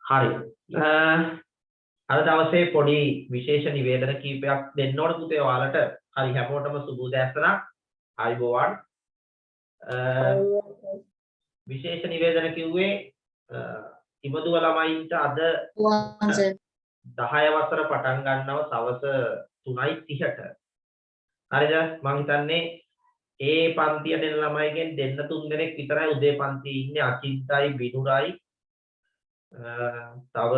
හරි. අද දවසේ පොඩි විශේෂ නිවේදන කීපයක් දෙන්න ඕන පුතේ ඔයාලට. හරි හැමෝටම සුබ උදෑසනක්. ආයුබෝවන්. විශේෂ නිවේදන කිව්වේ ඉමදුව ළමයින්ට අද 10 වසර පටන් ගන්නව සවස් 3:30ට. හරිද? මම හිතන්නේ ඒ පන්තියට එන ළමයිගෙන් දෙන්න තුන් දෙනෙක් විතරයි උදේ පන්තියේ ඉන්නේ. අචින්තයි බිනුරයි තව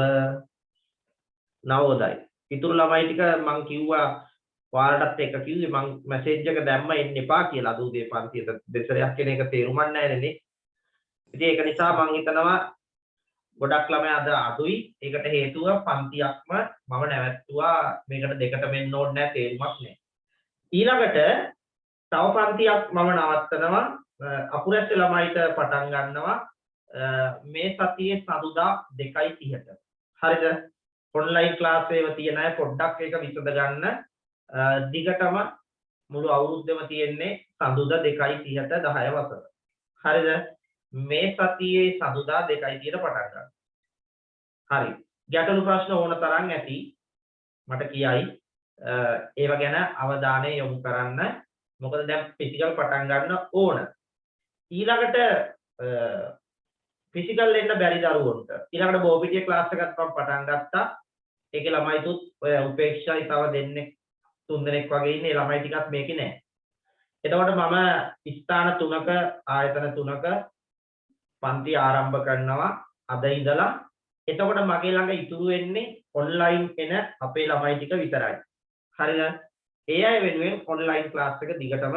නවෝදයි. ඉතුරු ළමයි ටික මං කිව්වා ඔයාලටත් එක කිව්වේ මං මැසේජ් එක දැම්ම එන්න එපා කියලා. අද උදේ පන්තියට දෙසරයක් කෙන එක තේරුමක් නැහැ නේ. ඉතින් ඒක නිසා මං හිතනවා ගොඩක් ළමයි අද අඩුයි. ඒකට හේතුව පන්තියක්ම මම නැවැත්තුවා. මේකට දෙකට මෙන්න ඕනේ නැහැ තේරුමක් නැහැ. ඊළඟට තව පන්තියක් මම නවත්තනවා. අපුරැස්ස ළමයිට පටන් ගන්නවා මේ සතියේ සඳුදා 2:30ට. හරිද? ඔන්ලයින් ක්ලාස් ඒවා තියෙන අය පොඩ්ඩක් ඒක විසඳ ගන්න. දිගටම මුළු අවුරුද්දෙම තියෙන්නේ සඳුදා 2:30ට 10 වසර. හරිද? මේ සතියේ සඳුදා 2:30ට පටන් ගන්න. හරි. ගැටලු ප්‍රශ්න ඕන තරම් ඇති. මට කියයි. ඒව ගැන අවධානය යොමු කරන්න. මොකද දැන් ෆිසිකල් පටන් ගන්න ඕන. ඊළඟට ෆිසිකල් එන්න බැරි දරුවන්ට ඊළඟට බෝපිටිය ක්ලාස් එකක් මම පටන් ගත්තා. ඒකේ ළමයිතුත් ඔය උපේක්ෂායි තව දෙන්නෙක් තුන් දෙනෙක් වගේ ඉන්නේ. ළමයි ටිකක් මේකේ නැහැ. එතකොට මම ස්ථාන 3ක ආයතන 3ක පන්ති ආරම්භ කරනවා අද ඉඳලා. එතකොට මගේ ළඟ ඉතුරු වෙන්නේ ඔන්ලයින් එන අපේ ළමයි ටික විතරයි. හරිද? ඒ අය වෙනුවෙන් ඔන්ලයින් ක්ලාස් එක දිගටම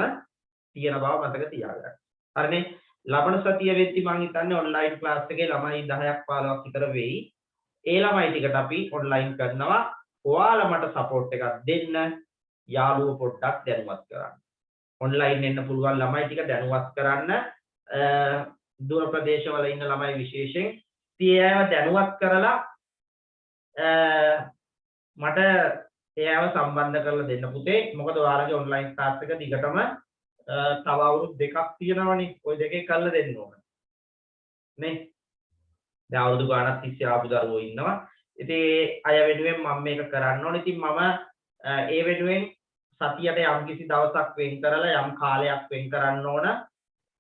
තියෙන බව මතක තියාගන්න. හරිනේ? ලබන සතිය වෙද්දි මම හිතන්නේ ඔන්ලයින් ක්ලාස් එකේ ළමයි 10ක් 15ක් විතර වෙයි. ඒ ළමයි ටිකට අපි ඔන්ලයින් කරනවා. ඔයාලා මට සපෝට් එකක් දෙන්න. යාළුවෝ පොඩ්ඩක් දැනුවත් කරන්න. ඔන්ලයින් එන්න පුළුවන් ළමයි ටික දැනුවත් කරන්න. දුර ප්‍රදේශවල ඉන්න ළමයි විශේෂයෙන් ඒව දැනුවත් කරලා මට ඒව සම්බන්ධ කරලා දෙන්න පුතේ. මොකද ඔයාලගේ ඔන්ලයින් ක්ලාස් එක දිගටම තව අවුරුදු දෙකක් තියෙනවනේ. ওই දෙකේ කරලා දෙන්න ඕන. නේ? දැන් අවුරුදු ගාණක් තිස්සේ ආපු දරුවෝ ඉන්නවා. ඉතින් ඒ අය වෙනුවෙන් මම මේක කරන්න ඕනේ. ඉතින් මම ඒ වෙනුවෙන් සතියට යම්කිසි දවසක් වෙන් කරලා යම් කාලයක් වෙන් කරන්න ඕන.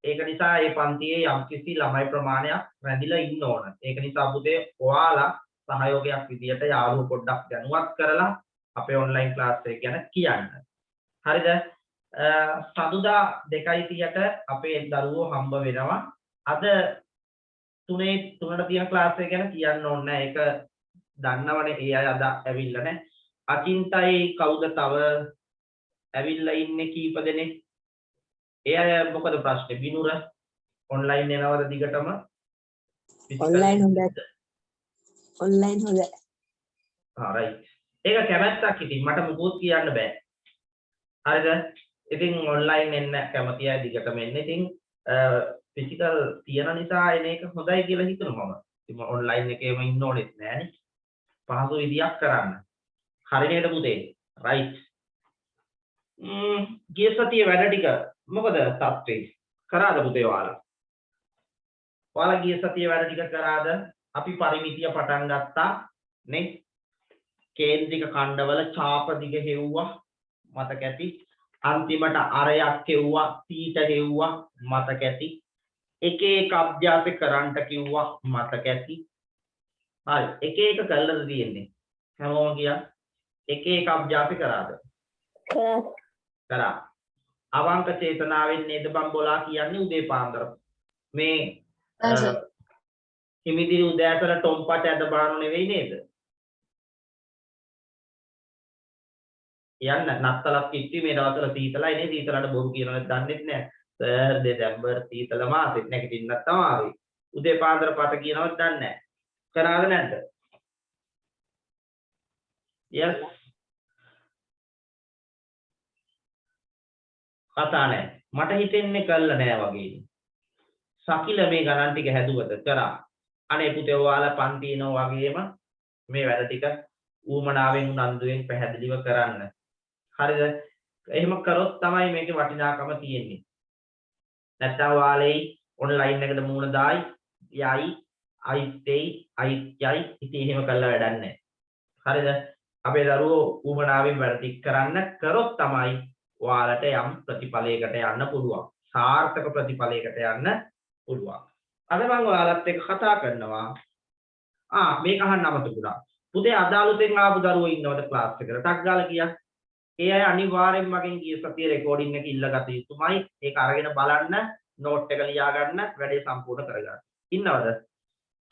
ඒක නිසා මේ පන්තියේ යම්කිසි ළමයි ප්‍රමාණයක් රැඳිලා ඉන්න ඕන. ඒක නිසා පුතේ ඔයාලා සහයෝගයක් විදියට යාළුවෝ පොඩ්ඩක් දැනුවත් කරලා අපේ ඔන්ලයින් ක්ලාස් එක ගැන කියන්න. හරිද? සඳුදා 2:30ට අපේ දරුවෝ හම්බ වෙනවා. අද 3ට තියෙන ක්ලාස් එක ගැන කියන්න ඕනේ නැහැ. ඒක දන්නවනේ. ඒ අය අද ඇවිල්ලා නැහැ. අචින්තයි කවුද තව ඇවිල්ලා ඉන්නේ කීප දෙනෙක්? ඒ අය මොකද ප්‍රශ්නේ? බිනුර ඔන්ලයින් එනවද දිගටම? ඔන්ලයින් හොඳයි. ඔන්ලයින් හොඳයි. රයිට්. ඒක කැමැත්තක් ඉතින් මට මොකොත් කියන්න බෑ. හරිද? ඉතින් ඔන්ලයින් එන්න කැමති අය දිගටම එන්න. ඉතින් ෆිසිකල් තියන නිසා එන එක හොඳයි කියලා හිතනවා මම. ඉතින් ඔන්ලයින් එකේම ඉන්න ඕනෙත් නෑනේ. පහසු විදියක් කරන්න. හරි නේද පුතේ? රයිට්. ගිය සතියේ වැඩ ටික මොකද තත්ත්වේ? කරාද පුතේ ඔයාලා? ඔයාලා ගිය සතියේ වැඩ ටික කරාද? අපි පරිමිතිය පටන් ගත්තා නේ? කේන්ද්‍රික ඛණ්ඩවල ඡාප දිග හෙව්වා මතක ඇති. අන්තිමට අරයක් හෙව්වා, පීට හෙව්වා මතක ඇති. එක එක අභ්‍යාස කරන්ට කිව්වා මතක ඇති. හරි. එක එක කළාද තියෙන්නේ? හැමෝම ගියා. එක එක අභ්‍යාස කරාද? කරා. අවංක චේතනාවෙන් නේද බම්බෝලා කියන්නේ උදේ පාන්දර. මේ හිමිදිරි උදෑසන ටොම්පට ඇද බානු නෙවෙයි නේද? යන්න නත්තලක් කිට්ටි මේ දවස්වල සීතලයි නේ. සීතලට බොරු කියනවද දන්නෙත් නෑ. සර් දෙසැම්බර් සීතල මාසෙත් නැගිටින්නත් තමයි. උදේ පාන්දර පත කියනවද දන්නේ නෑ. කරාද නැද්ද? yes. කතා නෑ. මට හිතෙන්නේ කළා නෑ වගේ. සකිල මේ ගණන් ටික හැදුවද? කරා. අනේ පුතේ ඔයාලා පන්තිනෝ වගේම මේ වැඩ ටික ඌමනාවෙන් උනන්දුවෙන් පැහැදිලිව කරන්න. හරිද? එහෙම කරොත් තමයි මේකේ වටිනාකම තියෙන්නේ. නැත්නම් ඔයාලේ ඔන්ලයින් එකට මූණ දායි යයි අයිත්තේ අයිත්‍යයි ඉතින් එහෙම කළා වැඩක් නැහැ. හරිද? අපේ දරුවෝ උමනාවෙන් වැඩ ටික කරන්න කරොත් තමයි ඔයාලට යම් ප්‍රතිඵලයකට යන්න පුළුවන්. සාර්ථක ප්‍රතිඵලයකට යන්න පුළුවන්. අද මම ඔයාලත් එක්ක කතා කරනවා. මේක අහන්න අමතකුණා. පුතේ අදාළතෙන් ආපු දරුවෝ ඉන්නවද ක්ලාස් එකට? ටක් ගාලා කියක්. ඒ අය අනිවාර්යෙන් මගෙන් ගිය සතියේ රෙකෝඩින් එක ඉල්ලගත යුතුමයි. ඒක අරගෙන බලන්න, නෝට් එක ලියා ගන්න, වැඩේ සම්පූර්ණ කරගන්න. ඉන්නවද?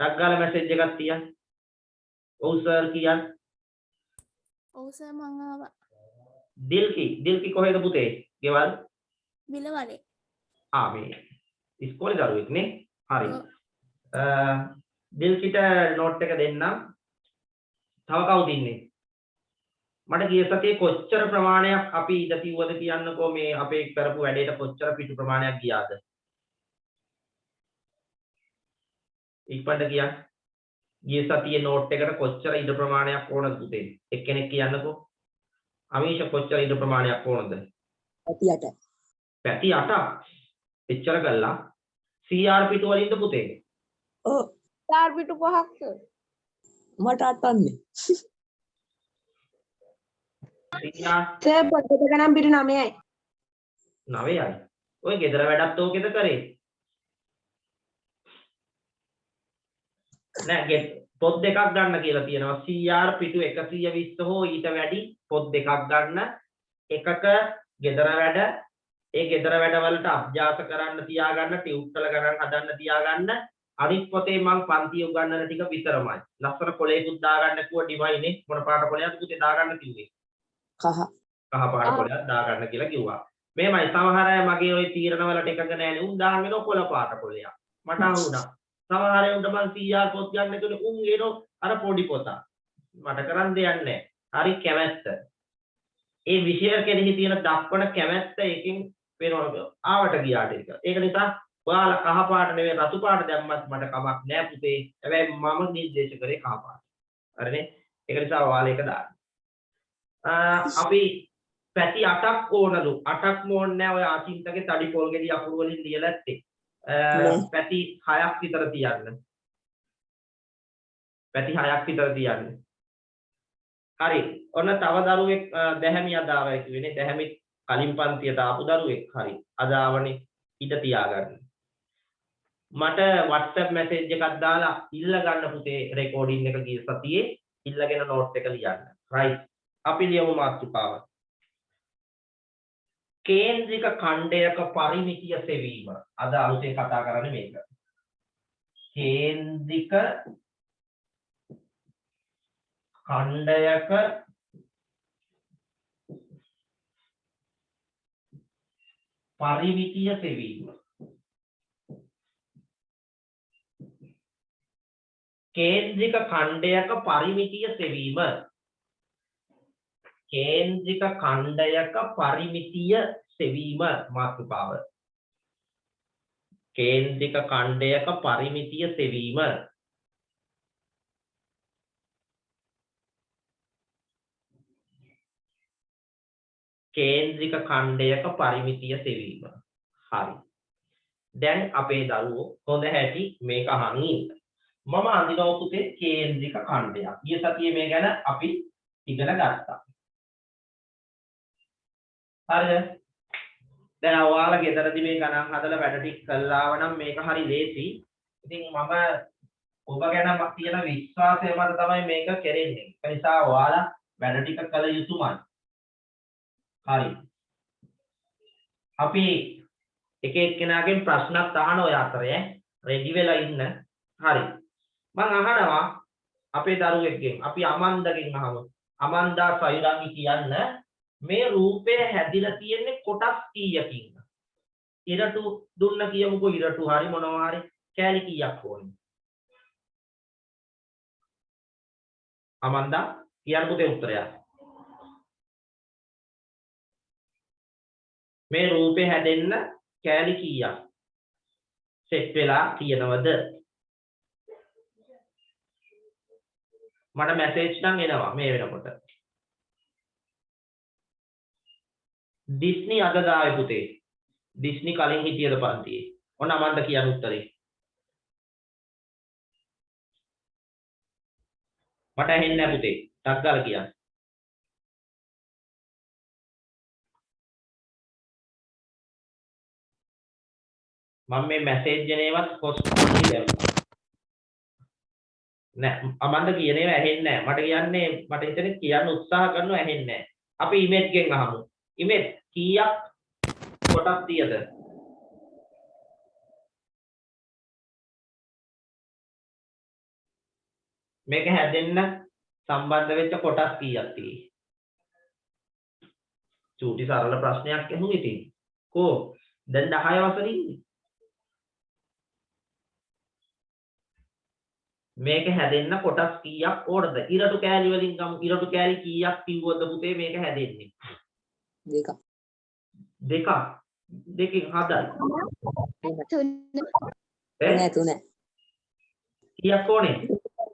ටක් ගාලා මැසේජ් එකක් තියන්න. ඔව් සර් කියන්න. ඔව් සර් මං ආවා. දිල්කි කොහෙද පුතේ? ගෙවල්? බිලවලේ. මේ ඉස්කෝලේ දරුවෙක් නේ? හරි. ඔව්. දිල්කිට නෝට් එක දෙන්නම්. තව කවුද ඉන්නේ? මට ගිය සතියේ කොච්චර ප්‍රමාණයක් අපි ඉඳ තියුවද කියන්නකෝ මේ අපේ කරපු වැඩේට කොච්චර පිටු ප්‍රමාණයක් ගියාද? ඉක්පන්ට කියන්න. ගිය සතියේ නෝට් එකට කොච්චර ඉඳ ප්‍රමාණයක් ඕනද පුතේ? එක්කෙනෙක් කියන්නකෝ. අමීෂ කොච්චර ඉඳ ප්‍රමාණයක් ඕනද? 38. පැති 8ක්. එච්චර ගල්ලා. CR පිටු වලින්ද පුතේ? ඔව්. CR පිටු 5ක් සර්. මට අටන්නේ. සර් පොතක නම් පිටු 9යි. 9යි. ඔය ගෙදර වැඩත් ඕකේද කරේ? නෑ පොත් දෙකක් ගන්න කියලා තියෙනවා. CR පිටු 120 හෝ ඊට වැඩි පොත් දෙකක් ගන්න. එකක ගෙදර වැඩ, ඒ ගෙදර වැඩ වලට අභ්‍යාස කරන්න තියාගන්න, ටියුට්ටල ගණන් හදන්න තියාගන්න. අනිත් පොතේ මං පන්ති උගන්වන ටික විතරමයි. ලස්සන කොලේකුත් දාගන්න කිව්ව ඩිවයිනේ. මොන පාට කොලයක්ද පුතේ දාගන්න කිව්වේ? කහ. කහ පාට කොලයක් දාගන්න කියලා කිව්වා. මේමයි සමහර අය මගේ ওই තීරණ වලට එකඟ නැහැ. උන් දාගෙන කොළ පාට කොලයක්. මට අහුණා. සමහර අය උන්ට මං CR පොත් ගන්න කිව්වනේ උන් එනෝ අර පොඩි පොත. මට කරන් දෙයක් නැහැ. හරි කැමැත්ත. ඒ විෂය කෙරෙහි තියෙන දක්වන කැමැත්ත එකකින් වෙනවා. ආවට ගියාට ඒක. ඒක නිසා ඔයාලා කහ පාට නෙවෙයි රතු පාට දැම්මත් මට කමක් නැහැ පුතේ. හැබැයි මම නිර්දේශ කරේ කහ පාට. හරිනේ? ඒක නිසා ඔයාලා ඒක දාන්න. අපි පැති 8ක් ඕනලු. 8ක් ඕනේ නැහැ ඔය ආචින්තගේ තඩි පොල් ගෙඩි අකුරු වලින් ලියලා ඇත්තේ. පැති 6ක් විතර තියන්න. පැති 6ක් විතර තියන්න. හරි. ඔන්න තව දරුවෙක් දැහැමි අදාවයි කිව්වනේ. දැහැමි කලින් පන්තියට ආපු දරුවෙක්. හරි. අදාවනේ ඉඳ තියාගන්න. මට WhatsApp මැසේජ් එකක් දාලා ඉල්ල ගන්න පුතේ රෙකෝඩින් එක ගිය සතියේ ඉල්ලගෙන නෝට් එක ලියන්න. right. අපි ලියමු මාතෘකාව. කේන්ද්‍රික ඛණ්ඩයක පරිමිතිය සෙවීම. අද අලුතෙන් කතා කරන්නේ මේක. කේන්ද්‍රික ඛණ්ඩයක පරිමිතිය සෙවීම. කේන්ද්‍රික ඛණ්ඩයක පරිමිතිය සෙවීම. කේන්ද්‍රික ඛණ්ඩයක පරිමිතිය සෙවීම මාතෘකාව. කේන්ද්‍රික ඛණ්ඩයක පරිමිතිය සෙවීම. කේන්ද්‍රික ඛණ්ඩයක පරිමිතිය සෙවීම. හරි. දැන් අපේ දරුවෝ හොඳ හැටි මේක අහන් ඉන්න. මම අඳිනවා පුතේ කේන්ද්‍රික ඛණ්ඩයක්. ගිය සතියේ මේ ගැන අපි ඉගෙන ගත්තා. හරිද? දැන් ඔයාලා ගෙදරදී මේ ගණන් හදලා වැඩ ටික කළාව නම් මේක හරි ලේසි. ඉතින් මම ඔබ ගැන තියෙන විශ්වාසය මත තමයි මේක කෙරෙන්නේ. ඒ නිසා ඔයාලා වැඩ ටික කළ යුතුමයි. හරි. අපි එක එක්කෙනාගෙන් ප්‍රශ්නත් අහන ඔය අතරේ රෙඩි වෙලා ඉන්න. හරි. මම අහනවා අපේ දරුවෙක්ගෙන් අපි අමන්දගෙන් අහමු. අමන්දා සයුරංගි කියන්න මේ රූපය හැදිලා තියෙන්නේ කොටස් කීයකින්ද? ඉරටු දුන්න කියමුකෝ ඉරටු හරි මොනවා හරි කෑලි කීයක් ඕනේ? අමන්දා කියන්න පුතේ උත්තරය. මේ රූපේ හැදෙන්න කෑලි කීයක් සෙට් වෙලා තියෙනවද? මට මැසේජ් නම් එනවා මේ වෙනකොට. ඩිස්නි අද දාවේ පුතේ. ඩිස්නි කලින් හිටියද පන්තියේ? ඔන්න අමන්ද කියන උත්තරේ. මට ඇහෙන්නේ නැහැ පුතේ. ටක් ගාලා කියන්න. මම මේ මැසේජ් එකේවත් හොස්පිටල් දැම්මා. නෑ අමන්ද කියන ඒවා ඇහෙන්නේ නැහැ. මට කියන්නේ මට හිතෙන්නේ කියන්න උත්සාහ කරනවා ඇහෙන්නේ නැහැ. අපි ඉමේජ් ගෙන් අහමු. ඉමේජ් කීයක් කොටස් තියද? මේක හැදෙන්න සම්බන්ධ වෙච්ච කොටස් කීයක් තියෙයි? චූටි සරල ප්‍රශ්නයක් අහුනේ ඉතින්. කෝ දැන් 10 වසරේ ඉන්නේ. මේක හැදෙන්න කොටස් කීයක් ඕනද? ඉරටු කෑලි වලින් ගමු. ඉරටු කෑලි කීයක් කිව්වද පුතේ මේක හැදෙන්නේ? දෙකක්. දෙකක්. දෙකෙන් හදයි. තුන. කීයක් ඕනේ?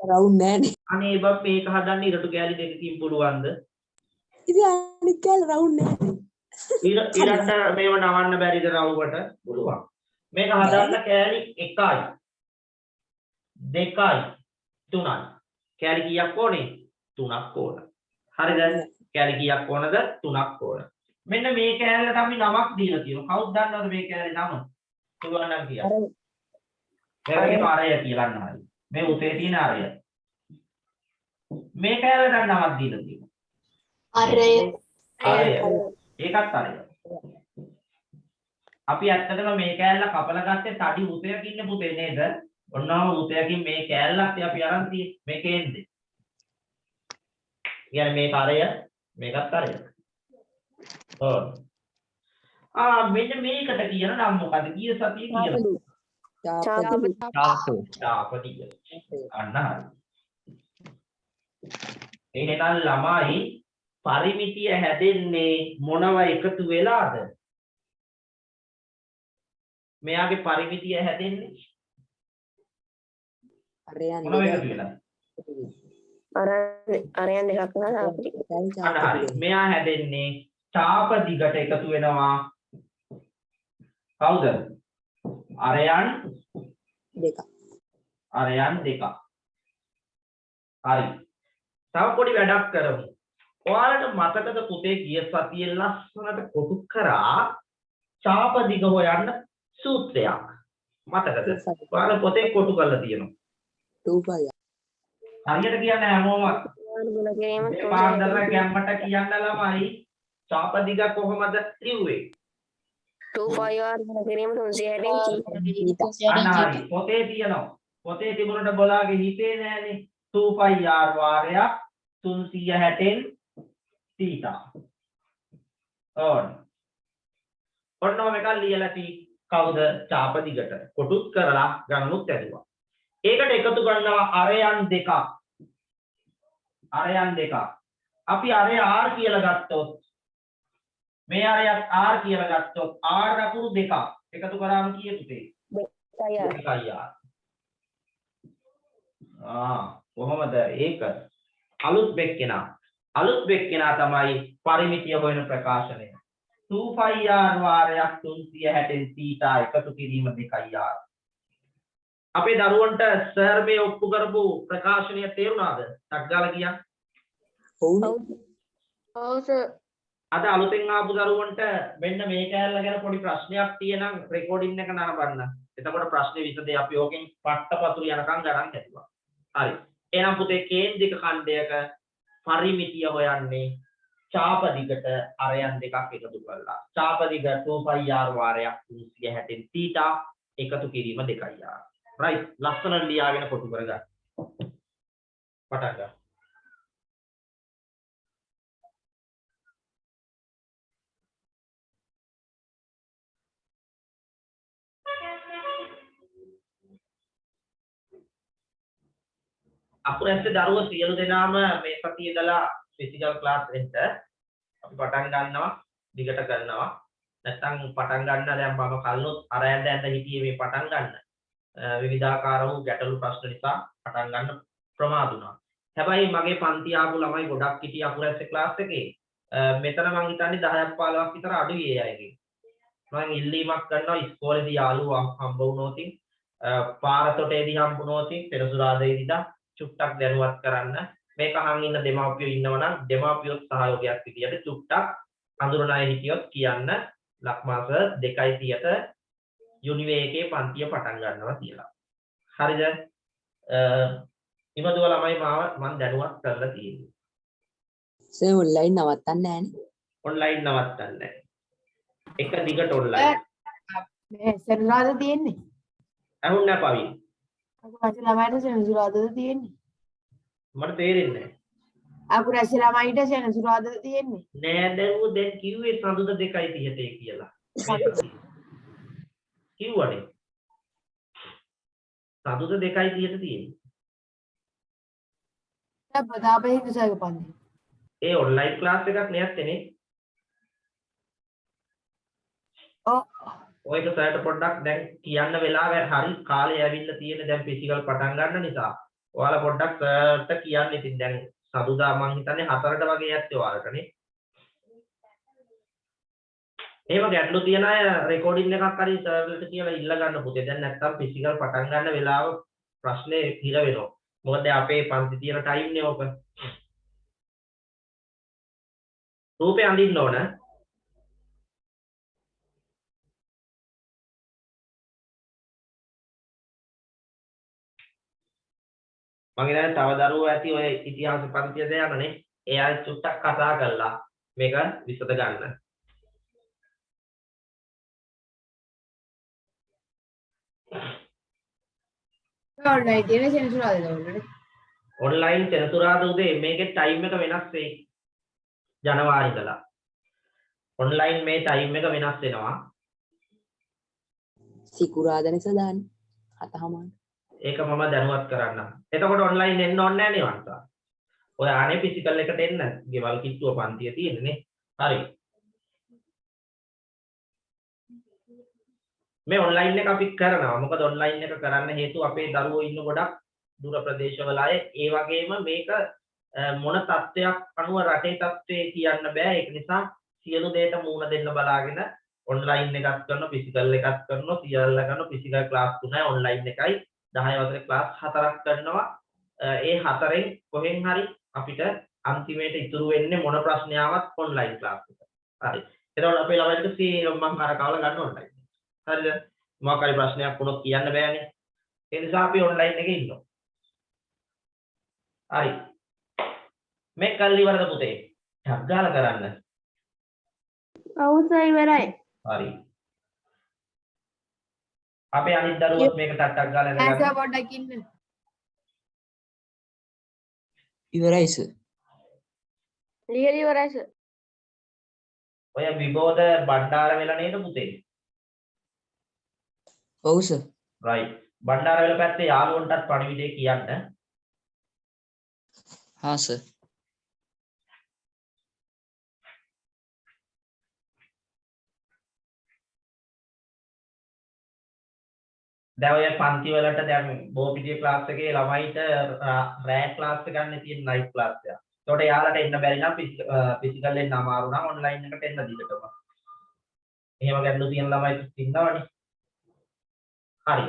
රවුන්ඩ් නෑනේ. අනේ බබ් මේක හදන්න ඉරටු කෑලි දෙකකින් පුළුවන්ද? ඉතින් අනිත් කැල රවුන්ඩ් නෑනේ. ඉරට මේව නවන්න බැරිද රවුවට? පුළුවන්. මේක හදන්න කෑලි 1යි 2යි 3යි. කෑලි කීයක් ඕනේ? 3ක් ඕන. හරිද? කෑලි කීයක් ඕනද? 3ක් ඕන. මෙන්න මේ කෑල්ලට අපි නමක් දීලා තියෙනවා. කවුද දන්නවද මේ කෑල්ලේ නම? පුළුවන් නම් කියන්න. මේකේ ආරය කියලා නහරි. මේ උතේ තියෙන ආරය. මේ කෑල්ලට නමක් දීලා තියෙනවා. අරය ආරය. ඒකත් ආරය. අපි ඇත්තටම මේ කෑල්ල කපලා ගත්තේ තඩි උතයකින් පුතේ නේද? ඔන්නම උතයකින් මේ කෑල්ලත් අපි අරන් තියෙන්නේ. මේකේ එන්නේ. කියන්නේ මේ ආරය මේකත් ආරය. ඔව්. මෙන්න මේකට කියන නම මොකද? ගිය සතියේ කියලා. චාපටි. අන්න හරි. එහෙනම් ළමයි පරිමිතිය හැදෙන්නේ මොනව එකතු වෙලාද? මෙයාගේ පරිමිතිය හැදෙන්නේ මොනව එකතු වෙලාද? අරයන් දෙකක් නාපටි. අන්න හරි. මෙයා හැදෙන්නේ චාප දිගට එකතු වෙනවා. කවුද? අරයන් දෙකක්. අරයන් දෙකක්. හරි. තව පොඩි වැඩක් කරමු. ඔයාලට මතකද පුතේ ගිය සතියේ ලස්සනට කොටු කරා චාප දිග හොයන්න සූත්‍රයක්. මතකද? ඔයාලා පොතේ කොටු කරලා තියෙනවා. 2π. හරියට කියන්නේ හැමෝම මේ පාඩම් ගැම්මට කියන්න ළමයි චාප දිග කොහොමද ලිව්වේ? 2πr ගුණ කිරීම 360 අනාරි පොතේ තියෙනවා. පොතේ තිබුණට බලාගේ හිතේ නෑනේ. 2πr වාරයක් 360න් තීටා. ඔන්න මේක ලියලා තී කවුද? චාප දිගට කොටුත් කරලා ගණනුත් ඇදුවා. ඒකට එකතු කරනවා අරයන් දෙකක්. අරයන් දෙකක්. අපි අරය r කියලා ගත්තොත් මේ අරයත් r කියලා ගත්තොත් r අකුරු දෙකක් එකතු කරාම කීයද පුතේ? 2πr. කොහොමද ඒක? අලුත් බෙක්කෙනා. අලුත් බෙක්කෙනා තමයි පරිමිතිය හොයන ප්‍රකාශනය. 2πr වාරයක් 360න් තීටා එකතු කිරීම 2πr. අපේ දරුවන්ට සර් මේ ඔප්පු කරපු ප්‍රකාශනය තේරුණාද? ටක් ගාලා කියන්න. ඔව්. අද අලුතෙන් ආපු දරුවන්ට මෙන්න මේ කෑල්ල ගැන පොඩි ප්‍රශ්නයක් තියෙනම් රෙකෝඩින් එක නරඹන්න. එතකොට ප්‍රශ්නේ විසඳේ අපි ඕකෙන් පට්ටපතුරු යනකම් ගණන් හැදුවා. හරි. එහෙනම් පුතේ කේන්ද්‍රික ඛණ්ඩයක පරිමිතිය හොයන්නේ චාප දිගට අරයන් දෙකක් එකතු කරලා. චාප දිග 2πr වාරයක් 360න් තීටා එකතු කිරීම 2πr. right. ලස්සනට ලියාගෙන කොටු කරගන්න. පටන් ගන්න. අපුරැස්සේ දරුවෝ සියලු දෙනාම මේ සතියේ ඉඳලා ෆිසිකල් ක්ලාස් එකට අපි පටන් ගන්නවා දිගට කරනවා. නැත්තම් පටන් ගන්න දැන් මම කල්නොත් අරයන් දැන් හිටියේ මේ පටන් ගන්න විවිධාකාර වූ ගැටලු ප්‍රශ්න නිසා පටන් ගන්න ප්‍රමාද වුණා. හැබැයි මගේ පන්ති ආපු ළමයි ගොඩක් හිටිය අපුරැස්සේ ක්ලාස් එකේ. මෙතන මං හිතන්නේ 10ක් 15ක් විතර අඩුයි ඒ අයගේ. මම ඉල්ලීමක් කරනවා ඉස්කෝලේදී යාළුවා හම්බ වුණොත් පාරතොටේදී හම්බ වුණොත් පෙරසුරාදා ඉරිදා චුට්ටක් දැනුවත් කරන්න මේක අහන් ඉන්න දෙමාපියෝ ඉන්නවා නම් දෙමාපියෝ සහයෝගයක් විදියට චුට්ටක් අඳුරන අය හිටියොත් කියන්න ලක්මාස 2:30ට යුනිවේ එකේ පන්තිය පටන් ගන්නවා කියලා. හරිද? ඉමදුව ළමයි මම දැනුවත් කරලා තියෙනවා. සර් ඔන්ලයින් නවත්තන්නේ නැහනේ. ඔන්ලයින් නවත්තන්නේ නැහැ. එක දිගට ඔන්ලයින්. මේ සෙනසුරාදා තියෙන්නේ. අහුන්නේ නැහැ පවි. අකුරැසි ළමයිට සෙනසුරාදාද තියෙන්නේ. මට තේරෙන්නේ නැහැ. අකුරැසි ළමයිට සෙනසුරාදාද තියෙන්නේ. නෑ දැන් කිව්වේ සඳුද 2:30ට කියලා. කිව්වනේ. සඳුද 2:30ට තියෙන්නේ. දැන් ප්‍රතාපේ හිතුසාගේ පන්ති. ඒ ඔන්ලයින් ක්ලාස් එකක් නැත්තේනේ. ඔව්. ඔයක සර්ට පොඩ්ඩක් දැන් කියන්න වෙලාව හරි කාලය ඇවිල්ලා තියෙන දැන් ෆිසිකල් පටන් ගන්න නිසා ඔයාලා පොඩ්ඩක් සර්ට කියන්න ඉතින් දැන් සතුදා මං හිතන්නේ 4ට වගේ යත්තේ ඔයාලටනේ. එහෙම ගැටලු තියන අය රෙකෝඩින් එකක් හරි සර්වර්ට කියලා ඉල්ල ගන්න පුතේ. දැන් නැත්තම් ෆිසිකල් පටන් ගන්න වෙලාව ප්‍රශ්නේ හිර වෙනවා. මොකද අපේ පන්ති තියෙන ටයිම් නේ ඕක. රූපේ අඳින්න ඕන. මම ඉතින් තව දරුවෝ ඇති ඔය ඉතිහාස පන්තියද යනනේ. ඒ අය චුට්ටක් කතා කරලා මේක විසඳ ගන්න. ඔන්ලයින් තියෙන සෙනසුරාදාද ඔන්ලයින්. ඔන්ලයින් සෙනසුරාදා උදේ මේකේ ටයිම් එක වෙනස් වෙයි. ජනවාරි ඉඳලා. ඔන්ලයින් මේ ටයිම් එක වෙනස් වෙනවා. සිකුරාදනේ සදාන්නේ. 7:00. ඒක මම දැනුවත් කරන්නම්. එතකොට ඔන්ලයින් එන්න ඕනේ නැහැ නේ වන්සා. ඔය ආනේ ෆිසිකල් එකට එන්න. ගෙවල් කිට්ටුව පන්තිය තියෙන්නේ. හරි. මේ ඔන්ලයින් එක අපි කරනවා. මොකද ඔන්ලයින් එක කරන්න හේතුව අපේ දරුවෝ ඉන්න ගොඩක් දුර ප්‍රදේශවල අය. ඒ වගේම මේක මොන තත්ත්වයක් අනුව රටේ තත්ත්වය කියන්න බෑ. ඒක නිසා සියලු දේට මූණ දෙන්න බලාගෙන ඔන්ලයින් එකක් කරනවා, ෆිසිකල් එකක් කරනවා, සියල්ල කරනවා. ෆිසිකල් ක්ලාස් 3යි ඔන්ලයින් එකයි 10 වසරේ ක්ලාස් 4ක් කරනවා. ඒ හතරෙන් කොහෙන් හරි අපිට අන්තිමේට ඉතුරු වෙන්නේ මොන ප්‍රශ්නයාවක් ඔන්ලයින් ක්ලාස් එක. හරි. එතකොට අපේ ළමයින්ට මම කරකවල ගන්න ඔන්ලයින්. හරිද? මොකක් හරි ප්‍රශ්නයක් වුණොත් කියන්න බෑනේ. ඒ නිසා අපි ඔන්ලයින් එකේ ඉන්නවා. හරි. මේ කල් ඉවරද පුතේ? ටක් ගාලා කරන්න. ඔව් සර් ඉවරයි. හරි. අපේ අනිත් දරුවොත් මේක ටක් ගාලා ඇස කරගන්න. පොඩ්ඩක් ඉන්න. ඉවරයි සර්. ලියලා ඉවරයි සර්. ඔය විබෝධ බණ්ඩාර වෙලා නේද පුතේ? ඔව් සර්. right. බණ්ඩාර වෙල පැත්තේ යාළුවන්ටත් පණිවිඩය කියන්න. හා සර්. දැන් ඔය පන්ති වලට දැන් බෝපිටිය ක්ලාස් එකේ ළමයිට රෑ ක්ලාස් එක ගන්න තියෙන නයිට් ක්ලාස් එක. ඒකට යාළුවට එන්න බැරි නම් ෆිසිකල් එන්න අමාරු නම් ඔන්ලයින් එකට එන්න දිගටම. එහෙම ගැටලු තියෙන ළමයි ඉන්නවනේ. හරි.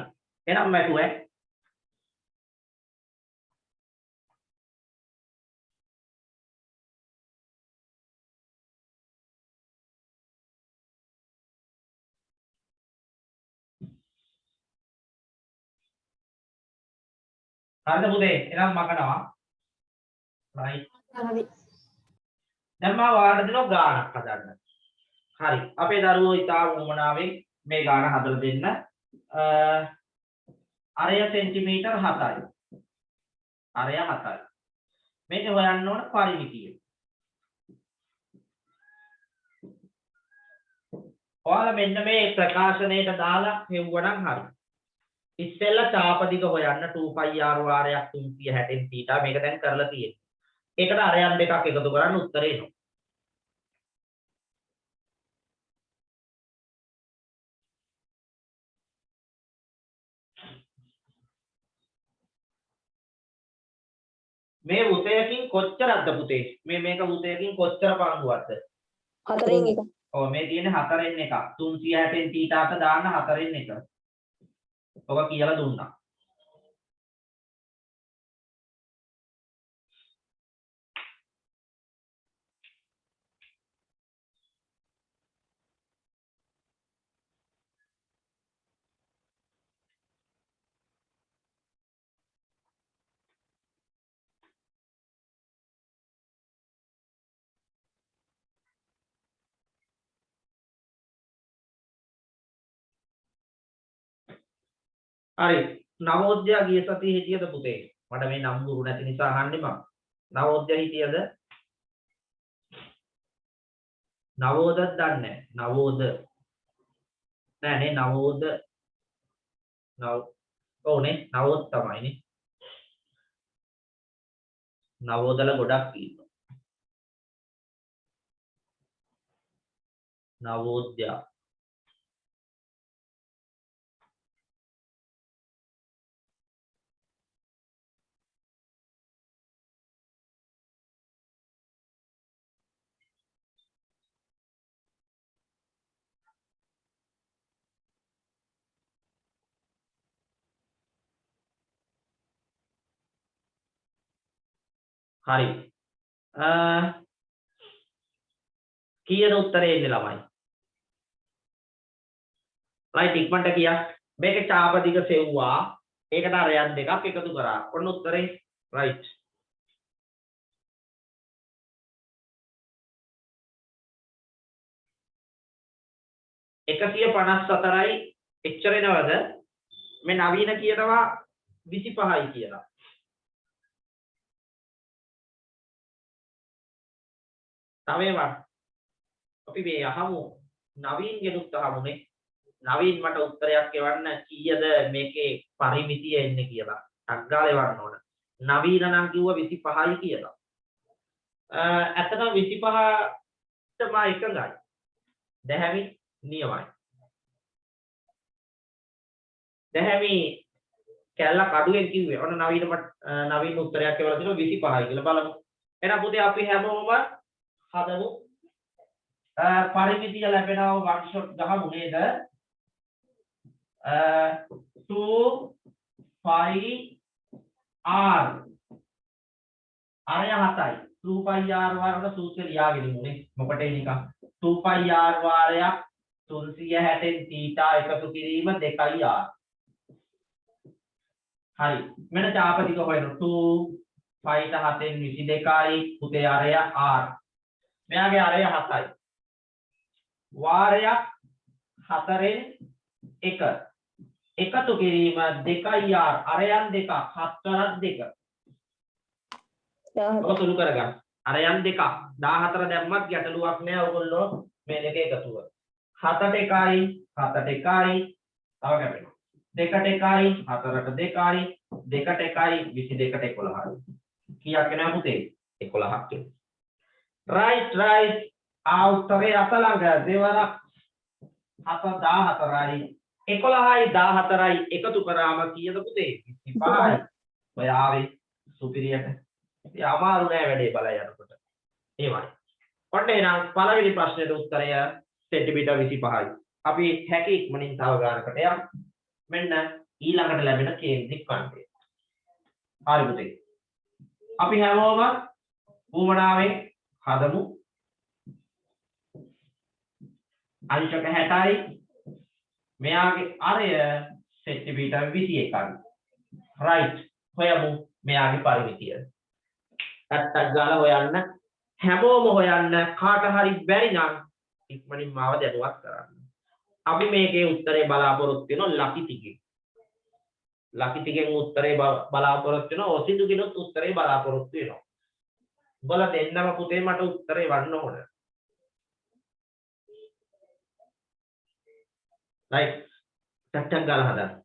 එහෙනම් මැටුවේ හරිද පුතේ? එහෙනම් මකනවා. right. හරි. දැන් මම ඔයාලට දෙනවා ගානක් හදන්න. හරි. අපේ දරුවෝ ඉතා වුමනාවෙන් මේ ගාන හදලා දෙන්න. අරය සෙන්ටිමීටර් 7යි. අරය 7යි. මේක හොයන්න ඕන පරිමිතිය. ඔයාලා මෙන්න මේ ප්‍රකාශනයට දාලා හෙව්වනම් හරි. ඉස්සෙල්ලා චාපදික හොයන්න 2πr වාරයක් 360න් θ මේක දැන් කරලා තියෙනවා. ඒකට අරයන් දෙකක් එකතු කරන්න උත්තරේ එනවා. මේ උතයකින් කොච්චරක්ද පුතේ? මේක උතයකින් කොච්චර පංගුවක්ද? 4න් 1. ඔව් මේ තියෙන්නේ 4න් 1. 360න් θ අත දාන්න 4න් 1. ඔක කියලා දුන්නා. හරි නවෝදයා ගිය සතියේ හිටියද පුතේ මට මේ නම් ගුරු නැති නිසා අහන්නේ මම නවෝදයා හිටියද නවෝදත් දන්නේ නවෝද නෑ නේ නවෝද නව ඕනේ නවෝද තමයි නේ නවෝදල ගොඩක් ඉන්නවා නවෝදයා හරි කීයද උත්තරේ එන්නේ ළමයි රයිට් ඉක්මනට කියා මේකේ චාපදික සෙව්වා ඒකට අරයන් දෙකක් එකතු කරා ඔන්න උත්තරේ රයිට් එකසිය 54යි එච්චර එනවද මේ නවීන කියනවා 25යි කියලා තවේවා අපි මේ අහමු නවීන්ගෙනුත් අහමුනේ නවීන් මට උත්තරයක් එවන්න කීයද මේකේ පරිමිතිය එන්නේ කියලා අග්ගාල එවන්න ඕන නවීන නම් කිව්වා 25යි කියලා ඇත්තටම 25ට මා එකඟයි දැහැමි නියමයි දැහැමි කැල්ලක් අඩුවෙන් කිව්වේ ඔන්න නවීන උත්තරයක් එවලා දෙනවා 25යි කියලා බලමු එහෙනම් පුතේ අපි හැමෝම හදමු පරිමිතිය ලැබෙනව වර්ක් ෂොට් ගහමු නේද 2 5 r අරය 7යි 2 5 r වාරවල සූත්‍රය ලියාගෙන ඉමුනේ මොකටද නිකන් 2 5 r වාරයක් 360න් θ එකතු කිරීම 2යි r හරි මෙන්න චාපතික හොයන 2 5 ට 7න් 22යි පුතේ අරය r මෙයාගේ අරය 7යි වාරයක් 4න් 1 එකතු කිරීම 2යි r අරයන් දෙක 7 2 ඔක සුළු කරගන්න අරයන් දෙක 14 දැම්මත් ගැටලුවක් නෑ ඔයගොල්ලෝ මේ දෙක එකතුව 7ට 1යි 7ට 1යි තව ගැටලුව 2ට 1යි 4ට 2යි 2ට 1යි 22ට 11යි කීයක් එනවා පුතේ 11ක් right උත්තරේ අතලඟ දෙවරක් 7 14යි 11යි 14යි එකතු කරාම කීයද පුතේ 25යි ඔය ආවේ සුපිරියට ඉතින් අමාරු නෑ වැඩේ බලය යනකොට එහෙමයි ඔන්න එහෙනම් පළවෙනි ප්‍රශ්නෙට උත්තරය සෙන්ටිමීටර් 25යි අපි හැකි ඉක්මනින් තව ගානකට යමු මෙන්න ඊළඟට ලැබෙන කේන්ද්‍රික කණ්ඩය හරි පුතේ අපි හැමෝම උවමනාවෙන් හදමු අංශක 60යි මෙයාගේ අරය සෙන්ටිමීටර් 21යි රයිට් හොයමු මෙයාගේ පරිමිතිය ටක් ගාලා හොයන්න හැමෝම හොයන්න කාට හරි බැරි නම් ඉක්මනින් මාව දැනුවත් කරන්න අපි මේකේ උත්තරේ බලාපොරොත්තු වෙනවා ලකි ටිකෙන් උත්තරේ බලාපොරොත්තු වෙනවා ඔසිදුගෙනුත් උත්තරේ බලාපොරොත්තු වෙනවා උඹලා දෙන්නම පුතේ මට උත්තරේ වන්න ඕන right ටක් ගාලා හදන්න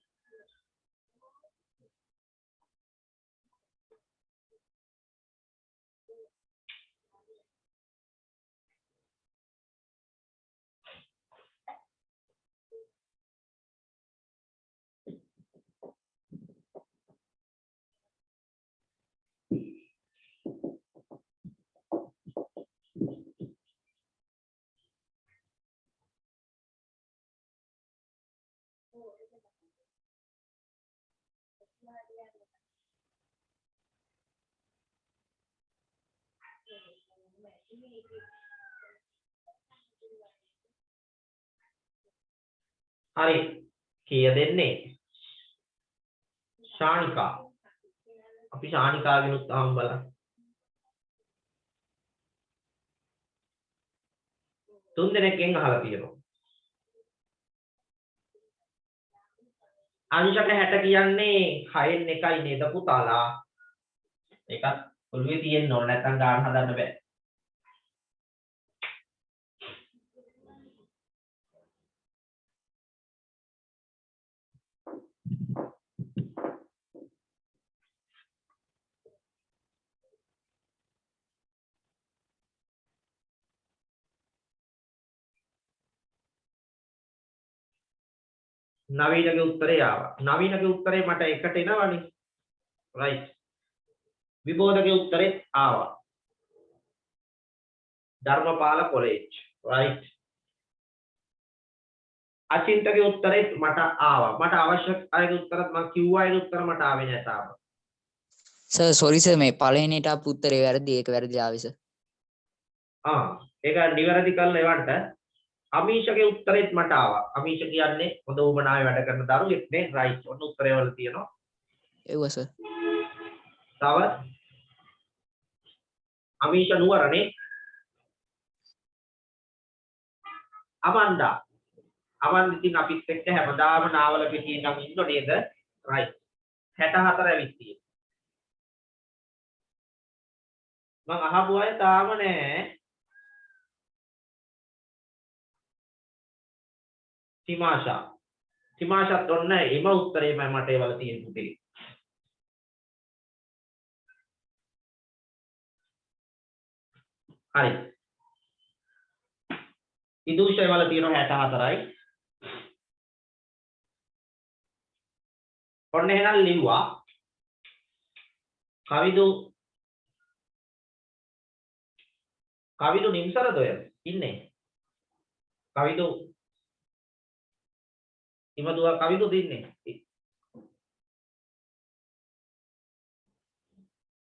හරි කීය දෙන්නේ ශානිකා අපි ශානිකාගෙනුත් අහමු බලන්න තුන් දෙනෙක්ගෙන් අහලා තියෙනවා අංශක 60 කියන්නේ 6න් එකයි නේද පුතාලා? ඒකත් ඔළුවේ තියෙන්න ඕන නැත්නම් ගාන හදන්න බෑ. නවීනගේ උත්තරේ ආවා. නවීනගේ උත්තරේ මට එකට එනවනේ. right. විබෝධගේ උත්තරේ ආවා. ධර්මපාල කොලෙජ්. right. අචින්තගේ උත්තරේ මට ආවා. මට අවශ්‍ය අයගේ උත්තරත් මම කිව්වා අයගේ උත්තර මට ආවේ නැහැ තාම. සර් සෝරි සර් මේ පළවෙනිට ආපු උත්තරේ වැරදි ඒක වැරදි ආවේ සර්. ඒක නිවැරදි කරලා එවන්න. අමීෂගේ උත්තරෙත් මට ආවා. අමීෂ කියන්නේ හොඳ උමනාවේ වැඩ කරන දරුවෙක් නේ. right. ඔන්න උත්තරය වල තියෙනවා. ඒව සර්. තව අමීෂ නුවරනේ. අමන්දා. අමන්දා ඉතින් අපිත් එක්ක හැමදාම නාවල පිටින් නම් ඉන්නෝ නේද? right. 64 ඇවිත් තියෙනවා. මං අහපු අය තාම නෑ. තිමාෂාත් ඔන්න එම උත්තරේම මට ඒවල තියෙන පුතේ. හරි. ඉදුෂය වල තියෙනවා 64යි. ඔන්න එහෙනම් ලිව්වා. කවිදු නිම්සරද ඔය ඉන්නේ? කවිදු ඉමදුව කවිදු දින්නේ.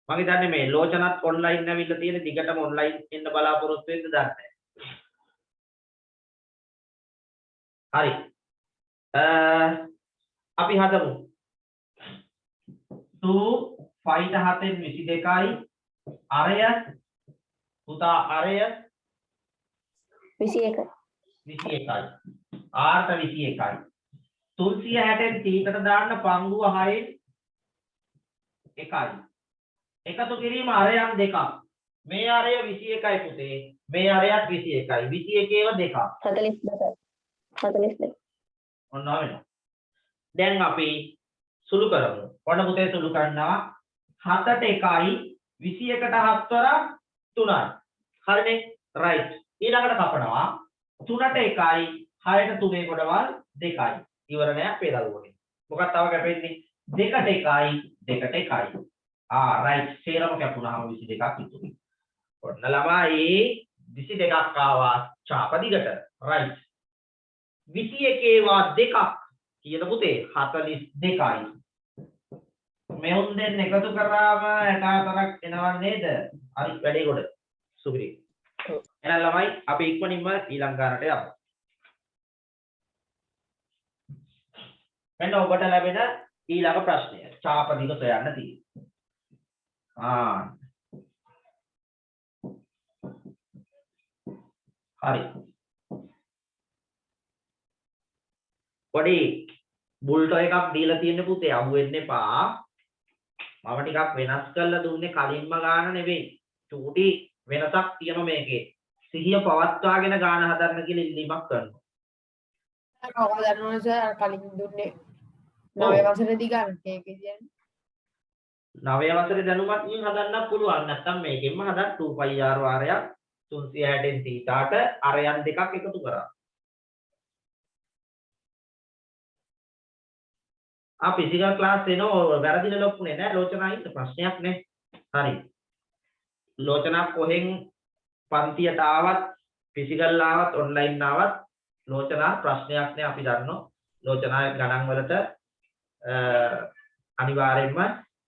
මගේ දන්නේ මේ ලෝචනත් ඔන්ලයින් නැවිලා තියෙන දිගටම ඔන්ලයින් එන්න බලාපොරොත්තු වෙන්න දන්නේ. හරි. අපි හදමු. 2 5 7 22යි අරය පුතා අරය 21යි. 21යි. ආර්ට 21යි. 360න් තීකට දාන්න පංගුව 6න් 1යි. එකතු කිරීම අරයන් දෙකක්. මේ අරය 21යි පුතේ. මේ අරයත් 21යි. 21ේව දෙකක්. 42. ඔන්න වෙනවා. දැන් අපි සුළු කරමු. ඔන්න පුතේ සුළු කරනවා 7ට 1යි 21ට 7 වරක් 3යි. හරිනේ? right. ඊළඟට කපනවා 3ට 1යි 6ට 3 කොටවල් 2යි. ඉවර නෑ අපේ දරුවනේ. මොකක්ද තව කැපෙන්නේ? 2ට 1යි 2ට 1යි. right. සේරම කැපුණාම 22ක් ඉතුරුයි. ඔන්න ළමයි 22ක් ආවා ඡාප දිගට. right. 21 දෙකක් කියන පුතේ 42යි. මෙවුන් දෙන්න එකතු කරාම 64ක් එනවා නේද? හරි වැඩේ කොට. සුපිරි. එහෙනම් ළමයි අපි ඉක්මනින්ම ඊළඟ ගානට යමු. මෙන්න ඔබට ලැබෙන ඊළඟ ප්‍රශ්නය. ඡාප දිග සොයන්න තියෙනවා. හරි. පොඩි බුල්ටෝ එකක් දීලා තියෙන පුතේ අහු වෙන්න එපා. මම ටිකක් වෙනස් කරලා දුන්නේ කලින්ම ගාන නෙවෙයි. චූටි වෙනසක් තියෙනවා මේකේ. සිහිය පවත්වාගෙන ගාන හදන්න කියලා ඉල්ලීමක් කරනවා. කවද දන්නවද සර් කලින් දුන්නේ 9 වසරේදී ගන්න ඒක කියන්නේ. 9 වසරේ දැනුමක් නින් හදන්නත් පුළුවන්. නැත්තම් මේකෙන්ම හදන්න 2πr වාරයක් 360න් තීතාට අරයන් දෙකක් එකතු කරා. ෆිසිකල් ක්ලාස් එනවා වැරදින ලොක්ුනේ නෑ ලෝචනා ඉන්න ප්‍රශ්නයක් නේ. හරි. ලෝචනා කොහෙන් පන්තියට ආවත් ෆිසිකල් ආවත් ඔන්ලයින් ආවත් ලෝචනා ප්‍රශ්නයක් නේ අපි දන්නවා. ලෝචනා ගණන් වලට අනිවාර්යයෙන්ම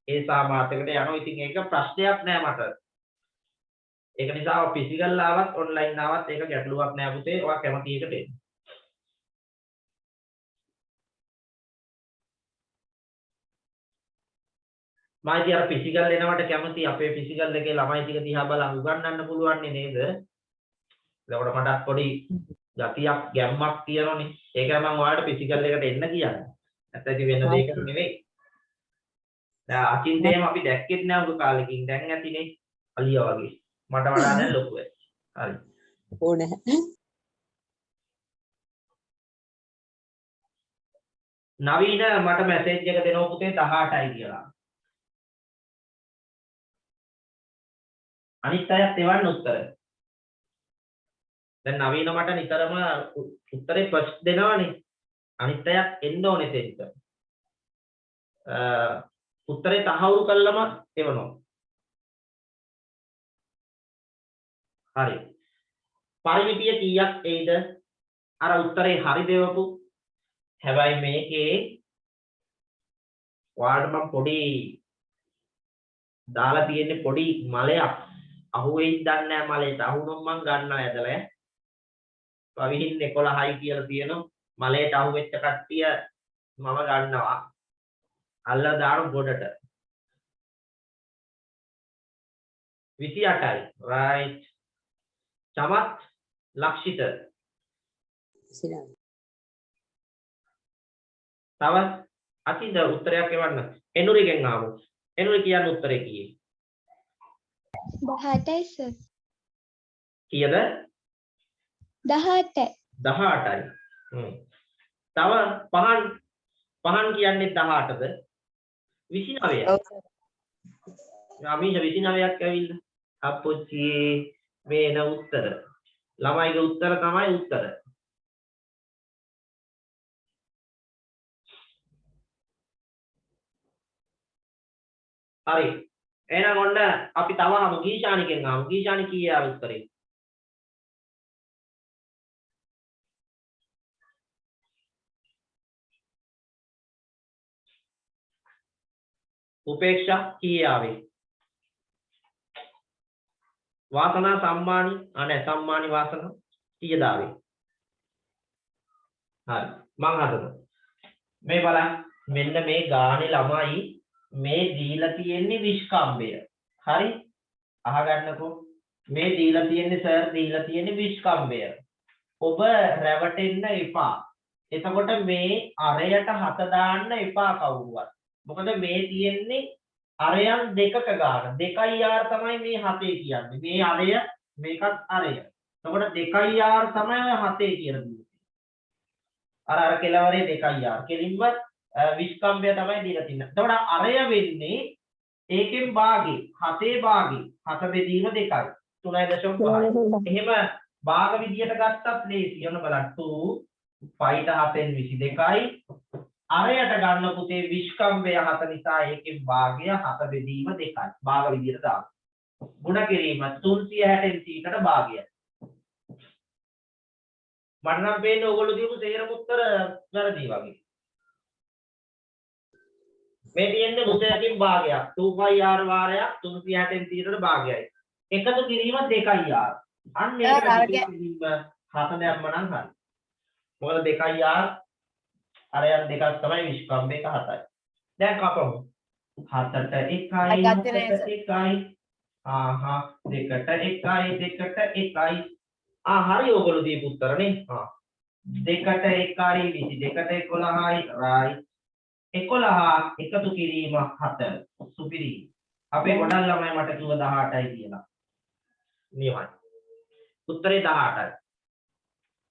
ඒ සාමාර්ථයකට යනවා. ඉතින් ඒක ප්‍රශ්නයක් නෑ මට. ඒක නිසා ෆිසිකල් ආවත් ඔන්ලයින් ආවත් ඒක ගැටලුවක් නෑ පුතේ. ඔයා කැමති එකට එන්න. මායි අර ෆිසිකල් එනවට කැමති අපේ ෆිසිකල් එකේ ළමයි ටික දිහා බලන් උගන්වන්න පුළුවන් නේද? එතකොට මටත් පොඩි ගතියක් ගැම්මක් තියෙනවනේ. ඒකයි මම ඔයාලට ෆිසිකල් එකට එන්න කියන්නේ. ඇත්තටි වෙන දෙයක් නෙවෙයි. දැන් අචින්තේම අපි දැක්කෙත් නෑ උග කාලෙකින්. දැන් ඇතිනේ අලියා වගේ. මට වඩා දැන් ලොකු වෙයි. හරි. ඕනේ. නවීන මට මැසේජ් එක දෙනවා පුතේ 18යි කියලා. අනිත් අයත් එවන්න උත්තර. දැන් නවීන මට නිතරම උත්තරේ ෆස්ට් දෙනවනේ. අනිත් අයත් එන්න ඕනේ දෙන්න. උත්තරේ තහවුරු කළාම එවනවා. හරි. පරිමිතිය කීයක් එයිද? අර උත්තරේ හරි දෙවපු. හැබැයි මේකේ ඔයාලට මම පොඩි දාලා තියෙන්නේ පොඩි මලයක්. අහුවෙයිද දන්නේ නැහැ මලේට. අහුනොත් මම ගන්නවා ඇදලා. පවිහින් 11යි කියලා තියෙනවා. මලේට අහුවෙච්ච කට්ටිය මම ගන්නවා. අල්ලලා දාන ගොඩට. 28යි. right. චමත් ලක්ෂිත. තව අතින්ද උත්තරයක් එවන්න. එනුරිගෙන් ආවො. එනුරි කියන්නේ උත්තරේ කීයේ? 18යි සර්. කීයද? 18යි. 18යි. තව පහන් කියන්නේ 18ද? 29යි. ඔව් සර්. අමීෂ 29ක් ඇවිල්ලා. අපොච්චි මේන උත්තර. ළමයිගේ උත්තර තමයි උත්තර. හරි. එහෙනම් ඔන්න අපි තව අහමු ගීෂානිකෙන් අහමු. ගීෂානි කීයේ ආව උත්තරේ? උපේක්ෂා කීයේ ආවේ? වාසනා සම්මානි අනේ සම්මානි වාසනා කීයද ආවේ? හරි. මං හදනවා. මේ බලන්න. මෙන්න මේ ගානේ ළමයි මේ දීලා තියෙන්නේ විස්කම්බය. හරි? අහගන්නකෝ. මේ දීලා තියෙන්නේ සර් දීලා තියෙන්නේ විස්කම්බය. ඔබ රැවටෙන්න එපා. එතකොට මේ අරයට හත දාන්න එපා කවුරුවත්. මොකද මේ තියෙන්නේ අරයන් දෙකක ගාන. 2r තමයි මේ 7 කියන්නේ. මේ අරය මේකත් අරය. එතකොට 2r තමයි 7 කියලා දෙන්නේ. අර කෙලවරේ 2r. කෙලින්ම විස්කම්බය තමයි දීලා තින්නේ. එතකොට අරය වෙන්නේ ඒකෙන් භාගේ 7 භාගේ 7 බෙදීම 2යි 3.5. එහෙම භාග විදියට ගත්තත් ලේසි. ඔන්න බලන්න 2 5ට 7ෙන් 22යි. අරයට ගන්න පුතේ විස්කම්බය 7 නිසා ඒකෙන් භාගය 7 බෙදීම 2යි. භාග විදියට දාන්න. ගුණ කිරීම 360න් සීකට භාගයයි. මට නම් පේන්නේ ඕගොල්ලෝ දීපු සේරම උත්තර වැරදි වගේ. මේ තියෙන්නේ මුසයකින් භාගයක් 2πr වාරයක් 360න් සීකට භාගයයි. එකතු කිරීම 2ir. අන්න ඒක කිරීම 7 දැම්ම නම් හරි. මොකද 2ir අරයන් දෙකක් තමයි විස්කම්බේ 7යි. දැන් කපමු. 7ට 1යි. ආහා 2ට 1යි. හරි ඕගොල්ලෝ දීපු උත්තරනේ. 2ට 1යි 22ට 11යි right. 11 එකතු කිරීම 7 සුපිරි. අපේ ගොඩක් ළමයි මට කිව්ව 18යි කියලා. නියමයි. උත්තරේ 18යි.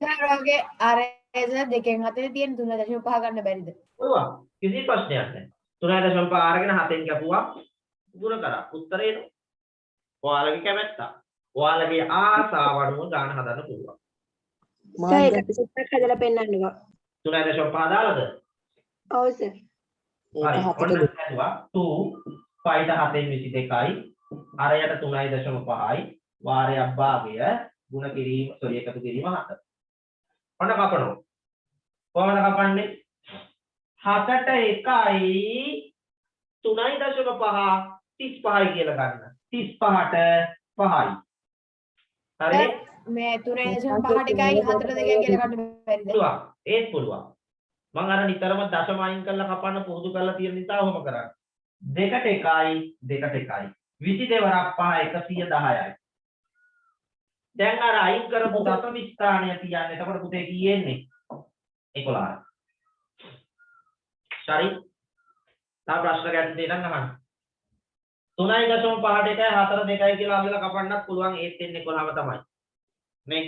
සර් අරේස දෙකෙන් හතරේ තියෙන 3.5 ගන්න බැරිද? පුළුවන්. කිසි ප්‍රශ්නයක් නැහැ. 3.5 අරගෙන 7ෙන් කැපුවා ගුණ කරා. උත්තරේ ඔයාලගේ කැමැත්ත. ඔයාලගේ ආසාව අනුව ගාන හදන්න පුළුවන්. සර් ඒක සුත්තක් හදලා පෙන්නන්නකෝ. 3.5 දාලාද? ඔව් සර්. හරි. ඔන්න හදුවා 2 5ට 7ෙන් 22යි. අරයට 3.5යි. වාරයක් භාගය ගුණ කිරීම එකතු කිරීම 7. ඔන්න කපනවා. කොහොමද කපන්නේ? 7ට 1යි 3.5 35යි කියලා ගන්න. 35ට 5යි. හරි? මේ 3.5ට 1යි 4ට 2යි කියලා ගන්න බැරිද? පුළුවන්. ඒත් පුළුවන්. මම අර නිතරම දශම අයින් කරලා කපන්න පුරුදු කරලා තියෙන නිසා ඔහොම කරන්නේ. 2ට 1යි 22 වරක් 5 110යි. දැන් අර අයින් කරපු දශම ස්ථානය තියන්නේ. එතකොට පුතේ කී එන්නේ? 11. හරි. තව ප්‍රශ්න ගැටලු තියෙනම් අහන්න. 3.5 1 4 2 කියලා අල්ලලා කපන්නත් පුළුවන් ඒත් එන්නේ 11ම තමයි. නේ?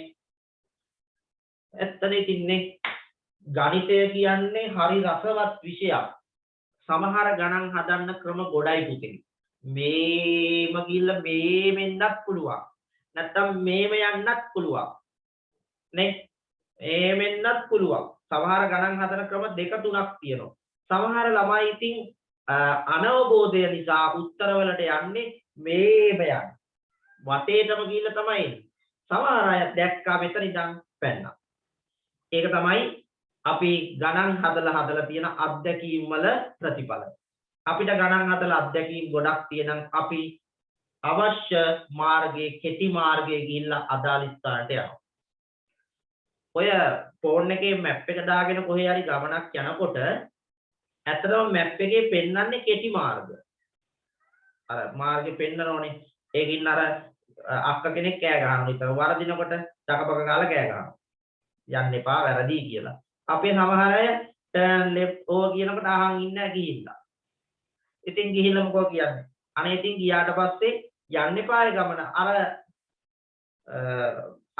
ඇත්තනේ තින්නේ ගණිතය කියන්නේ හරි රසවත් විෂයක්. සමහර ගණන් හදන්න ක්‍රම ගොඩයි පුතේ. මේම ගිල්ල මේම එන්නත් පුළුවන්. නැත්තම් මේම යන්නත් පුළුවන්. නේ? මේම එන්නත් පුළුවන්. සමහර ගණන් හදන ක්‍රම දෙක තුනක් තියෙනවා. සමහර ළමයි ඉතින් අනවබෝධය නිසා උත්තරවලට යන්නේ මේම යන්නේ. වටේටම ගිහිල්ලා තමයි එන්නේ. සමහර අය දැක්කා මෙතන ඉඳන් පැන්නා. ඒක තමයි අපි ගණන් හදලා තියෙන අත්දැකීම් වල ප්‍රතිඵල. අපිට ගණන් හදලා අත්දැකීම් ගොඩක් තියෙනම් අපි අවශ්‍ය මාර්ගයේ කෙටි මාර්ගයේ ගිහිල්ලා අදාළ ස්ථානට යනවා. ඔය ෆෝන් එකේ මැප් එක දාගෙන කොහේ හරි ගමනක් යනකොට ඇත්තටම මැප් එකේ පෙන්වන්නේ කෙටි මාර්ග. අර මාර්ගේ පෙන්නනෝනේ. ඒකින් අර අක්ක කෙනෙක් කෑ ගහනවා විතර වරදිනකොට චකපක ගාලා කෑ ගහනවා. යන්න එපා වැරදි කියලා. අපේ සමහර අය turn left ඕ කියනකොට අහන් ඉන්නේ ගිහිල්ලා. ඉතින් ගිහිල්ලා මොකෝ කියන්නේ? අනේ ඉතින් ගියාට පස්සේ යන්න එපා ඒ ගමන. අර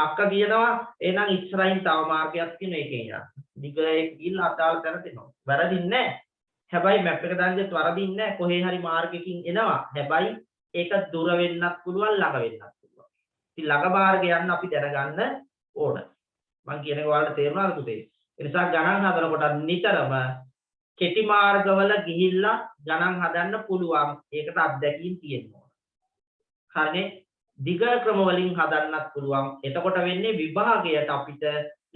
අක්ක කියනවා එහෙනම් ඉස්සරහින් තව මාර්ගයක් තියෙන එකෙන් යන්න. දිගේ ගිහිල්ලා අදාළ තැන දෙනවා. වැරදින්නේ නැහැ. හැබැයි මැප් එක දාන්නත් වරදින්නේ නැහැ. කොහේ හරි මාර්ගයකින් එනවා. හැබැයි ඒක දුර වෙන්නත් පුළුවන් ළඟ වෙන්නත් පුළුවන්. ඉතින් ළඟ මාර්ගය යන්න අපි දැනගන්න ඕන. මම කියන එක ඔයාලට තේරුණාද පුතේ? ඒ නිසා ගණන් හදනකොට නිතරම කෙටි මාර්ගවල ගිහිල්ලා ගණන් හදන්න පුළුවන්. ඒකට අත්දැකීම් තියෙන්න ඕන. හරිනේ? දිග ක්‍රම වලින් හදන්නත් පුළුවන්. එතකොට වෙන්නේ විභාගයට අපිට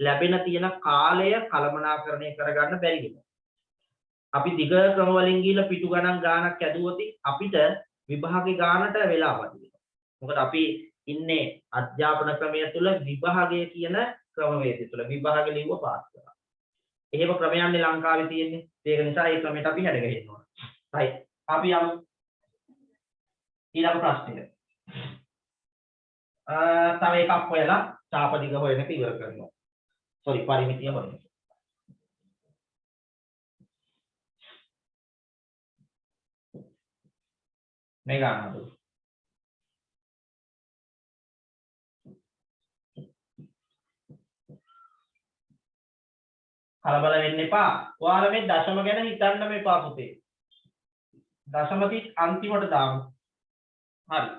ලැබෙන තියෙන කාලය කළමනාකරණය කරගන්න බැරි වෙනවා. අපි දිග ක්‍රම වලින් ගිහිල්ලා පිටු ගණන් ගානක් ඇදුවොත් අපිට විභාගේ ගානට වෙලා වදිනවා. මොකද අපි ඉන්නේ අධ්‍යාපන ක්‍රමය තුළ විභාගය කියන ක්‍රමවේදය තුළ විභාග ලිව්ව පාස් කරා. එහෙම ක්‍රමයන්නේ ලංකාවේ තියෙන්නේ. ඒක නිසා ඒ ක්‍රමයට අපි හැඩ ගහන්න ඕන. හරි. අපි යමු ඊළඟ ප්‍රශ්නෙට. තව එකක් හොයලා ඡාපදිග හොයන එක ඉවර කරනවා. සෝරි පරිමිතිය හොයන එක. මේ ගන්නද? කලබල වෙන්න එපා. ඔයාලා මේ දශම ගැන හිතන්න මේපා පුතේ. දශමති අන්තිමට දාමු. හරි.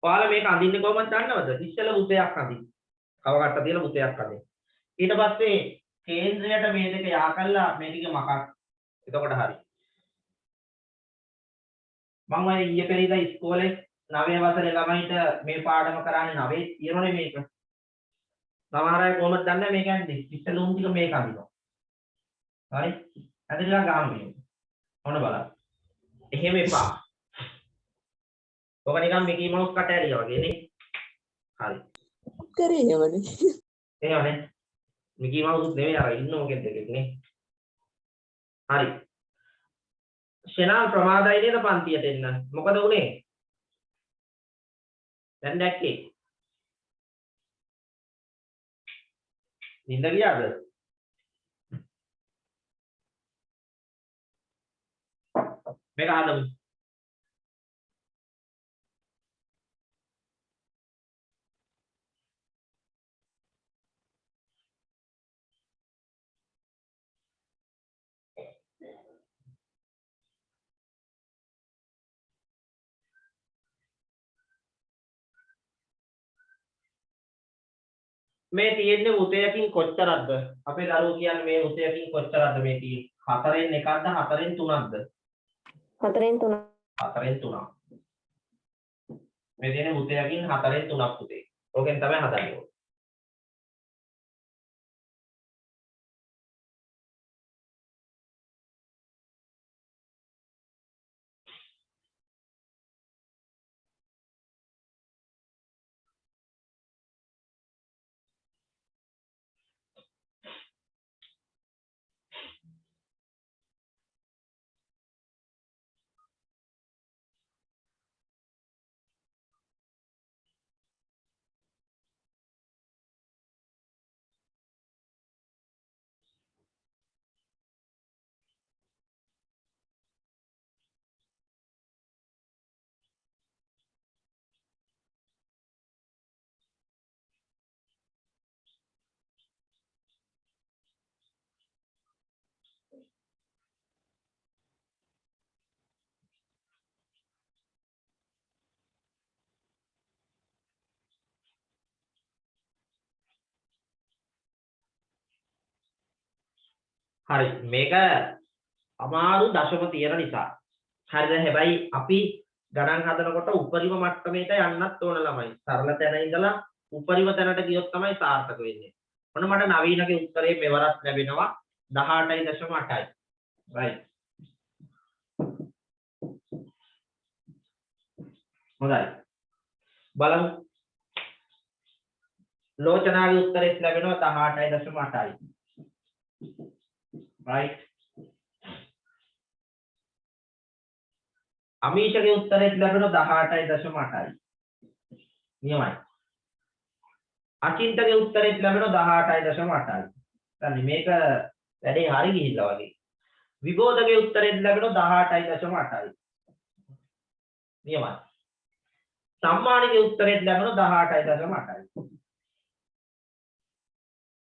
ඔයාලා මේක අඳින්නේ කොහොමද දන්නවද? ඉස්සෙල්ලා උතයක් අඳින්න. කව කට්ට තියලා උතයක් අඳින්න. ඊට පස්සේ කේන්ද්‍රයට මේ දෙක යා කළා මේ ටික මකක්. එතකොට හරි. මම අය ඊයේ පෙරේදා ඉස්කෝලේ 9 වසරේ ළමයිට මේ පාඩම කරන්නේ 9 තියෙනනේ මේක. සමහර අය කොහොමද දන්නේ මේක ඇන්නේ? ඉස්සෙල්ලා උන් ටික මේක අඳිනවා. හරි? අඳිනවා ගාමු මේක. ඔන්න බලන්න. එහෙම එපා. ඔක නිකන් මිකී මවුස් කට ඇරියා වගේ නේ. හරි. කරේ එහෙමනේ. එහෙමනේ. මිකී මවුස් නෙවෙයි අර ඉන්න මොකෙද එකෙක් නේ. හරි. ෂෙනාල් ප්‍රමාදයි නේද පන්තියට එන්න. මොකද උනේ? දැන් දැක්කේ. නින්ද ගියාද? මේක හදමු. මේ තියෙන්නේ උතයකින් කොච්චරක්ද? අපේ දරුවෝ කියන්නේ මේ උතයකින් කොච්චරක්ද මේ තියෙන්නේ? 4න් 1ක්ද 4න් 3ක්ද? 4න් 3. 4න් 3ක්. මේ තියෙන්නේ උතයකින් 4න් 3ක් උතේ. ඕකෙන් තමයි හදන්නේ. හරි මේක අමාරු දශම තියෙන නිසා. හරිද? හැබැයි අපි ගණන් හදනකොට උපරිම මට්ටමේට යන්නත් ඕන ළමයි. සරල තැන ඉඳලා උපරිම තැනට ගියොත් තමයි සාර්ථක වෙන්නේ. ඔන්න මට නවීනගේ උත්තරේ මෙවරක් ලැබෙනවා 18.8යි. right. හොඳයි. බලමු. ලෝචනාගේ උත්තරේ ලැබෙනවා 18.8යි. right. අමීෂගේ උත්තරේ ලැබෙනවා 18.8යි. නියමයි. අචින්තගේ උත්තරේ ලැබෙනවා 18.8යි. දැන් මේක වැඩේ හරි ගිහිල්ලා වගේ. විබෝධගේ උත්තරේ ලැබෙනවා 18.8යි. නියමයි. සම්මානිගේ උත්තරේ ලැබෙනවා 18.8යි.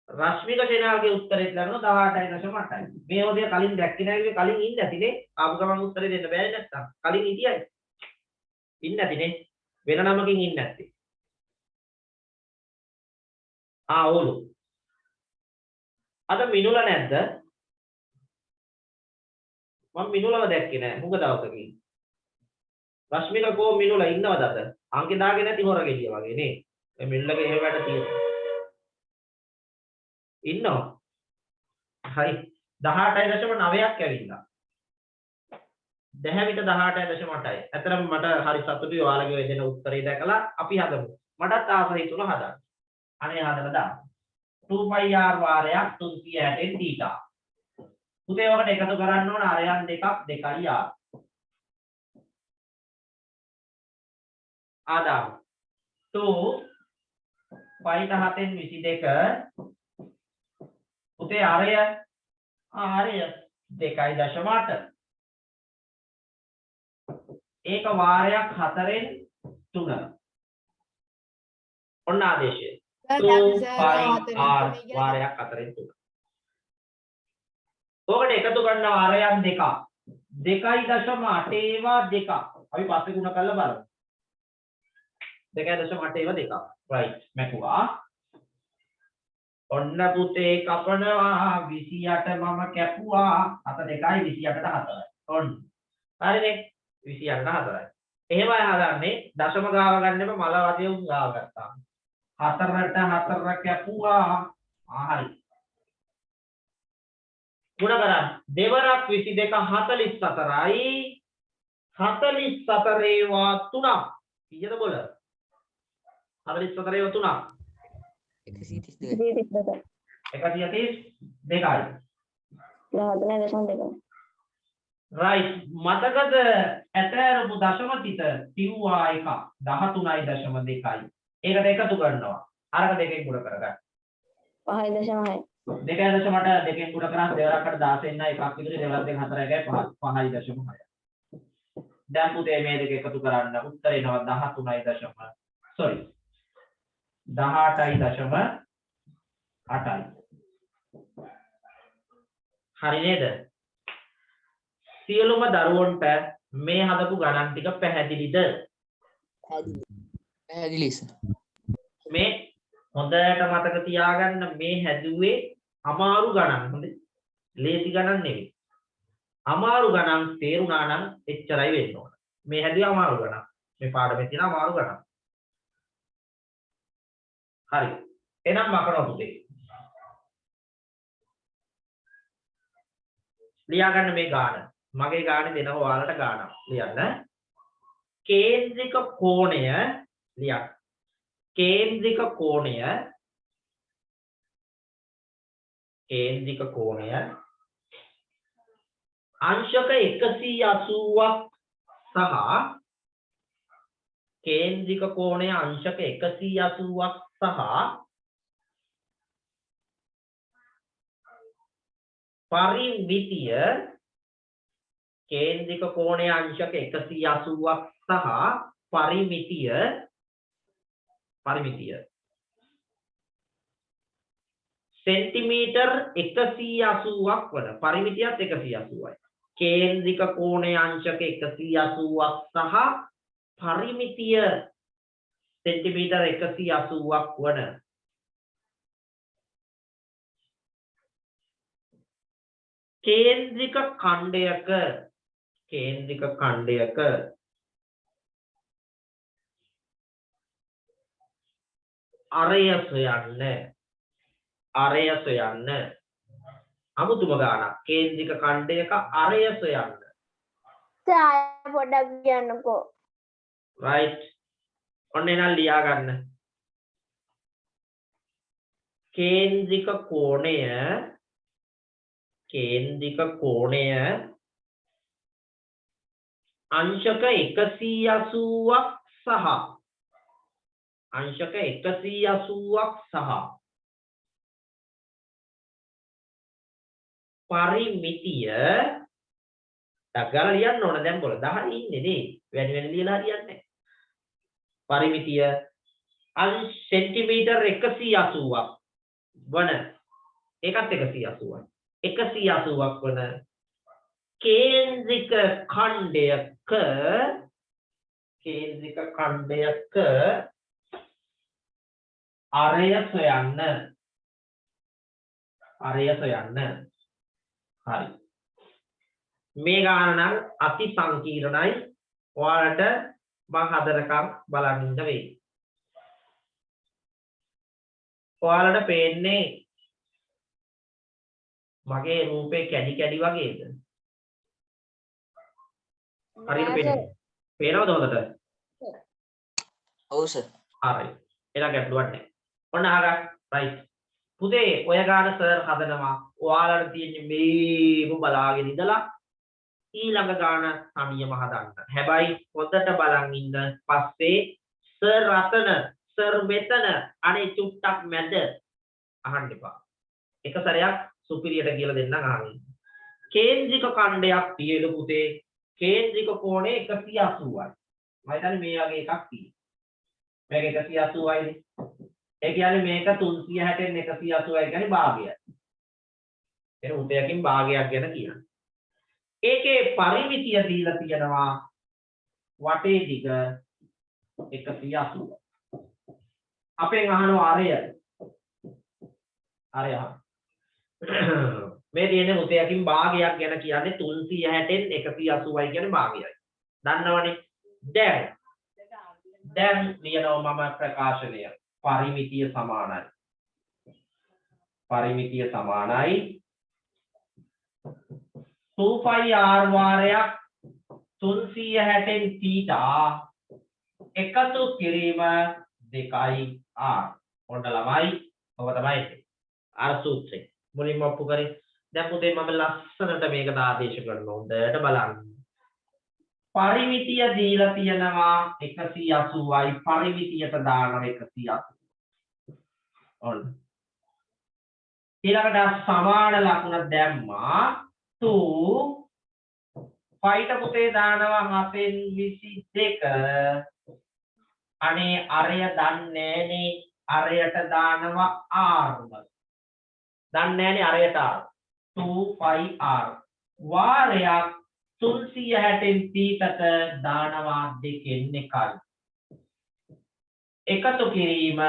රශ්මික සේනාගේ උත්තරේ ලැබෙනවා 18.8යි. මේ හොදිය කලින් දැක්කේ නැහැ කලින් ඉන්නේ නැතිනේ. ආපු ගමන් උත්තරේ දෙන්න බැහැ නැත්තම්. කලින් හිටියයි. ඉන්නේ නැතිනේ. වෙන නමකින් ඉන්නේ නැත්තේ. ඕලු. අද මිනුල නැද්ද? මම මිනුලව දැක්කේ නැහැ. මුග දවසකින්. රශ්මික කෝ මිනුල ඉන්නවද අද? අංකේ දාගෙන නැති හොර ගෙඩිය වගේ නේ. මේ මිනුලගේ එහෙම වැඩ තියෙනවා. ඉන්නවා. හරි 18.9ක් ඇවිල්ලා. දැහැමිට 18.8යි. ඇත්තටම මට හරි සතුටුයි ඔයාලගේ දෙන උත්තරේ දැකලා අපි හදමු. මටත් ආස හිතුණා හදන්න. අනේ හදලා දාන්න. 2πr වාරයක් 360න් θ. පුතේ ඔකට එකතු කරන්න ඕන අරයන් දෙකක් 2යි r. ආදාම 2 5 7න් 22 පුතේ ආරය 2.8 ඒක වාරයක් 4න් 3 ඔන්න ආදේශය 2πr වාරයක් 4න් 3 ඔකට එකතු කරනවා ආරයන් දෙක 2.8 ඒවා දෙක අපි පස්සේ ගුණ කරලා බලමු 2.8 ඒවා දෙක right මැකුවා ඔන්න පුතේ කපනවා 28 මම කැපුවා 7 2යි 28ට 4යි. ඔන්න. හරිනේ 28ට 4යි. එහෙමයි හදන්නේ දශම ගාව ගන්නෙම මල වදියුම් ගාව ගත්තා. 4ට 4 කැපුවා. හරි. ගුණ කරන්න. දෙවරක් 22 44යි. 44 ඒවා 3ක්. කීයද බොල? 44 ඒවා 3ක්. 132. 132යි. 19.2. right මතකද ඇතෑරපු දශම තිත කිව්වා එක 13.2යි. ඒකට එකතු කරනවා. අරක දෙකෙන් ගුණ කරගන්න. 5.6. 2.8 දෙකෙන් ගුණ කරා දෙවරකට 16 න්න එකක් විතර දෙවරක් දෙක 4 එකයි 5.6. දැන් පුතේ මේ දෙක එකතු කරන්න උත්තර එනවා 13. sorry 18.8යි. හරි නේද? සියලුම දරුවන්ට මේ හදපු ගණන් ටික පැහැදිලිද? පැහැදිලි සර්. මේ හොඳට මතක තියාගන්න මේ හැදුවේ අමාරු ගණන්. හොඳේ. ලේසි ගණන් නෙවෙයි. අමාරු ගණන් තේරුණා නම් එච්චරයි වෙන්න ඕන. මේ හැදුවේ අමාරු ගණන්. මේ පාඩමේ තියෙන අමාරු ගණන්. හරි. එහෙනම් මකනවා පුතේ. ලියා ගන්න මේ ගාන. මගේ ගානේ දෙනවා ඔයාලට ගානක්. ලියන්න. කේන්ද්‍රික කෝණය ලියන්න. කේන්ද්‍රික කෝණය අංශක 180ක් සහ කේන්ද්‍රික කෝණය අංශක 180ක් සහ පරිමිතිය කේන්ද්‍රික කෝණය අංශක 180ක් සහ පරිමිතිය සෙන්ටිමීටර් 180ක් වන පරිමිතියත් 180යි. කේන්ද්‍රික කෝණය අංශක 180ක් සහ පරිමිතිය සෙන්ටිමීටර් 180ක් වන කේන්ද්‍රික ඛණ්ඩයක අරය සොයන්න අමුතුම ගානක් කේන්ද්‍රික ඛණ්ඩයක අරය සොයන්න සර් පොඩ්ඩක් කියන්නකෝ. right ඔන්න එනම් ලියා ගන්න කේන්ද්‍රික කෝණය අංශක 180ක් සහ පරිමිතිය දගලා ලියන්න ඕන දැන් බොල 10 ඉන්නේ නේ වැඩි වෙන ලියලා හරියන්නේ නැහැ පරිමිතිය සෙන්ටිමීටර් 180ක් වන ඒකත් 180ක් 180ක් වන කේන්ද්‍රික ඛණ්ඩයක අරය සොයන්න හරි මේ ගාන නම් අති සංකීර්ණයි ඔයාලට මම හදනකම් බලන්න ඉන්න වෙයි ඔයාලට පේන්නේ මගේ රූපේ කැඩි වගේද හරියට පේනවද හොඳට ඔව් සර් හරි එහෙනම් ගැටලුවක් නැහැ ඔන්න අහගන්න රයිට් පුතේ ඔය ගාන සර් හදනවා ඔයාලට තියෙන්නේ මේව බලාගෙන ඉඳලා ඊළඟ ගාන තනියම හදන්න හැබැයි හොඳට බලන් ඉන්න පස්සේ සර් රතන සර් මෙතන අනේ චුට්ටක් මැද අහන්න එපා එක සැරයක් සුපිරියට කියලා දෙන්නම් අහන්න කේන්ද්‍රික ඛණ්ඩයක් තියෙන පුතේ කේන්ද්‍රික කෝණය 180යි මම හිතන්නේ මේ වගේ එකක් තියෙනවා මේක 180යිනේ ඒ කියන්නේ මේක 360න් 180යි කියන්නේ භාගයයි එන උදයකින් භාගයක් ගැන කියනවා ඒකේ පරිමිතිය දීලා තියෙනවා වටේ දිග 180 අපෙන් අහනවා අරය මේ තියෙන උදයකින් භාගයක් ගැන කියන්නේ 360න් 180යි කියන්නේ භාගයයි දන්නවනේ දැන් ලියනවා මම ප්‍රකාශනය පරිමිතිය සමානයි 2πr වාරයක් 360න් θ එකතු කිරීම 2r ඔන්න ළමයි ඔබ තමයි අර සූත්‍රය මුලින්ම ඔප්පු කරේ දැන් පුතේ මම ලස්සනට මේකට ආදේශ කරනවා හොඳට බලන්න පරිමිතිය දීලා තියෙනවා 180යි පරිමිතියට දානවා 180 ඔන්න ඊළඟට සමාන ලකුණ දැම්මා 2 5ට පුතේ දානවා 7න් 22 අනේ අරය දන්නේ නෑනේ අරයට දානවා r දන්නේ නෑනේ අරයට r 2πr වාරයක් 360න් θට දානවා 2න් 1යි එකතු කිරීම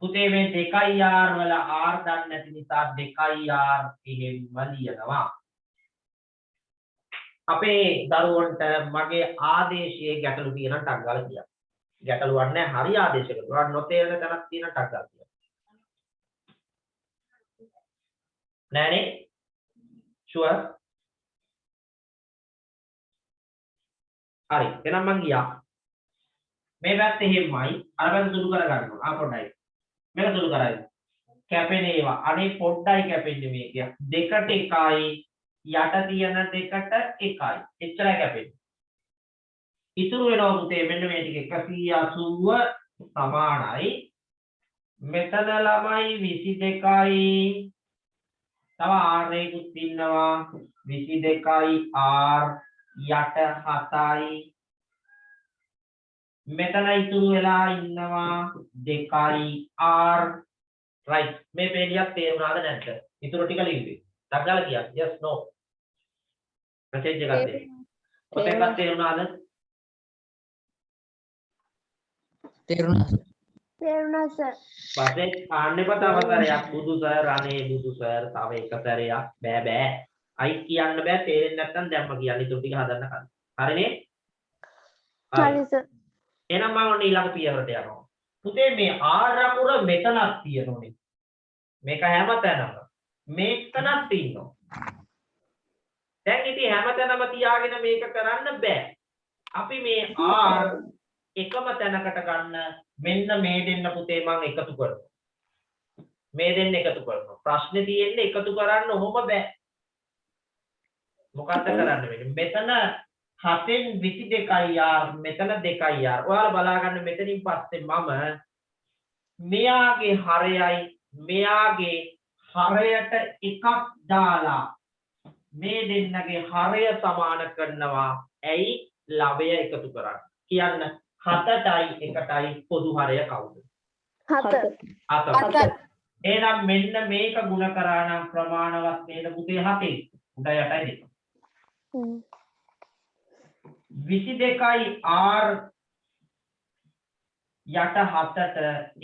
පුතේ මේ 2r වල r දන්නේ නැති නිසා 2r එහෙම්ම ලියනවා අපේ දරුවන්ට මගේ ආදේශයේ ගැටලු තියෙන ටක් ගාලා කියන්න ගැටලුවක් නැහැ හරි ආදේශයකට ඔයාලා නොතේරෙන තැනක් තියෙන ටක් ගාලා කියන්න නෑනේ ෂුවර් හරි එහෙනම් මං ගියා මේ පැත්තේ එහෙමයි අර පැත්ත සුළු කර ගන්නවා පොඩ්ඩයි මේක සුළු කරයි කැපෙන ඒවා අනේ පොඩ්ඩයි කැපෙන්නේ මේක දෙකට එකයි යට තියෙන දෙකට එකයි එච්චරයි කැපෙන්නේ ඉතුරු වෙනවා පුතේ මෙන්න මේ ටික 180 සමානයි මෙතන ළමයි 22යි තව r එකකුත් ඉන්නවා 22යි r යට 7යි මෙතන ඉතුරු වෙලා ඉන්නවා 2යි r right මේ පේලියක් තේරුණාද නැද්ද ඉතුරු ටික ලිව්වේ ඩග්ගලා කියන්න yes no මෙසේජ් එකක් දෙන්න ඔතෙන්වත් තේරුණාද තේරුණා සර්. පස්සේ ආන්නේ පතාව සැරයක් බුදු සර් අනේ බුදු සර් තව එක සැරයක් බෑ අයි කියන්න බෑ තේරෙන්නේ නැත්නම් දැම්ම කියන්නේ ඊට ටික හදන්න කලින්. හරිනේ? හරි සර්. එහෙනම් මම ඔන්න ඊළඟ පියවරට යනවා. පුතේ මේ R අකුර මෙතනක් තියෙනුනේ. මේක හැමතැනම. මේකනක් තියෙනවා. දැන් ඉතින් හැමතැනම තියාගෙන මේක කරන්න බෑ. අපි මේ R එකම තැනකට ගන්න මෙන්න මේ දෙන්න පුතේ මම එකතු කරනවා. මේ දෙන්න එකතු කරනවා. ප්‍රශ්නේ තියෙන්නේ එකතු කරන්න ඔහොම බෑ. මොකක්ද කරන්න වෙන්නේ? මෙතන 7න් 22යි R මෙතන 2යි R. ඔයාලා බලා ගන්න මෙතනින් පස්සේ මම මෙයාගේ හරයයි මෙයාගේ හරයට එකක් දාලා මේ දෙන්නගේ හරය සමාන කරනවා. ඇයි ලවය එකතු කරන්නේ? කියන්න 7ටයි 1ටයි පොදු හරය කවුද? 7. 7. එහෙනම් මෙන්න මේක ಗುಣ කරා නම් ප්‍රමාණවත් නේද පුතේ 7. උඩ යටයි 22යි R යට 7ට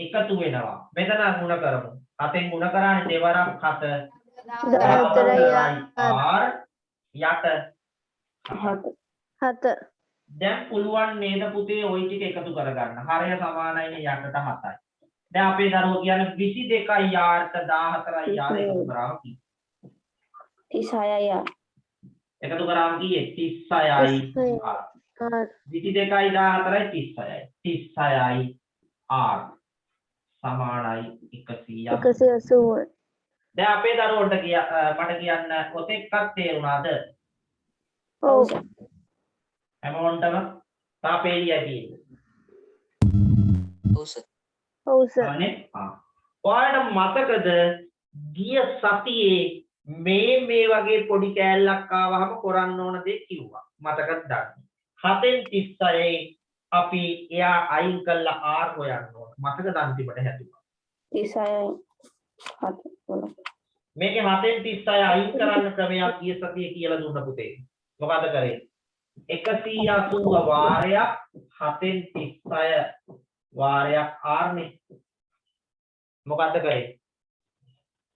එකතු වෙනවා. මෙතන ಗುಣ කරමු. 7ෙන් ಗುಣ කරානේ දෙවරක් 7 14යි R යට 7. දැන් පුළුවන් නේද පුතේ ওই ටික එකතු කරගන්න. හරය සමානයිනේ යටට 7යි. දැන් අපේ දරුවෝ කියන්නේ 22යි R ට 14යි R එකතු කරාම කී? 36යි R. එකතු කරාම කීයේ 36යි R. 22යි 14යි 36යි. 36යි R සමානයි 180. දැන් අපේ දරුවන්ට මට කියන්න ඔතෙක්ක් තේරුණාද? ඔව්. හැමෝටම තාපේලිය තියෙන්නේ. ඔව් සර්. ඔව් සර්. අනේ ඔයාලට මතකද ගිය සතියේ මේ වගේ පොඩි කෑල්ලක් ආවහම කරන්න ඕන දේ කිව්වා. මතකද දන්නේ? 7න් 36 අපි එයා අයින් කළා R හොයන්න ඕන. මතකද අන්තිමට හැදුවා? 36යි 7. මේකේ 7න් 36 අයින් කරන්න ක්‍රමයක් ගිය සතියේ කියලා දුන්න පුතේ. මොකද කරේ? 180 වාරයක් 7න් 36 වාරයක් R නේ. මොකද්ද කරේ?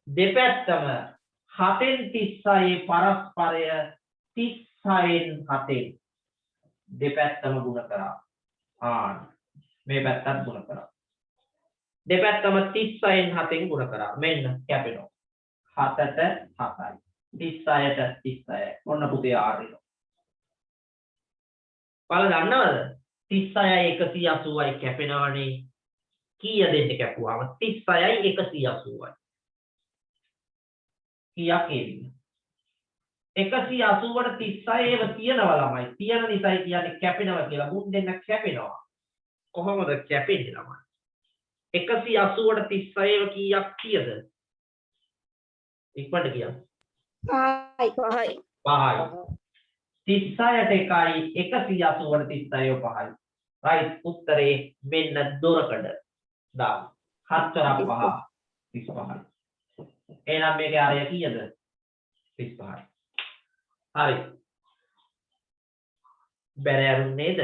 දෙපැත්තම 7න් 36 පරස්පරය 36න් 7න් දෙපැත්තම ගුණ කරා. මේ පැත්තත් ගුණ කරා. දෙපැත්තම 36න් 7න් ගුණ කරා. මෙන්න කැපෙනවා. 7ට 7යි. 36ට 36යි. ඔන්න පුතේ R එනවා. බලන්න දන්නවද? 36යි 180යි කැපෙනවනේ. කීය දෙන්න කැපුවාම 36යි 180යි. කීයක් එන්නේ? 180ට 36 ඒව තියනවා ළමයි. තියන නිසායි කියන්නේ කැපෙනවා කියලා. මුන් දෙන්න කැපෙනවා. කොහොමද කැපෙන්නේ ළමයි? 180ට 36 ඒව කීයක් කීයද? ඉක්මනට කියන්න. 5යි. 5යි. 36ට 1යි 180ට 36 5යි. right උත්තරේ මෙන්න දොරකඩ දාන්න. 4 5 35යි. එහෙනම් මේකේ ආරය කීයද? 35යි. හරි. බැරෑරුම් නේද?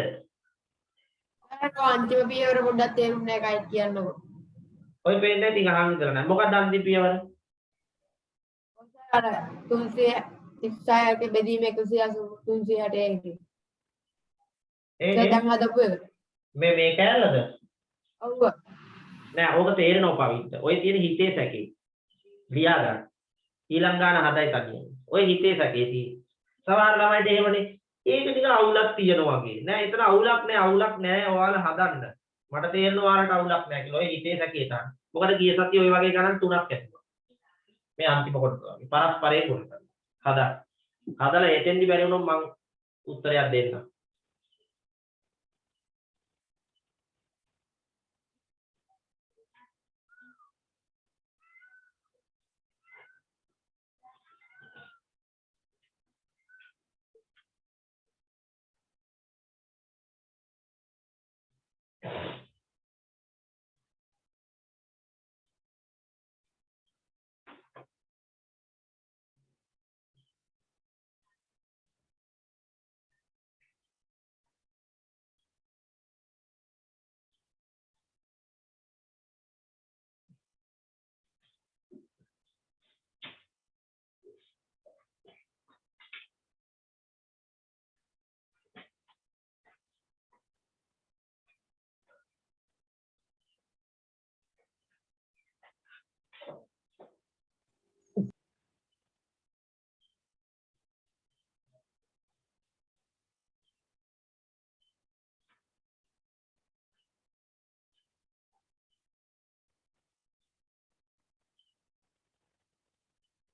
අන්තිම පියවර පොඩ්ඩක් තේරුන්නේ නැහැ කයි කියන්නකො. ඔය පෙන්නේ ටික අහන්න ඉතල නෑ. මොකක්ද අන්තිම පියවර? අර 336 ක බෙදීම 180 361. දැන් හදපු එක. මේ කෑල්ලද? ඔව්. නෑ ඕක තේරෙනව පවිත්ත. ඔය තියෙන හිතේ සැකේ. ලියා ගන්න. ඊළඟ ගාන හදයි තනියම. ඔය හිතේ සැකේ තියෙන. සමහර ළමයිට එහෙමනේ ඒක ටික අවුලක් තියෙනවා වගේ. නෑ එතන අවුලක් නෑ ඔයාලා හදන්න. මට තේරෙනවා ඔයාලට අවුලක් නෑ කියලා. ඔය හිතේ සැකේ තමයි. මොකද ගිය සතියේ ඔය වගේ ගණන් 3ක් ඇතුවා. මේ අන්තිම කොටස වගේ. පරස්පරයෙන් ගුණ කරනවා. හදන්න. හදලා එතෙන්දි බැරි වුණොත් මම උත්තරයක් දෙන්නම්.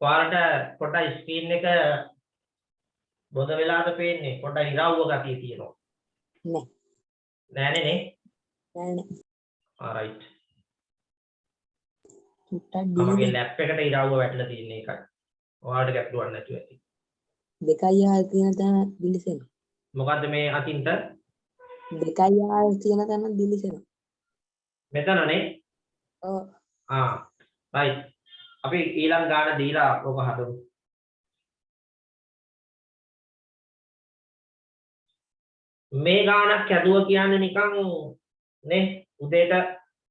ඔයාලට පොඩ්ඩක් ස්ක්‍රීන් එක බොද වෙලාද පේන්නේ? පොඩ්ඩක් ඉරවුව ගතිය තියෙනවා. නෑනේ නේ. alright. මගේ ලැප් එකට ඉරවුව වැටලා තියෙන එකයි. ඔයාලට ගැටලුවක් නැතුව ඇති. 2 තියෙන තැන දිලිසෙනවා. මොකද්ද මේ අතින්ට? 2 තියෙන තැන දිලිසෙනවා. මෙතනනේ. ඔව්. right. අපි ඊළඟ ගාන දීලා ඔක හදමු. මේ ගානක් හැදුවා කියන්නේ නිකන් නේ උදේට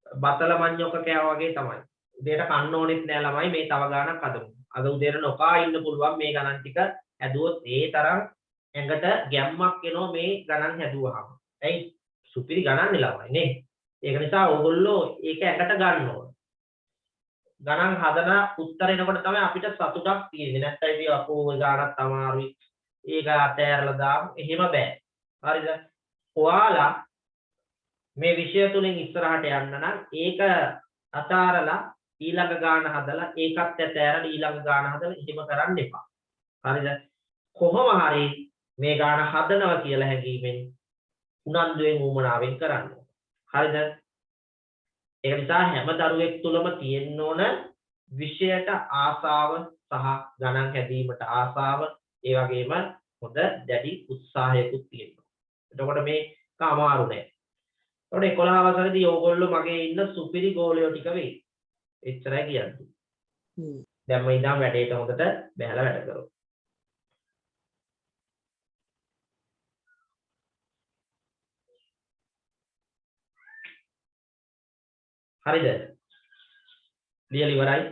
බතල මඤ්ඤොක්ක කෑවා වගේ තමයි. උදේට කන්න ඕනෙත් නෑ ළමයි මේ තව ගානක් හදමු. අද උදේට නොකා ඉන්න පුළුවන් මේ ගණන් ටික හැදුවොත් ඒ තරම් ඇඟට ගැම්මක් එනවා මේ ගණන් හැදුවාම. ඇයි? සුපිරි ගණන් ළමයි නේ. ඒක නිසා ඕගොල්ලෝ ඒක ඇඟට ගන්න ඕන. ගණන් හදන උත්තර එනකොට තමයි අපිට සතුටක් තියෙන්නේ. නැත්නම් ඉතින් අපෝ ඒ ගානක් අමාරුයි. ඒක අතෑරලා දාමු. එහෙම බෑ. හරිද? ඔයාලා මේ විෂය තුලින් ඉස්සරහට යන්න නම් ඒක අතාරලා ඊළඟ ගාන හදලා ඒකත් ඇතෑරලා ඊළඟ ගාන හදලා එහෙම කරන්න එපා. හරිද? කොහොම හරි මේ ගාන හදනවා කියලා හැඟීමෙන් උනන්දුවෙන් උමනාවෙන් කරන්න. හරිද? ඒක නිසා හැම දරුවෙක් තුළම තියෙන්න ඕන විෂයට ආසාව සහ ගණන් හැදීමට ආසාව, ඒ වගේම හොඳ දැඩි උත්සාහයකුත් තියෙනවා. එතකොට මේක අමාරු නෑ. එතකොට 11 වසරේදී ඕගොල්ලෝ මගේ ඉන්න සුපිරි ගෝලියෝ ටික වෙයි. එච්චරයි කියන්නේ. දැන් මම ඉඳන් වැඩේට හොඳට බහැලා වැඩ කරමු. හරිද? ලියලා ඉවරයි.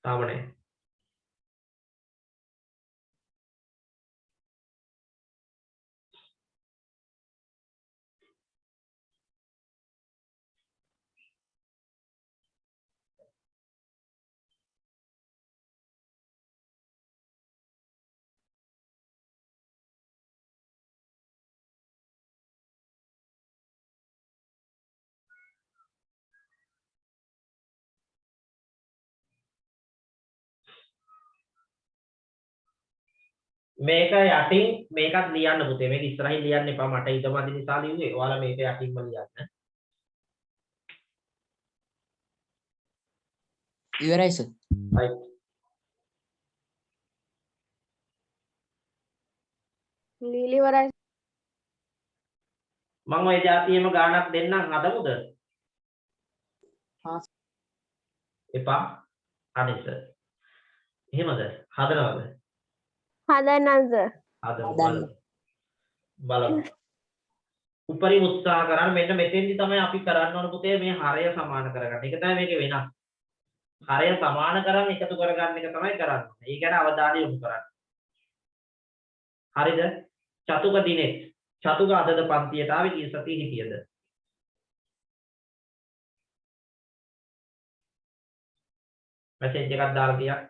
තාම නෑ. මේක යටින් මේකත් ලියන්න පුතේ. මේක ඉස්සරහින් ලියන්න එපා. මට ඊටමදි නිසා ලිව්වේ. ඔයාලා මේක යටින්ම ලියන්න. ඉවරයි සර්. right. ලීලිවරයි. මම ওই જાතියෙම ගානක් දෙන්නම් හදමුද? එපා. අනිත් එහෙමද? හදනවද? හදන්නද? හදමු. බලමු. උපරිම උත්සාහ කරන්න. මෙන්න මෙතෙන්දි තමයි අපි කරන්න ඕන පුතේ මේ හරය සමාන කරගන්න. ඒක තමයි මේකේ වෙනස්. හරය සමාන කරන් එකතු කරගන්න එක තමයි කරන්න ඕනේ. ඒ ගැන අවධානය යොමු කරන්න. හරිද? චතුක දිනේ චතුක අදද පන්තියට ආවේ කී සතිය හිටියද? මැසේජ් එකක් දාලා තියක්.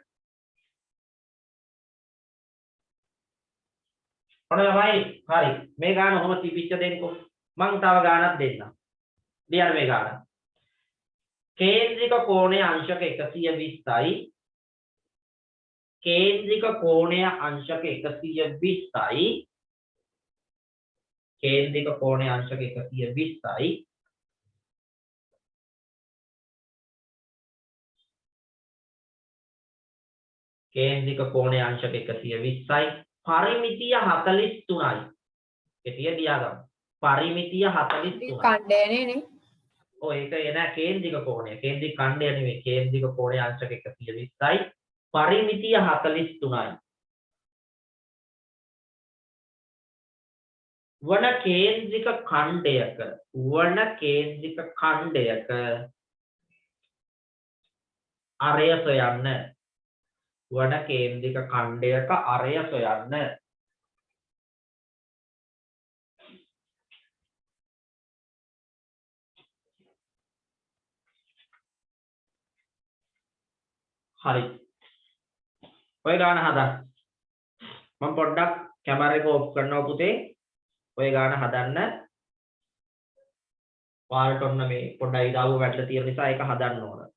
ඔන්න ළමයි හරි. මේ ගාන ඔහොම තිබිච්ච දෙන්නකෝ. මං තව ගානක් දෙන්නම්. ලියන්න මේ ගාන. කේන්ද්‍රික කෝණයේ අංශක 120යි. කේන්ද්‍රික කෝණයේ අංශක 120යි. කේන්ද්‍රික කෝණයේ අංශක 120යි. කේන්ද්‍රික කෝණයේ අංශක 120යි. පරිමිතිය 43යි. කෙටිය ලියාගමු. පරිමිතිය 43යි. කණ්ඩයනේ නේ. ඔය ඒක එන කේන්ද්‍රික කෝණය. කේන්ද්‍රික ඛණ්ඩය නෙවෙයි. කේන්ද්‍රික කෝණයේ අංශක 120යි. පරිමිතිය 43යි. වන කේන්ද්‍රික ඛණ්ඩයක අරය සොයන්න. වන කේන්ද්‍රික ඛණ්ඩයක අරය සොයන්න. හරි. ඔය ගාන හදන්න. මම පොඩ්ඩක් කැමරා එක ඔෆ් කරනවා පුතේ. ඔය ගාන හදන්න. ඔයාලට ඔන්න මේ පොඩ්ඩයි ඉරාව වැටලා තියෙන නිසා ඒක හදන්න ඕන.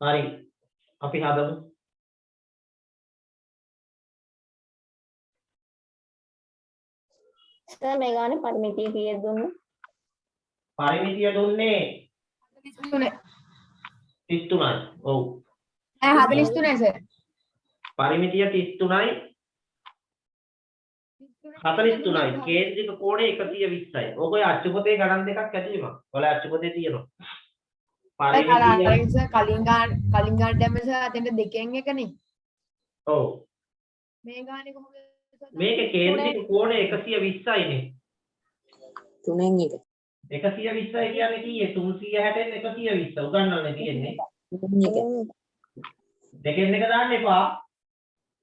හරි. අපි හදමු. සර් මේ ගානේ පරිමිතිය කීයද දුන්නේ? පරිමිතිය දුන්නේ 43. 33යි. ඔව්. 43 සර්. පරිමිතිය 33යි 43යි. කේන්ද්‍රික කෝණය 120යි. ඕක ඔය අච්චුපතේ ගණන් දෙකක් ඇතුළේ මම. ඔයාලා අච්චුපතේ තියෙනවා. පරිමිතිය කලින් ගාන දැම්ම සර් අතෙන්ට දෙකෙන් එකනේ. ඔව්. මේ ගානේ කොහොමද සර්? මේකේ කේන්ද්‍රික කෝණය 120යිනේ. 3න් 1 120යි කියන්නේ කීයේ 360න් 120 උගන්වන්නේ තියෙන්නේ. 3න් 1 දෙකෙන් එක දාන්න එපා.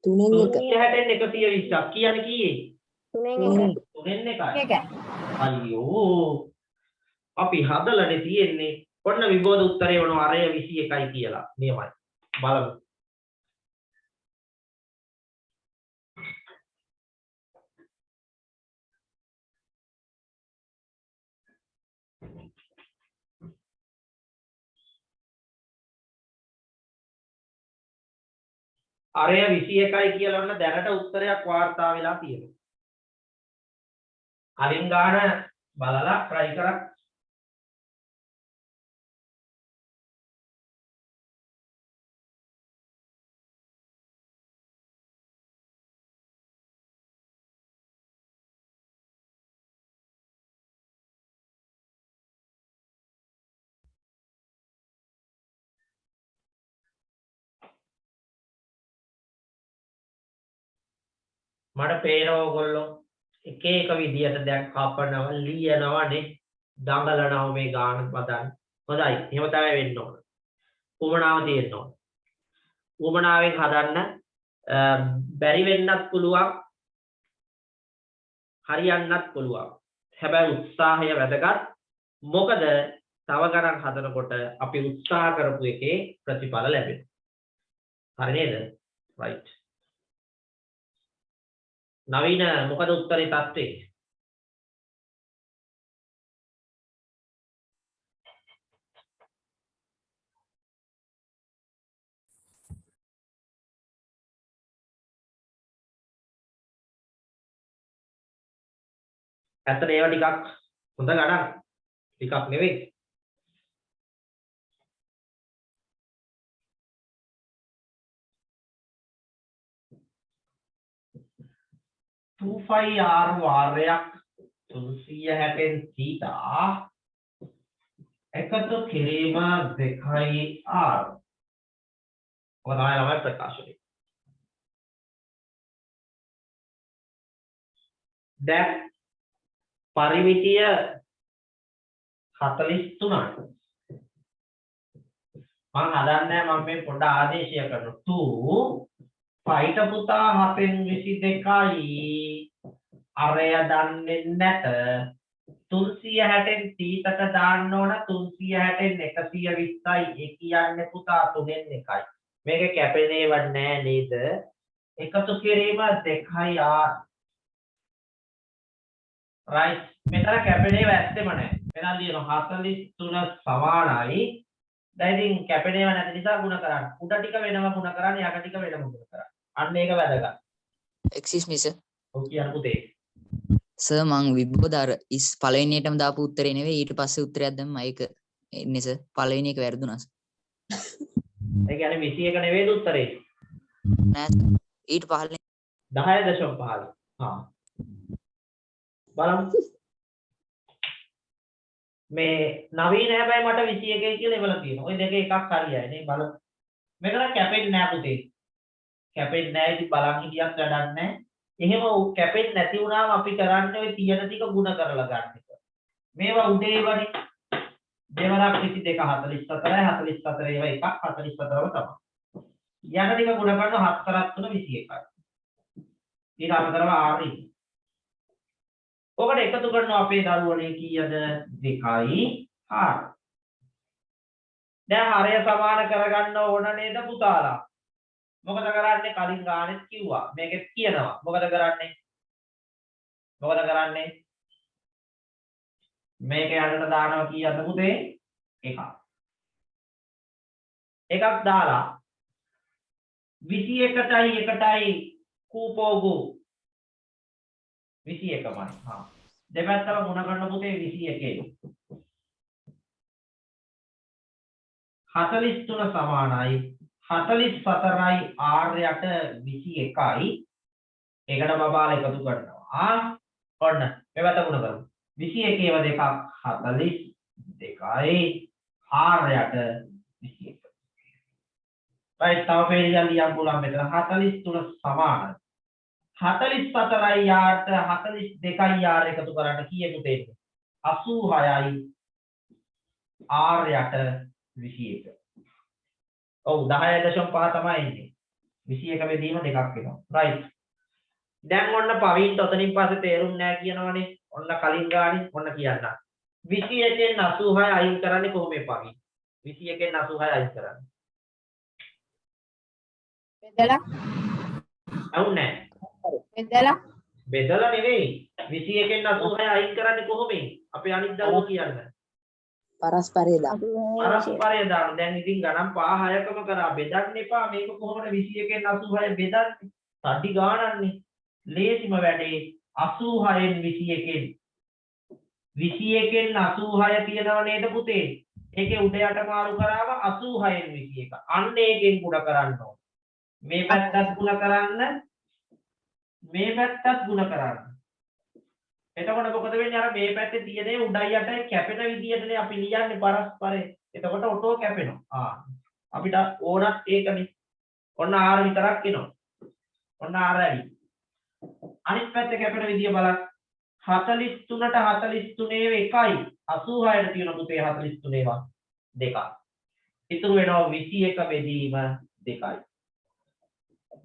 3න් 1 360න් 120ක් කියන්නේ කීයේ? තුනෙන් තුනෙන් එකයි. එකයි. අයියෝ අපි හදලානේ තියෙන්නේ. ඔන්න විභෝධ උත්තරේ වුණා අරය 21යි කියලා. නියමයි. බලමු. අරය 21යි කියලා ඔන්න දැනට උත්තරයක් වාර්තා වෙලා තියෙනවා. කලින් ගාන බලලා try කරා. මට පේනවා ඔයගොල්ලෝ එක එක විදියට දැන් කපනවා ලියනවානේ දඟලනවා මේ ගාන බදන්න. හොඳයි. එහෙම තමයි වෙන්න ඕන. උමනාව තියෙන්න ඕන. උමනාවෙන් හදන්න බැරි වෙන්නත් පුළුවන්. හරියන්නත් පුළුවන්. හැබැයි උත්සාහය වැදගත්. මොකද තව ගණන් හදනකොට අපි උත්සාහ කරපු එකේ ප්‍රතිඵල ලැබෙනවා. හරි නේද? right. නවීන මොකද උත්තරේ තත්ත්වේ? ඇත්තට ඒවා ටිකක් හොඳ ගණන්. ටිකක් නෙවෙයි. R වාරයක් 360න් θ එකතු කිරීම 2R. ඔබ තමයි ළමයි ප්‍රකාශනය. දැන් පරිමිතිය 43යි. මම හදන්නේ මම මේ පොඩ ආදේශය කරනවා 2 පයිට පුතා 7/22යි අරය දන්නේ නැත 360න් තීතට දාන්න ඕන 360න් 120යි ඒ කියන්නේ පුතා 3න් 1යි මේක කැපෙන්නේව නැහැ නේද එකතු කිරීම 2R right මෙතන කැපෙන්නේව ඇත්තෙම නැහැ මෙතන ලියනවා 43 සමානයි දැන් ඉතින් කැපෙන්නේව නැති නිසා ගුණ කරන්න උඩ ටික වෙනම ගුණ කරන්න යට ටික වෙනම ගුණ කරන්න අන්න ඒක වැදගත් excuse me sir ඔව් කියන්න පුතේ සර් මං විභෝධ අර පළවෙනියටම දාපු උත්තරේ නෙවෙයි ඊට පස්සේ උත්තරයක් දැම්මා ඒක එන්නේ සර් පළවෙනි එක වැරදුනා සර් ඒ කියන්නේ 21 නෙවෙයිද උත්තරේ නෑ sir. ඊට පහළ 10.5 හා බලමු මේ නවීන හැබැයි මට 21 කියලා එවලා තියෙනවා. ওই දෙක එකක් හරියයි නේ බලමු. මෙතන කැපෙන්නේ නැහැ පුතේ. කැපෙන්නේ නැහැ ඉතින් බලන් හිටියක් වැඩක් නැහැ. එහෙම කැපෙන්නේ නැති වුණාම අපි කරන්නේ ওই තියෙන ටික ಗುಣ කරලා ගන්න එක. මේවා උදේ වනේ. දෙවරක් 22 44යි 44 ඒවා එකක් 44ම තමයි. යන ටික ಗುಣ කරනවා 4ක් 3 21යි. ඊට අමතරව R ඉන්නේ. ඔකට එකතු කරනවා අපේ දරුවනේ කීයද 2යි R. දැන් හරය සමාන කරගන්න ඕන නේද පුතාලා? මොකද කරන්නේ කලින් ගානෙත් කිව්වා. මේකෙත් කියනවා. මොකද කරන්නේ? මේක යන්නට දානවා කීයද පුතේ? 1. එකක් දාලා 21ටයි 1ටයි කූපෝගු 21මයි. හා. දෙපැත්තම ගුණ කරන පුතේ 21යි. 43 සමානයි 44යි R යට 21යි. ඒකට බබාලා එකතු කරනවා. ඔන්න මෙවත ගුණ කරමු. 21 ඒව දෙකක් 42යි R යට 21. right තව පේරියක් ලියන්න පුළුවන් මෙතන 43 සමානයි 44යි R ට 42යි R එකතු කරන්න කීයද දෙන්නේ 86යි R යට 21. ඔව් 10.5 තමයි ඉන්නේ 21 බෙදීම දෙකක් වෙනවා right. දැන් ඔන්න පවින්ට ඔතනින් පස්සේ තේරුම් නැහැ කියනවනේ. ඔන්න කලින් ගානේ ඔන්න කියන්න. 21න් 86 අයින් කරන්නේ කොහොමද පවින්? 21න් 86 අයින් කරන්නේ. බෙදලා අවුන්නේ. බෙදලා නෙවෙයි. 21න් 86 අයින් කරන්නේ කොහොමද? අපේ අනිත් දරුවෝ කියන්නේ. පරස්පරය දාන්න. පරස්පරය දාන්න. දැන් ඉතින් ගණන් 5-6කම කරා බෙදන්න එපා. මේක කොහොමද 21න් 86 බෙදන්නේ? සඩි ගානන්නේ. ලේසිම වැඩේ 86න් 21න් 86 තියනව නේද පුතේ? ඒකේ උඩ යට මාරු කරාම 86න් 21. අන්න ඒකෙන් ගුණ කරන්න ඕන. මේ පැත්තත් ගුණ කරන්න මේ පැත්තත් ගුණ කරන්න. එතකොට මොකද වෙන්නේ? අර මේ පැත්තේ තියෙනේ උඩයි යටයි කැපෙන විදියටනේ අපි ලියන්නේ පරස්පරේ. එතකොට ඔටෝ කැපෙනවා. අපිට ඕනත් ඒකනේ. ඔන්න R විතරක් එනවා. ඔන්න R ඇවි. අනිත් පැත්තේ කැපෙන විදිය බලන්න. 43ට 43 එකයි 86ට තියෙන පුතේ 43 ඒවා දෙකක්. ඉතුරු වෙනවා 21 බෙදීම 2යි.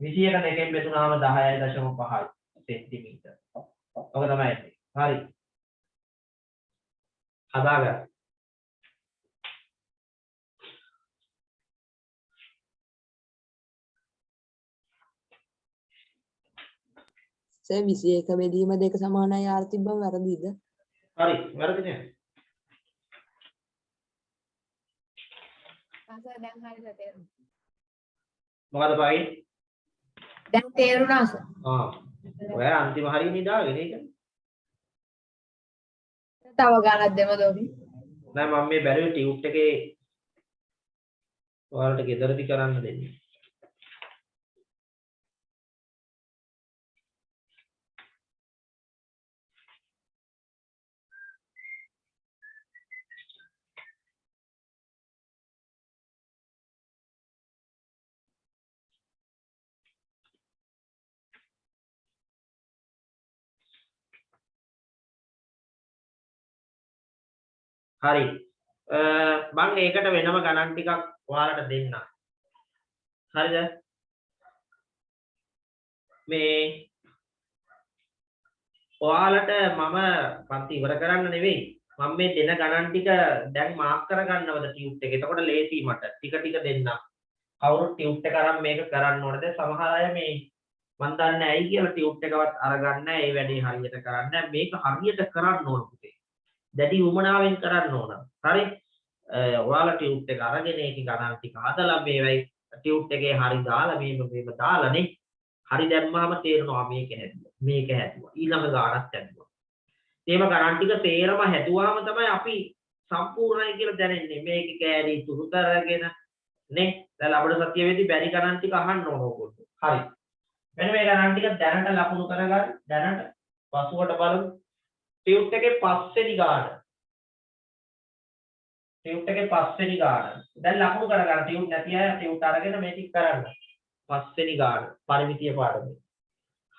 21 දෙකෙන් බෙදුනාම 10.5 සෙන්ටිමීටර්. ඔක තමයි එන්නේ. හරි. හදාගන්න. සර් 21 බෙදීම 2 සමානයි R තිබ්බම වැරදිද? හරි. වැරදි නෑ. සර් දැන් හරියට තේරුණා. මොකද බයි? දැන් තේරුණා සර්. ඔය අන්තිම හරිය නිදාගෙන ඒක. තව ගානක් දෙමු දෝපි. නෑ මම මේ බැලුවේ ටියුට් එකේ ඔයාලට ගෙදරදි කරන්න දෙන්නේ. හරි මම ඒකට වෙනම ගණන් ටිකක් ඔයාලට දෙන්නම් හරිද මේ ඔයාලට මම පන්ති ඉවර කරන්න නෙවෙයි මම මේ දෙන ගණන් ටික දැන් මාක් කරගන්නවද ටියුට් එකේ එතකොට ලේසි මට ටික ටික දෙන්නම් කවුරුත් ටියුට් එක අරන් මේක කරන්න ඕනද සමහර අය මේ මන් දන්නේ ඇයි කියලා ටියුට් එකවත් අරගන්න නැහැ ඒ වැඩේ හරියට කරන්නේ නැහැ මේක හරියට කරන්න ඕන පුතේ දැඩි උමනාවෙන් කරන්න ඕන. හරි? ඔයාලා ටියුට් එක අරගෙන ඒකේ ගණන් ටික හදලා මේවයි ටියුට් එකේ හරි දාලා මේක දාලානේ. හරි දැම්මාම තේරෙනවා මේක හැදුවා. මේක හැදුවා. ඊළඟ ගානක් හැදුවා. ඒව ගණන් ටික තේරම හැදුවාම තමයි අපි සම්පූර්ණයි කියලා දැනෙන්නේ. මේකේ කෑලි තුරු කරගෙන නේ. දැන් අපිට සතිය වෙද්දි බැරි ගණන් ටික අහන්න ඕන ඕගොල්ලෝ. හරි. මෙන්න මේ ගණන් ටික දැනට ලකුණු කරගන්න. දැනට පසුවට බලමු. ටියුට් එකේ පස්වෙනි ගාන. ටියුට් එකේ පස්වෙනි ගාන. දැන් ලකුණු කරගන්න ටියුට් නැති අය ටියුට් අරගෙන මේ ටික කරන්න. පස්වෙනි ගාන පරිමිතිය පාඩමේ.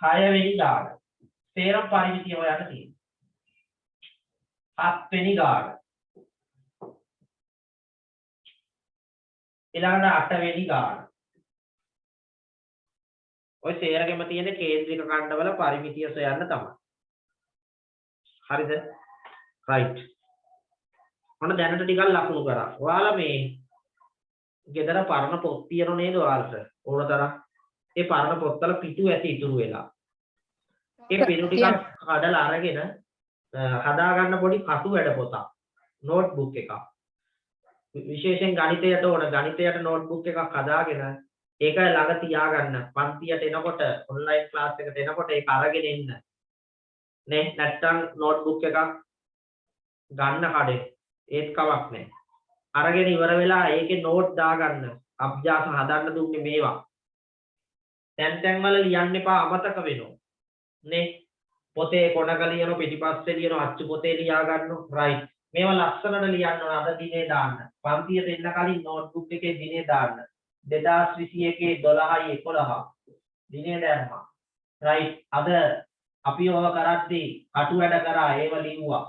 6 වෙනි ගාන. තේරම් පරිමිතිය හොයන්න තියෙනවා. 7 වෙනි ගාන. ඊළඟට 8 වෙනි ගාන. ඔය තේරගෙම තියෙන කේන්ද්‍රික ඛණ්ඩවල පරිමිතිය සොයන්න තමයි. හරිද? right. මොන දැනට ටිකක් ලකුණු කරා. ඔයාලා මේ ගෙදර පරණ පොත් තියන නේද ඔයාලට? ඕන තරම්. ඒ පරණ පොත්වල පිටු ඇති ඉතුරු වෙලා. ඒ පිටු ටිකක් කඩලා අරගෙන හදා ගන්න පොඩි කටු වැඩ පොතක්. නෝට්බුක් එකක්. විශේෂයෙන් ගණිතයට ඕන ගණිතයට නෝට්බුක් එකක් හදාගෙන ඒක ළඟ තියාගන්න. පන්තියට එනකොට ඔන්ලයින් ක්ලාස් එකට එනකොට ඒක අරගෙන එන්න. නේ නැත්තම් නෝට්බුක් එකක් ගන්න කඩේ ඒත් කමක් නැහැ. අරගෙන ඉවර වෙලා ඒකේ නෝට් දාගන්න. අභ්‍යාස හදන්න දුන්නේ මේවා. තැන් වල ලියන්න එපා අමතක වෙනවා. නේ පොතේ කොනක ලියන පිටිපස්සේ ලියන අච්චු පොතේ ලියා ගන්න. රයිට්. මේවා ලස්සනට ලියන්න ඕන අද දිනේ දාන්න. පන්තියට එන්න කලින් නෝට්බුක් එකේ දිනේ දාන්න. 2021 12/11 දිනේ දැම්මා. රයිට්. අද අපි ඔව කරද්දී කටු වැඩ කරා ඒව ලිව්වා.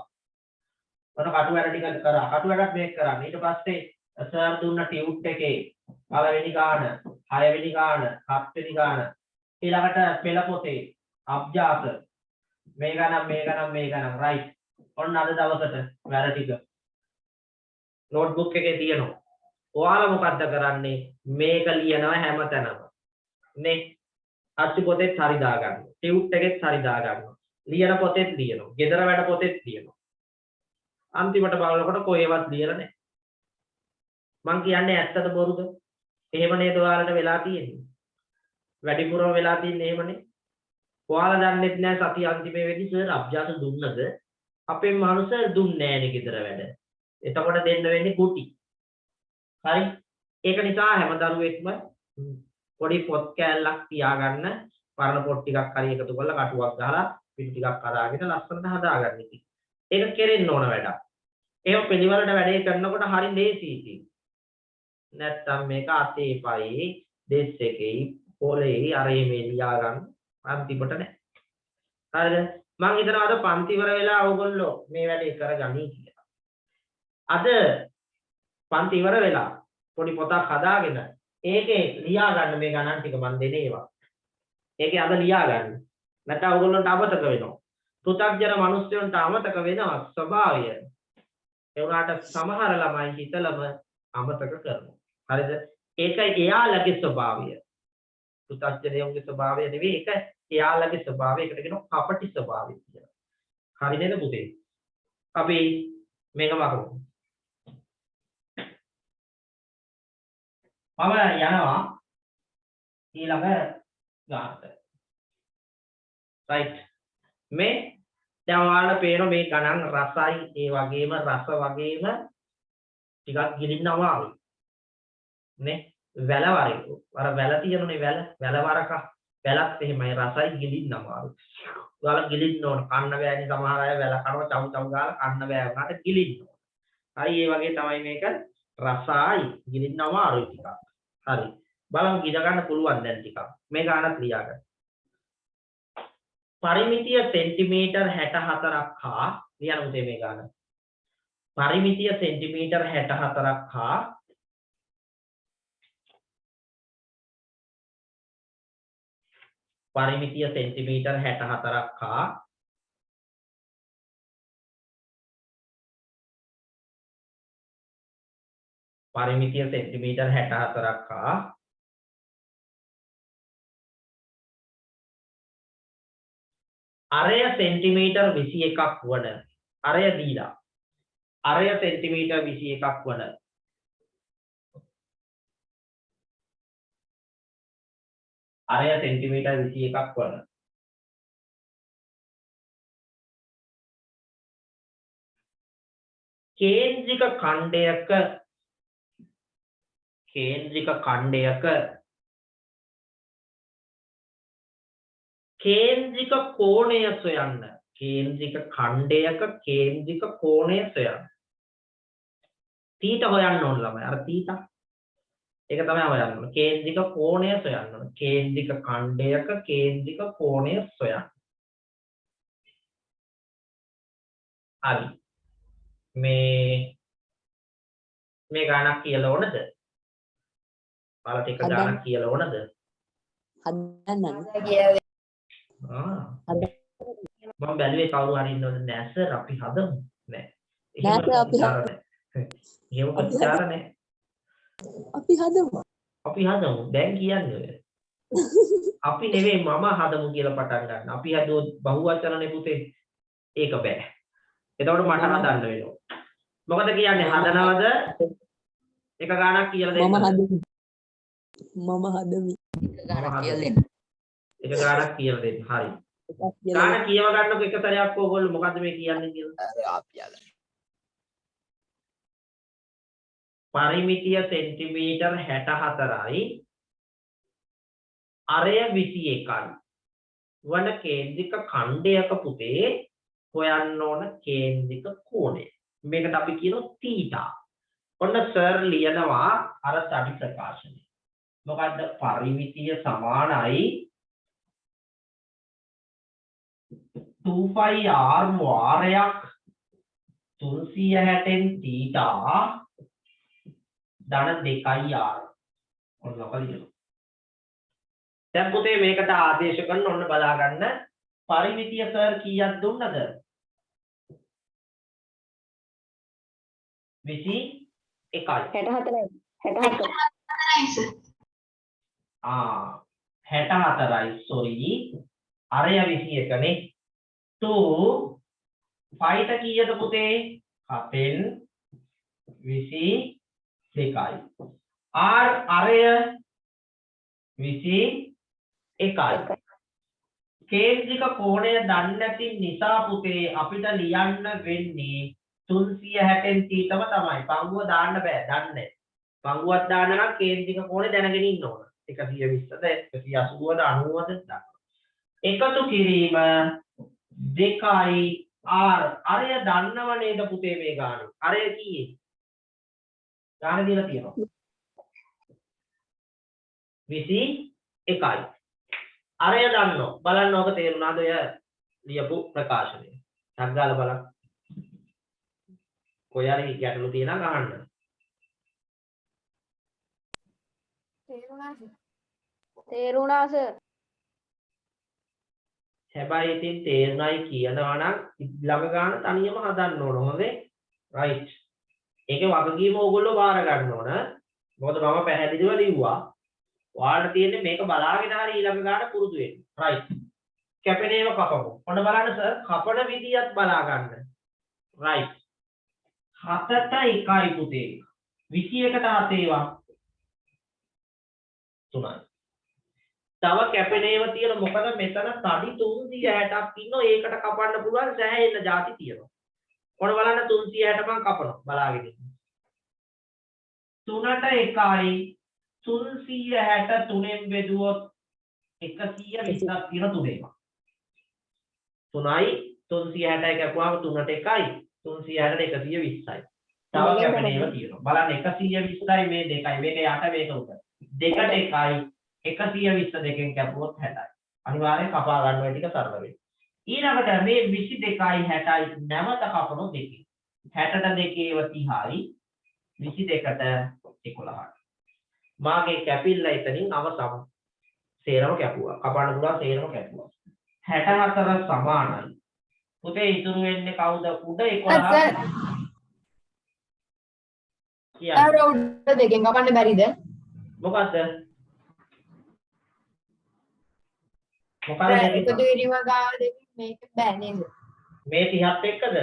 මොන කටු වැඩ ටික කරා. කටු වැඩක් මේක කරන්න. ඊට පස්සේ සර් දුන්න ටියුට් එකේ පළවෙනි ගාන, 6 වෙනි ගාන, 7 වෙනි ගාන ඊළඟට පෙළ පොතේ අභ්‍යාස මේ ගණන් රයිට්. ඔන්න අද දවසට වැඩ ටික නෝට්බුක් එකේ තියෙනවා. ඔයාලා මොකද්ද කරන්නේ? මේක ලියනවා හැමතැනම. නේ අච්චු පොතේත් හරි දාගන්න. ටියුට් එකෙත් හරි දාගන්න. ලියන පොතේත් ලියනවා. ගෙදර වැඩ පොතේත් ලියනවා. අන්තිමට බලනකොට කොහෙවත් ලියලා නැහැ. මං කියන්නේ ඇත්තද බොරුද? එහෙම නේද ඔයාලට වෙලා තියෙන්නේ? වැඩිපුරම වෙලා තියෙන්නේ එහෙමනේ. ඔයාලා දන්නෙත් නැහැ සතිය අන්තිමේ වෙදි සර් අභ්‍යාස දුන්නද? අපේ මනුස්සය දුන්නේ නැහැ නේ ගෙදර වැඩ. එතකොට දෙන්න වෙන්නේ කුටි. හරි? ඒක නිසා හැම දරුවෙක්ම පොඩි පොත් කෑල්ලක් තියාගන්න පරණ පොත් ටිකක් හරි එකතු කරලා කටුවක් ගහලා පිටි ටිකක් අරගෙන ලස්සනට හදාගන්න ඉතින්. ඒක කෙරෙන්න ඕන වැඩක්. ඒක පිළිවෙලට වැඩේ කරනකොට හරි ලේසියි. නැත්තම් මේක අතේ පයි දෙස් එකේ පොලේ අරේ මේ ලියා ගන්න අන්තිමට නෑ. හරිද? මං හිතනවා අද පන්ති ඉවර වෙලා ඕගොල්ලෝ මේ වැඩේ කරගනී කියලා. අද පන්ති ඉවර වෙලා පොඩි පොතක් හදාගෙන ඒකේ ලියා ගන්න මේ ගණන් ටික මන් දෙන ඒවා. ඒකේ අද ලියා ගන්න. නැත්නම් ඕගොල්ලන්ට අමතක වෙනවා. පෘථග්ජන මිනිස්සුන්ට අමතක වෙනවා ස්වභාවය. ඒ වුණාට සමහර ළමයි හිතලම අමතක කරනවා. හරිද? ඒකයි එයාලගේ ස්වභාවය. පෘථග්ජනයන්ගේ ස්වභාවය නෙවෙයි ඒක එයාලගේ ස්වභාවය. ඒකට කියනවා කපටි ස්වභාවය කියලා. හරි නේද පුතේ? අපි මේක මකමු. මම යනවා ඊළඟ ගානට. රයිට්. මේ දැන් ඔයාලට පේන මේ ගණන් රසයි ඒ වගේම රස වගේම ටිකක් ගිලින්න අමාරුයි. නේ? වැල වරේ. අර වැල තියෙනුනේ වැල වරක. වැලත් එහෙමයි රසයි ගිලින්න අමාරුයි. ඔයාලා ගිලින්න ඕන. කන්න බෑනේ සමහර අය වැල කනවා චව් චව් ගාලා කන්න බෑ වුණාට ගිලින්න ඕන. හරි ඒ වගේ තමයි මේක රසයි ගිලින්න අමාරුයි ටිකක්. හරි. බලමු ගිල ගන්න පුළුවන් දැන් ටිකක්. මේ ගානක් ලියා ගන්න. පරිමිතිය සෙන්ටිමීටර් 64ක් හා ලියන්න උදේ මේ ගාන. පරිමිතිය සෙන්ටිමීටර් 64ක් හා පරිමිතිය සෙන්ටිමීටර් 64ක් හා පරිමිතිය සෙන්ටිමීටර් 64ක් හා අරය සෙන්ටිමීටර් 21ක් වන අරය දීලා අරය සෙන්ටිමීටර් 21ක් වන අරය සෙන්ටිමීටර් 21ක් වන කේන්ද්‍රික ඛණ්ඩයක කේන්ද්‍රික කෝණය සොයන්න. කේන්ද්‍රික ඛණ්ඩයක කේන්ද්‍රික කෝණය සොයන්න. තීට හොයන්න ඕන ළමයි. අර තීට. ඒක තමයි හොයන්න ඕන. කේන්ද්‍රික කෝණය සොයන්න ඕන. කේන්ද්‍රික ඛණ්ඩයක කේන්ද්‍රික කෝණය සොයන්න. හරි. මේ ගානක් කියලා ඕනද? ඔයාලට එක ගානක් කියලා ඕනද? හදන්න. මම බැලුවේ කවුරු හරි ඉන්නවද නෑ සර් අපි හදමු නෑ නෑ අපි එහෙම ප්‍රතිචාර නෑ අපි හදමු දැන් කියන්නේ අපි නෙවෙයි මම හදමු කියලා පටන් ගන්න අපි හදුවොත් බහුවචනනේ පුතේ ඒක බෑ එතකොට මට හදන්න වෙනවා මොකද කියන්නේ හදනවද එක ගාණක් කියලා මම දෙන්න. හදමි. මම හදමි. ගානක් කියලා දෙන්න. එක ගාණක් කියලා දෙන්න. හරි. එකක් කියලා ගාණ කියව ගන්නකො එක සැරයක් ඕගොල්ලෝ මොකද්ද මේ කියන්නේ කියලා. පරිමිතිය සෙන්ටිමීටර් 64යි. අරය 21යි. වන කේන්ද්‍රික ඛණ්ඩයක පුතේ හොයන්න ඕන කේන්ද්‍රික කෝණය. මේකට අපි කියනවා තීටා. ඔන්න සර් ලියනවා අර සටි ප්‍රකාශනය. මොකද්ද පරිමිතිය සමානයි 2πr වාරයක් 360න් තීටා ධන 2r. ඔන්න ලොකලියන. දැන් පුතේ මේකට ආදේශ කරන්න ඔන්න බලා ගන්න පරිමිතිය සර් කීයක් දුන්නද 21යි 64යි 64 64යි sorry අරය 21නේ 2 5ට කීයද පුතේ 7න් 22යි r අරය 21යි කේන්ද්‍රික කෝණය දන්නේ නැති නිසා පුතේ අපිට ලියන්න වෙන්නේ 360න් තීටම තමයි. පංගුව දාන්න බෑ. දන්නේ. පංගුවක් දාන්න නම් කේන්ද්‍රික කෝණය දැනගෙන ඉන්න ඕන. 120ද 180ද 90ද දාන්න. එකතු කිරීම 2යි r අරය දන්නව නේද පුතේ මේ ගාන. අරය කීයේ? ගාන දීලා තියෙනවා. 21යි. අරය දන්නෝ. බලන්න ඕක තේරුණාද ඔය ලියපු ප්‍රකාශනය. ටක් ගාලා බලන්න. කොහේ හරි ගැටලු තියෙනවා ගහන්න. තේරුණා සර්. හැබැයි ඉතින් තේරුණයි කියනවා නම් ළඟ ගන්න තනියම හදන්න ඕන. හොඳේ? රයිට්. ඒකේ වගකීම ඕගොල්ලෝ බාර ගන්න ඕන. මොකද මම පැහැදිලිව ලිව්වා. ඔයාලට තියෙන්නේ මේක බලාගෙන හරි ඊළඟ ගන්න පුරුදු වෙන්න. රයිට්. කැපෙනේව කපමු. ඔන්න බලන්න සර් කපන විදියත් බලා ගන්න. රයිට්. 7ට 1යි පුතේ. 21ට 7 ඒවා 3යි. තව කැපෙනේව තියෙන මොකද මෙතන තඩි 360ක් ඉන්නෝ ඒකට කපන්න පුළුවන් සෑහෙන්න ಜಾති තියෙනවා. ඔන්න බලන්න 360 මම කපනවා බලාගෙන ඉන්න. 3ට 1යි 363න් බෙදුවොත් 120ක් තියෙන තුනේම. 3යි 360යි කැපුවාම 3ට 1යි 360ට 120යි. තව කැපෙනේව තියෙනවා. බලන්න 120යි මේ දෙකයි මේක යට මේක උඩ. 2ට 1යි 120 දෙකෙන් කැපුවොත් 60යි. අනිවාර්යෙන් කපා ගන්න ඔය ටික සරල වෙයි. ඊළඟට මේ 22යි 60යි නැවත කපනොත් දෙකේ. 60ට දෙකේව 30යි 22ට 11යි. මාගේ කැපිල්ල එතනින් අවසන්. සේරම කැපුවා. කපන්න පුළුවන් සේරම කැපුවා. 64 සමානයි. පුතේ ඉතුරු වෙන්නේ කවුද? උඩ 11. අර උඩ දෙකෙන් කපන්න බැරිද? මොකද්ද? මොකද එකතු කිරීම ගාව දෙකෙන් මේක බෑ නේද? මේ 30ත් එක්කද?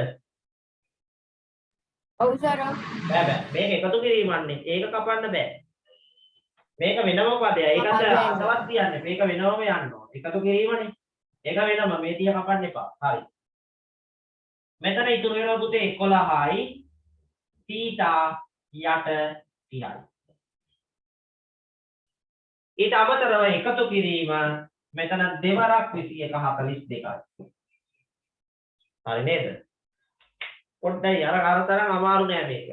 ඔව් සර්. බෑ බෑ. මේක එකතු කිරීමන්නේ. ඒක කපන්න බෑ. මේක වෙනම පදයක්. ඒකත් අසවත් තියන්නේ. මේක වෙනම යන්න ඕන. එකතු කිරීමනේ. ඒක වෙනම මේ 30 කපන්න එපා. හරි. මෙතන ඉතුරු වෙනවා පුතේ 11යි තීටා යට 30යි. ඊට අමතරව එකතු කිරීම මෙතන දෙවරක් 21 42යි. හරි නේද? පොඩ්ඩයි අර තරම් අමාරු නෑ මේක.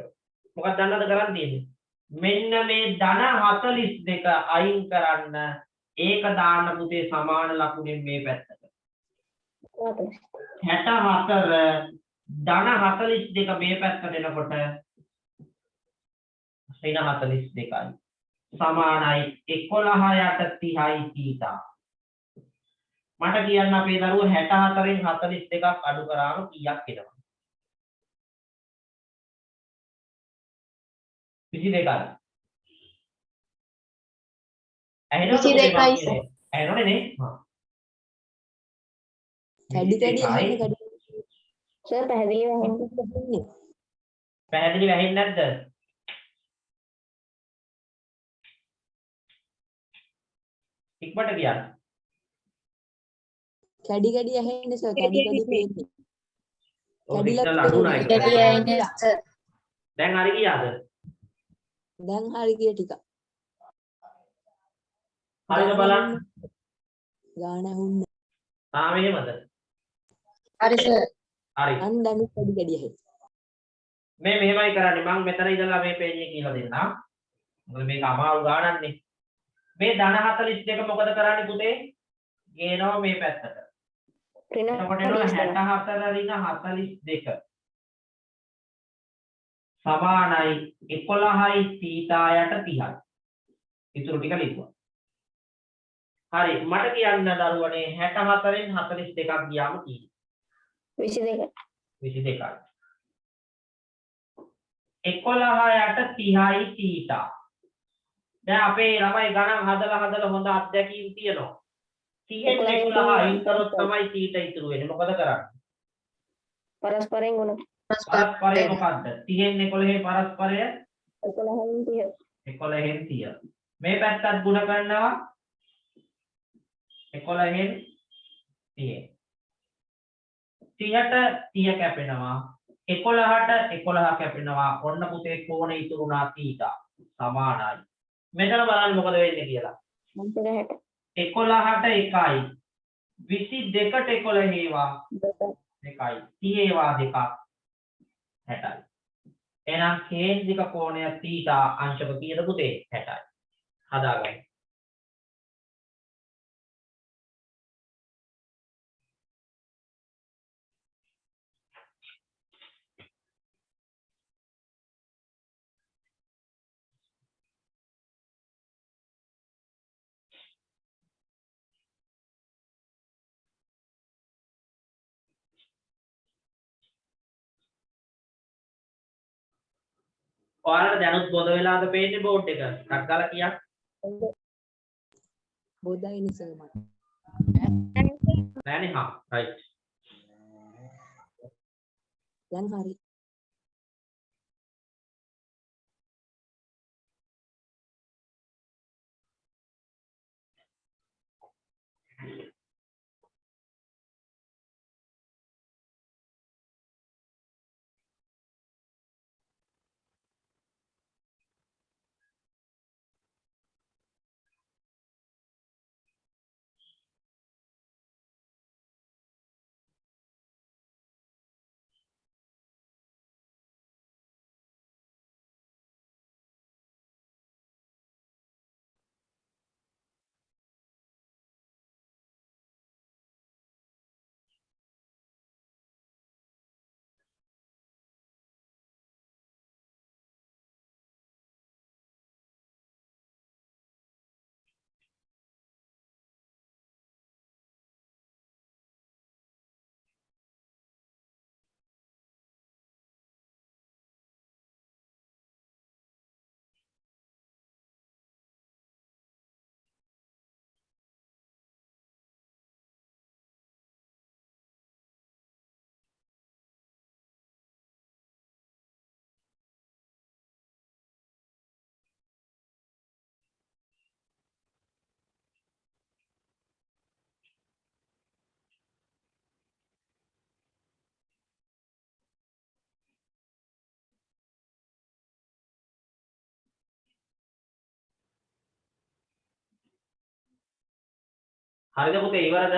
මොකක්ද දන්නවද කරන් තියෙන්නේ? මෙන්න මේ ධන 42 අයින් කරන්න ඒක දාන්න පුතේ සමාන ලකුණෙන් මේ පැත්තට. 64 ධන 42 මේ පැත්තට එනකොට ඍණ 42යි. සමානයි 11 යට 30යි තීටා. මට කියන්න අපේ දරුවෝ 64න් 42ක් අඩු කරාම කීයක් එනවා? 22යි. ඇහෙනවද නේ? හා. කැඩි කැඩි අහන්න කැඩි. සර් පැහැදිලිව අහන්න. පැහැදිලි වෙන්නේ නැද්ද? ඉක්මනට කියන්න. කැඩි කැඩි ඇහෙන්නේ සර් කැඩි කැඩි පේන්නේ. ඔව් කැඩිලා සිග්නල් අඩු වුණා ඒක. දැන් හරි ගියාද? දැන් හරි ගිය ටික. හරිද බලන්න. ගාන ඇහුන්නේ. තාම එහෙමද? හරි සර්. හරි. අන් දැන් කැඩි කැඩි ඇහෙයි. මේ මෙහෙමයි කරන්නේ මම මෙතන ඉඳලා මේ පේජ් එක කියලා දෙන්නම්. මොකද මේක අමාරු ගානක්නේ. මේ ධන 42 මොකද කරන්නේ පුතේ? ගේනවා මේ පැත්තට. එතකොට එනවා 64 ඍණ 42 සමානයි 11යි θ යට 30යි. ඉතුරු ටික ලියුවා. හරි මට කියන්න දරුවනේ 64න් 42ක් ගියාම කීයද? 22. 22යි. 11ට 30යි θ. දැන් අපේ ළමයි ගණන් හදලා හොඳ අත්දැකීම් තියෙනවා. 30න් 11 අයින් කරොත් තමයි θ ඉතුරු වෙන්නේ. මොකද කරන්නේ? පරස්පරයෙන් ගුණ. පරස්පරය මොකද්ද? 30න් 11 පරස්පරය 11න් 30. 11න් 30. මේ පැත්තත් ගුණ කරනවා 11න් 30. 30ට 30 කැපෙනවා. 11ට 11 කැපෙනවා. ඔන්න පුතේ කෝණේ ඉතුරුනා θ සමානයි. මෙතන බලන්න මොකද වෙන්නේ කියලා. 60. 11ට 1යි. 22ට 11 හේවා 2යි. 30 ඒවා 2ක් 60යි. එහෙනම් කේන්ද්‍රික කෝණය θ අංශක කීයද පුතේ? 60යි. හදාගන්න. ඔයාලට දැනුත් බොද වෙලාද පේන්නේ බෝඩ් එක? ටක් ගාලා කියන්න. බොදයිනේ සර් මට. නෑනේ හා රයිට්. දැන් හරි. හරිද පුතේ ඉවරද?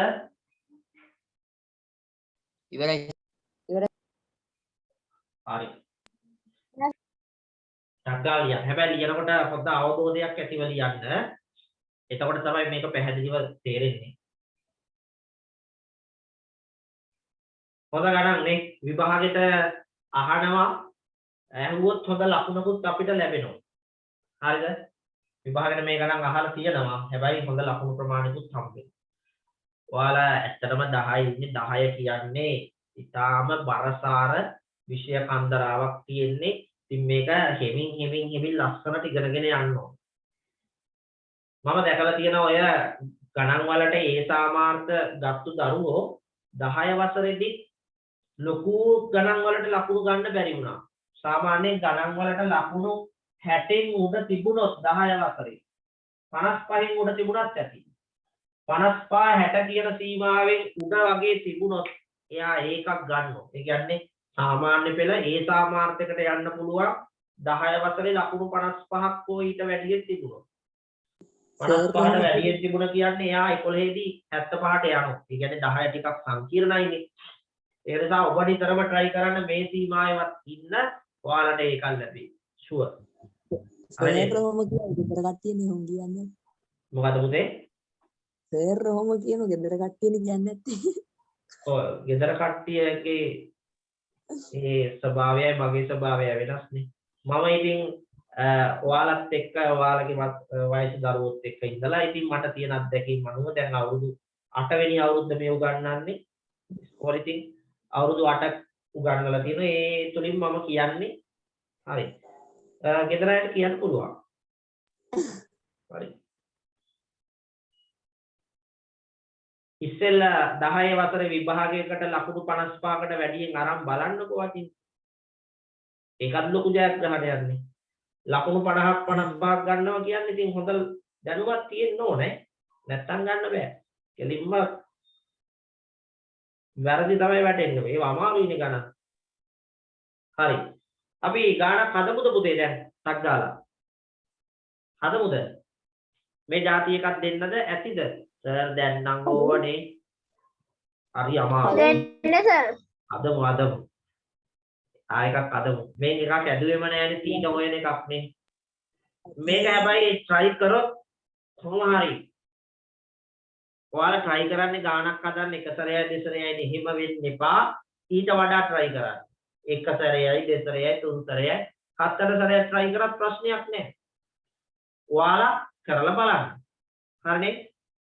ඉවරයි. හරි. ටක් ලියන්න. හැබැයි ලියනකොට පොඩ්ඩ අවබෝධයක් ඇතිව ලියන්න. එතකොට තමයි මේක පැහැදිලිව තේරෙන්නේ. හොඳ ගණන් නේ විභාගෙට අහනවා. ඇහුවොත් හොඳ ලකුණකුත් අපිට ලැබෙනවා. හරිද? විභාගෙට මේ ගණන් අහලා තියෙනවා. හැබැයි හොඳ ලකුණු ප්‍රමාණිකුත් හම්බෙනවා. ඔයාලා ඇත්තටම 10 ඉන්නේ 10 කියන්නේ ඊටාම බරසාර විෂය කන්දරාවක් තියෙන්නේ. ඉතින් මේක හෙමින් ලස්සනට ඉගෙනගෙන යන්න ඕන. මම දැකලා තියෙන ඔය ගණන් වලට ඒ සාමාර්ථ ගත්තු දරුවෝ 10 වසරේදී ලොකු ගණන් වලට ලකුණු ගන්න බැරි වුණා. සාමාන්‍යයෙන් ගණන් වලට ලකුණු 60න් උඩ තිබුණොත් 10 වසරේ 55න් උඩ තිබුණත් ඇති. 55 60 කියන සීමාවෙන් උඩ වගේ තිබුණොත් එයා ඒකක් ගන්නවා. ඒ කියන්නේ සාමාන්‍ය පෙළ ඒ සාමාර්ථයකට යන්න පුළුවන් 10 වසරේ ලකුණු 55ක් හෝ ඊට වැඩියෙන් තිබුණොත්. 55ට වැඩියෙන් තිබුණ කියන්නේ එයා 11 දී 75ට යනවා. ඒ කියන්නේ 10 ටිකක් සංකීර්ණයිනේ. ඒ නිසා ඔබ නිතරම try කරන්න මේ සීමාවෙවත් ඉන්න ඔයාලට ඒකක් ලැබෙයි. sure. සර් රෝම කියන ගෙදර කට්ටියනේ හොන් කියන්නේ. මොකද පුතේ? සර් රෝම කියන ගෙදර කට්ටියනේ කියන්නේ නැත්තේ. ඔය ගෙදර කට්ටියගේ ඒ ස්වභාවයයි මගේ ස්වභාවයයි වෙනස්නේ. මම ඉතින් ඔයාලත් එක්ක ඔයාලගේ වයස දරුවොත් එක්ක ඉඳලා ඉතින් මට තියෙන අත්දැකීම් අනුව දැන් අවුරුදු 8 වෙනි අවුරුද්ද මේ උගන්වන්නේ. ඉස්කෝලේ ඉතින් අවුරුදු 8ක් උගන්වලා තියෙනවා. ඒ තුලින් මම කියන්නේ හරි. ගෙදර අයට කියන්න පුළුවන්. හරි. ඉස්සෙල්ලා 10 වසරේ විභාගයකට ලකුණු 55කට වැඩියෙන් අරන් බලන්නකෝ වටින්. ඒකත් ලොකු ජයග්‍රහණයක් නේ. ලකුණු 50ක් 55ක් ගන්නවා කියන්නේ ඉතින් හොඳ දැනුමක් තියෙන්න ඕනේ. නැත්තම් ගන්න බෑ. කෙලින්ම වැරදි තමයි වැටෙන්නේ. ඒව අමාරුයිනේ ගණන්. හරි. අපි ගානක් හදමුද පුතේ දැන් ටක් ගාලා. හදමුද? මේ જાති එකක් දෙන්නද ඇතිද? සර් දැන් නම් ඕවනේ. හරි අමාරුයි. දෙන්න සර්. හදමු. එකක් හදමු. මේ එකක් ඇදුවෙම නෑනේ තීන හොයන එකක් නේ. මේක හැබැයි try කරොත් කොහොම හරි. ඔයාලා try කරන්නේ ගානක් හදන්න එක සැරයයි දෙසරයයි එහෙම වෙන්න එපා. ඊට වඩා try කරන්න. එක සැරයයි දෙසරයයි තුන් සැරයයි හතර සැරයක් try කරත් ප්‍රශ්නයක් නෑ. ඔයාලා කරලා බලන්න. හරිනේ?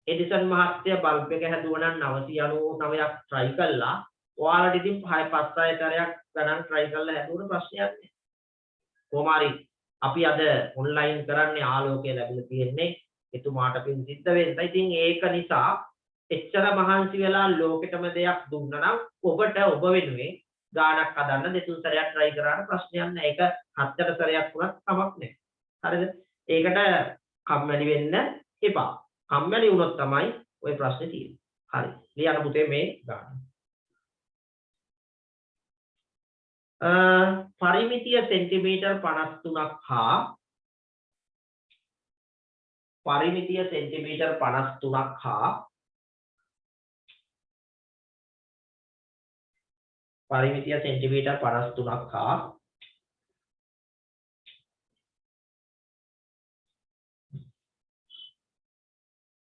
එඩිසන් මහත්තයා බල්බ් එක හැදුවා නම් 999ක් try කළා. ඔයාලට ඉතින් 5 6 සැරයක් ගණන් try කරලා හැදුවොත් ප්‍රශ්නයක් නෑ. කොහොම හරි අපි අද ඔන්ලයින් කරන්නේ ආලෝකය ලැබිලා තියෙන්නේ එතුමාට පින් සිද්ධ වෙන්න. ඉතින් ඒක නිසා එච්චර මහන්සි වෙලා ලෝකෙටම දෙයක් දුන්නා නම් ඔබට ඔබ වෙනුවෙන් ගානක් හදන්න දෙතුන් සැරයක් try කරාට ප්‍රශ්නයක් නෑ. ඒක හතර සැරයක් වුණත් කමක් නෑ. හරිද? ඒකට කම්මැලි වෙන්න එපා. කම්මැලි වුණොත් තමයි ওই ප්‍රශ්නේ තියෙන්නේ. හරි. ලියන්න පුතේ මේ ගාන. පරිමිතිය සෙන්ටිමීටර් 53ක් හා පරිමිතිය සෙන්ටිමීටර් 53ක් හා පරිමිතිය සෙන්ටිමීටර් 53ක් හා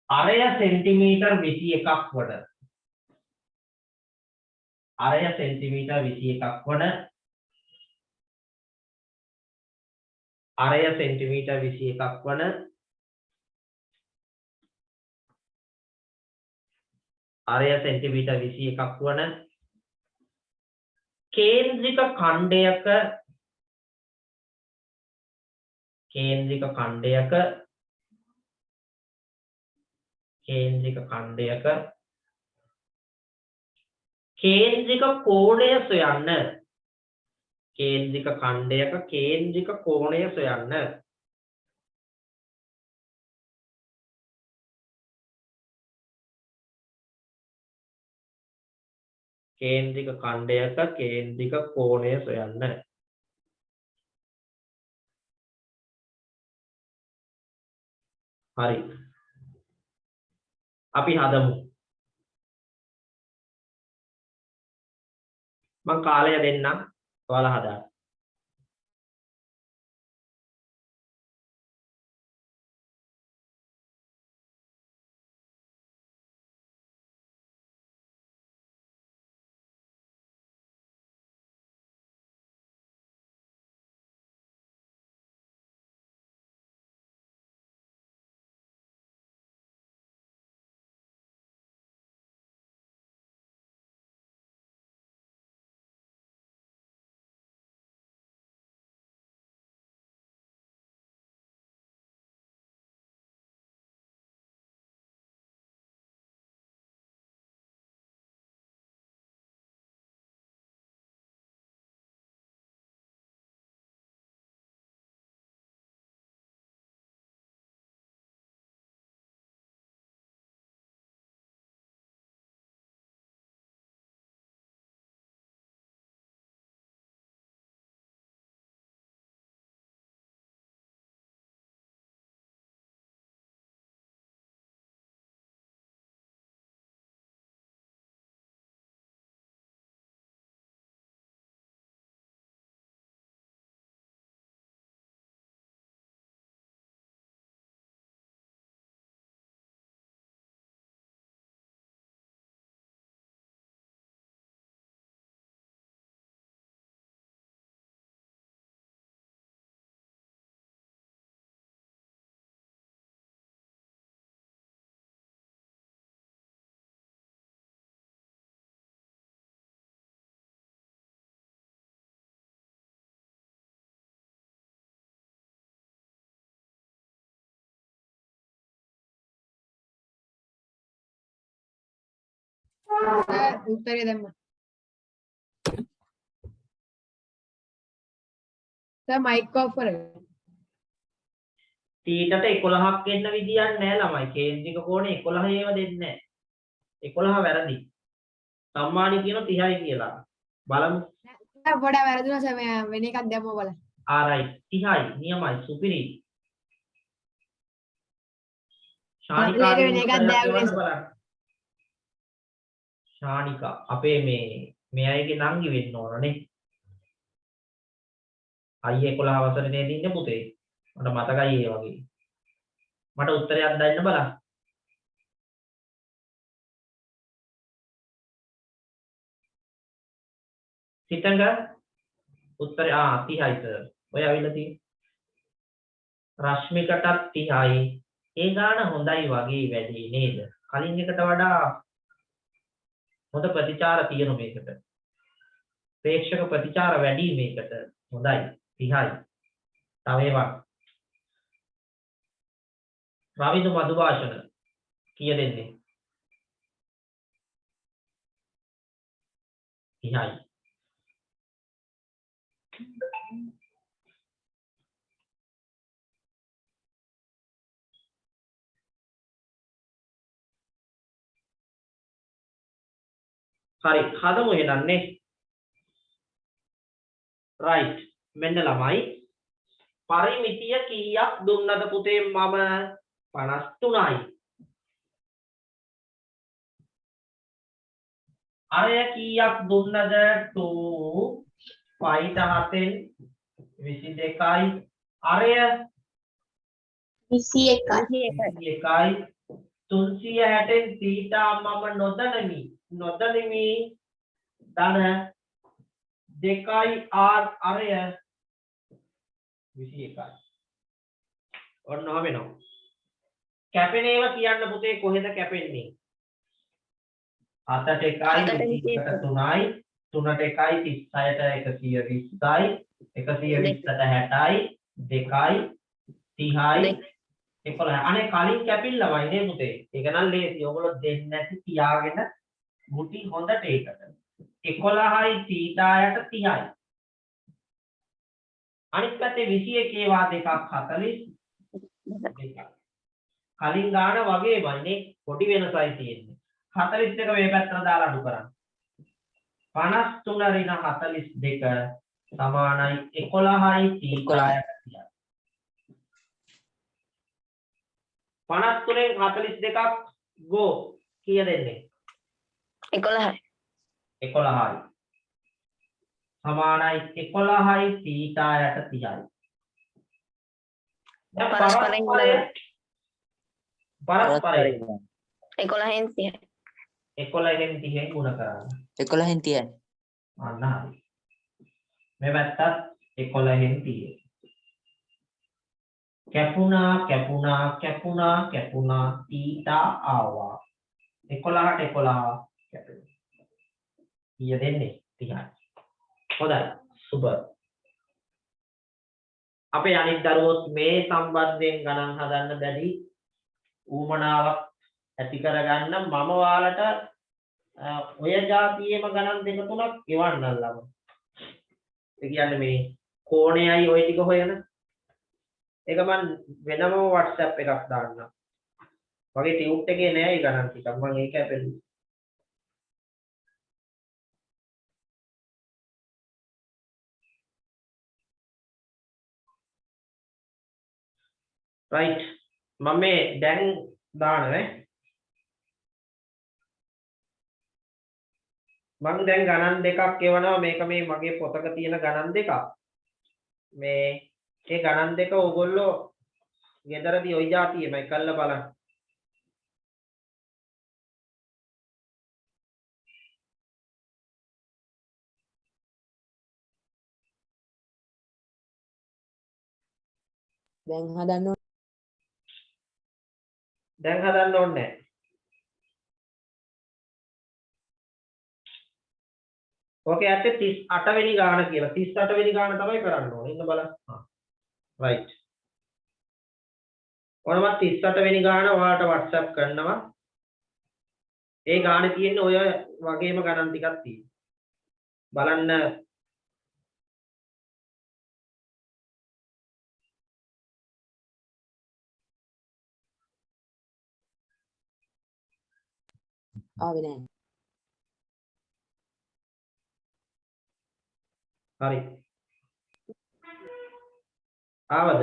අරය සෙන්ටිමීටර් 21ක් වන අරය සෙන්ටිමීටර් 21ක් වන අරය සෙන්ටිමීටර් 21ක් වන අරය සෙන්ටිමීටර් 21ක් වන කේන්ද්‍රික ඛණ්ඩයක කේන්ද්‍රික කෝණය සොයන්න. කේන්ද්‍රික ඛණ්ඩයක කේන්ද්‍රික කෝණය සොයන්න. කේන්ද්‍රික ඛණ්ඩයක කේන්ද්‍රික කෝණය සොයන්න. හරි. අපි හදමු. මම කාලය දෙන්නම්. ඔයාලා හදාගන්න. උත්තරේ දැම්මා. සර් මයික් ඔෆ් කරගන්න. තීටට 11ක් එන්න විදියක් නැහැ ළමයි. කේන්ද්‍රික කෝණේ 11 ඒව දෙන්නේ නැහැ. 11 වැරදි. සම්මානි කියන 30යි කියලා. බලමු. සර් පොඩ්ඩක් වැරදුනා සර් මම වෙන එකක් දැම්මා බලන්න. right 30යි නියමයි සුපිරි. අපේ වෙන එකක් දැම්මේ බලන්න. ශානිකා අපේ මේ අයගේ නංගි වෙන්න ඕනනේ. අයියේ 11 වසරේ නේද ඉන්නේ පුතේ. මට මතකයි ඒ වගේ. මට උත්තරයක් දෙන්න බලන්න. සිතංග උත්තරය 30යි සර්. ඔය අවිල්ල තියෙන්නේ. රශ්මිකටත් 30යි. ඒ ගාන හොඳයි වගේ වැඩි නේද? කලින් එකට වඩා හොඳ ප්‍රතිචාර තියෙන මේකට. ප්‍රේක්ෂක ප්‍රතිචාර වැඩි මේකට. හොඳයි 30යි. තව ඒවා. රවිදු මధుභාෂණ කීය දෙන්නේ? 30යි. හරි හදමු එහෙනම් නේ. right මෙන්න ළමයි පරිමිතිය කීයක් දුන්නද පුතේ මම 53යි. අරය කීයක් දුන්නද 2 5 7 22යි. අරය 21යි. 360 තීටා මම නොදනිමි ධන 2යි r අරය 21යි. ඔන්න හවෙනවා. කැපෙන ඒවා කියන්න පුතේ කොහෙද කැපෙන්නේ? 7ට 1යි 3ට 3යි 3ට 1යි 36ට 120යි 120ට 60යි 2යි 30යි 11. අනේ කලින් කැපිල්ලමයි නේ පුතේ. ඒක නම් ලේසි. ඔයගොල්ලෝ දෙන්නේ නැති තියාගෙන මුටි හොඳට ඒකට. 11යි තීටායට 30යි. අනිත් පැත්තේ 21 ඒවා දෙකක් 42. කලින් ගාන වගේමයි නේ. පොඩි වෙනසයි තියෙන්නේ. 42 මේ පැත්තට දාලා අඩු කරන්න. 53 ඍණ 42 සමානයි 11යි තීටායට 30යි. 53න් 42ක් ගෝ කීය දෙන්නේ? 11යි. 11යි. සමානයි 11යි තීටායට 30යි. දැන් පරස්පරයෙන් 11න් 30යි. 11න් 30න් ගුණ කරන්න. 11න් 30යි. අන්න හරි. මේ පැත්තත් 11න් 30. කැපුණා තීටා ආවා. 11ට 11 කැපෙනවා. කීය දෙන්නේ? 30යි. හොඳයි. සුපර්. අපේ අනිත් දරුවොත් මේ සම්බන්ධයෙන් ගණන් හදන්න බැරි ඌමනාවක් ඇති කරගන්න මම ඔයාලට ඔය જાතියේම ගණන් දෙක තුනක් එවන්නම් ළම. ඒ කියන්නේ මේ කෝණයයි ওই ටික හොයන. ඒක මම වෙනම WhatsApp එකක් දාන්නම්. මගේ ටියුට් එකේ නෑ ඒ ගණන් ටිකක්. මම ඒක අපෙල්ලුවා. right මම මේ දැන් දානනේ මම දැන් ගණන් දෙකක් එවනවා මේක මේ මගේ පොතක තියෙන ගණන් දෙකක් මේ ඒ ගණන් දෙක ඕගොල්ලෝ ගෙදරදී ওই જાතියෙමයි කරලා බලන්න දැන් හදන්න ඕනේ ඕකේ ඇත්තේ 38 වෙනි ගාන කියලා 38 වෙනි ගාන තමයි කරන්න ඕනේ ඉන්න බලන්න right ඔනම 38 වෙනි ගාන ඔයාලට WhatsApp කරනවා ඒ ගානේ තියෙන්නේ ඔය වගේම ගණන් ටිකක් තියෙනවා. බලන්න ආවේ නැහැ. හරි. ආවද?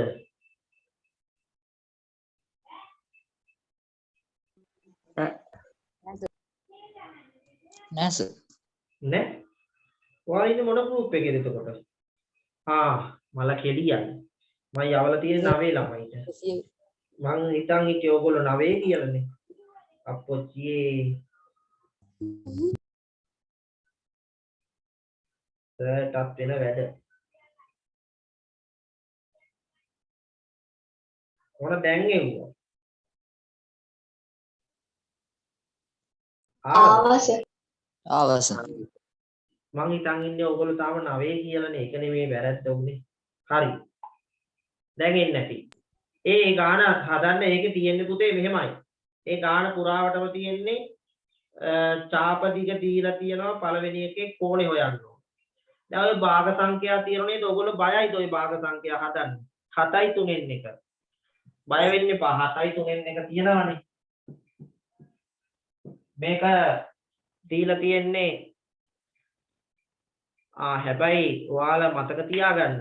නෑ සර්. නෑ. ඔයා ඉන්නේ මොන ගෲප් එකේද එතකොට? මල කෙලියයි. මම යවලා තියෙන 9 ළමයිට. මං හිතන් හිටියේ ඕගොල්ලෝ 9 කියලානේ. අප්පොච්චියේ. සර්ටත් වෙන වැඩ. ඕන දැන් එව්වා. ආවා සර්. මං හිතන් ඉන්නේ ඕගොල්ලෝ තාම 9 කියලානේ. ඒක නෙමෙයි වැරද්ද උනේ. හරි. දැන් එන්නේ නැති. ඒ ගාන හදන්න ඒකේ තියෙන්නේ පුතේ මෙහෙමයි. ඒ ගාන පුරාවටම තියෙන්නේ චාප දිග දීලා තියෙනවා පළවෙනි එකේ කෝණේ හොයන්න ඕන. දැන් ඔය භාග සංඛ්‍යා තියෙන නේද? ඔයගොල්ලෝ බයයිද ඔය භාග සංඛ්‍යා හදන්න? 7යි 3න් 1. බය වෙන්න එපා. 7යි 3න් 1 තියෙනවනේ. මේක දීලා තියෙන්නේ හැබැයි ඔයාලා මතක තියාගන්න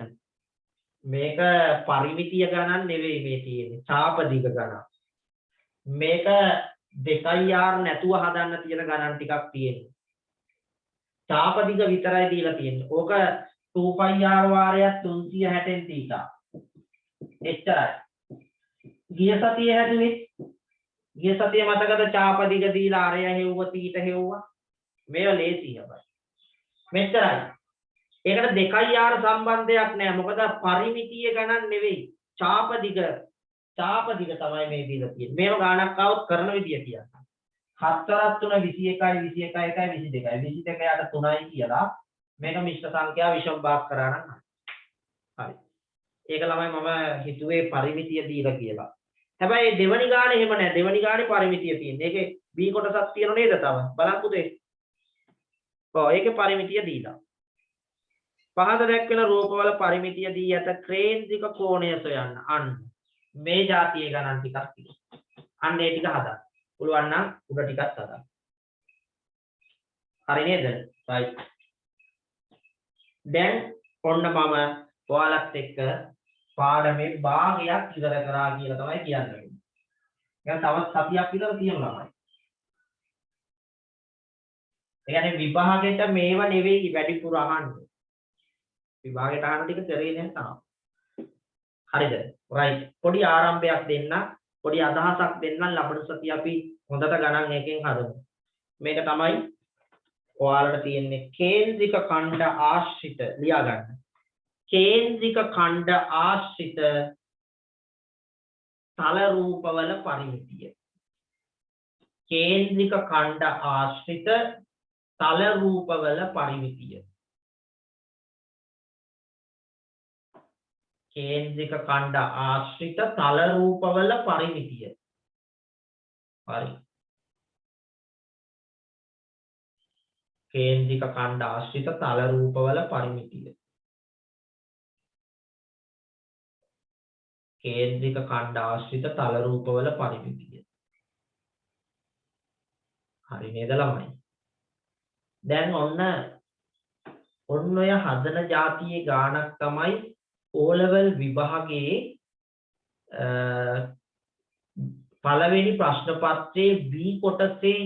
මේක පරිමිතිය ගණන් නෙවෙයි මේ තියෙන්නේ ඡාප දිග ගණන්. මේක 2r නැතුව හදන්න තියෙන ගණන් ටිකක් තියෙනවා. ඡාප දිග විතරයි දීලා තියෙන්නේ. ඕක 2πr වාරයක් 360න් තීටා. එච්චරයි. ගිය සතියේ හැදුවේ ගිය සතියේ මතකද ඡාප දිග දීලා ආරය හෙව්ව තීට හෙව්වා. මේව ලේසි හැබැයි. මෙච්චරයි. ඒකට 2r සම්බන්ධයක් නැහැ. මොකද පරිමිතිය ගණන් නෙවෙයි. ඡාප දිග තමයි මේ දීලා තියෙන්නේ. මේව ගානක් આવොත් කරන විදිය කියන්න. 7 3 21 22 22 යට 3යි කියලා මේක මිශ්‍ර සංඛ්‍යා විෂම භාග කරා නම් හරි. ඒක ළමයි මම හිතුවේ පරිමිතිය දීලා කියලා. හැබැයි දෙවනි ගානේ එහෙම නැහැ. දෙවනි ගානේ පරිමිතිය තියෙන්නේ. ඒකේ b කොටසක් තියෙන නේද තව? බලන්න පුතේ. ඒකේ පරිමිතිය දීලා. පහත දැක්වෙන රූපවල පරිමිතිය දී ඇත ක්‍රේන්ද්‍රික කෝණය සොයන්න. අන්න මේ જાතියේ ගණන් ටිකක් තියෙනවා. අන්න ඒ ටික හදන්න. පුළුවන් නම් උඩ ටිකක් හදන්න. හරි නේද? right. දැන් ඔන්න මම ඔයාලත් එක්ක පාඩමේ භාගයක් ඉවර කරා කියලා තමයි කියන්නේ. දැන් තවත් සතියක් විතර තියෙනවා ළමයි. ඒ කියන්නේ විභාගයට මේව නෙවෙයි වැඩිපුර අහන්නේ. විභාගයට අහන ටික කරේ නැහැ. හරිද? right. පොඩි ආරම්භයක් දෙන්න, පොඩි අදහසක් දෙන්න ලබන සතිය අපි හොඳට ගණන් එකෙන් හදමු. මේක තමයි ඔයාලට තියෙන්නේ කේන්ද්‍රික ඛණ්ඩ ආශ්‍රිත ලියා ගන්න. කේන්ද්‍රික ඛණ්ඩ ආශ්‍රිත තල රූපවල පරිමිතිය. කේන්ද්‍රික ඛණ්ඩ ආශ්‍රිත තල රූපවල පරිමිතිය. කේන්ද්‍රික ඛණ්ඩ ආශ්‍රිත තල රූපවල පරිමිතිය. හරි. කේන්ද්‍රික ඛණ්ඩ ආශ්‍රිත තල රූපවල පරිමිතිය. කේන්ද්‍රික ඛණ්ඩ ආශ්‍රිත තල රූපවල පරිමිතිය. හරි නේද ළමයි? දැන් ඔන්න ඔය හදන જાතියේ ගානක් තමයි O level විභාගයේ පළවෙනි ප්‍රශ්න පත්‍රයේ B කොටසේ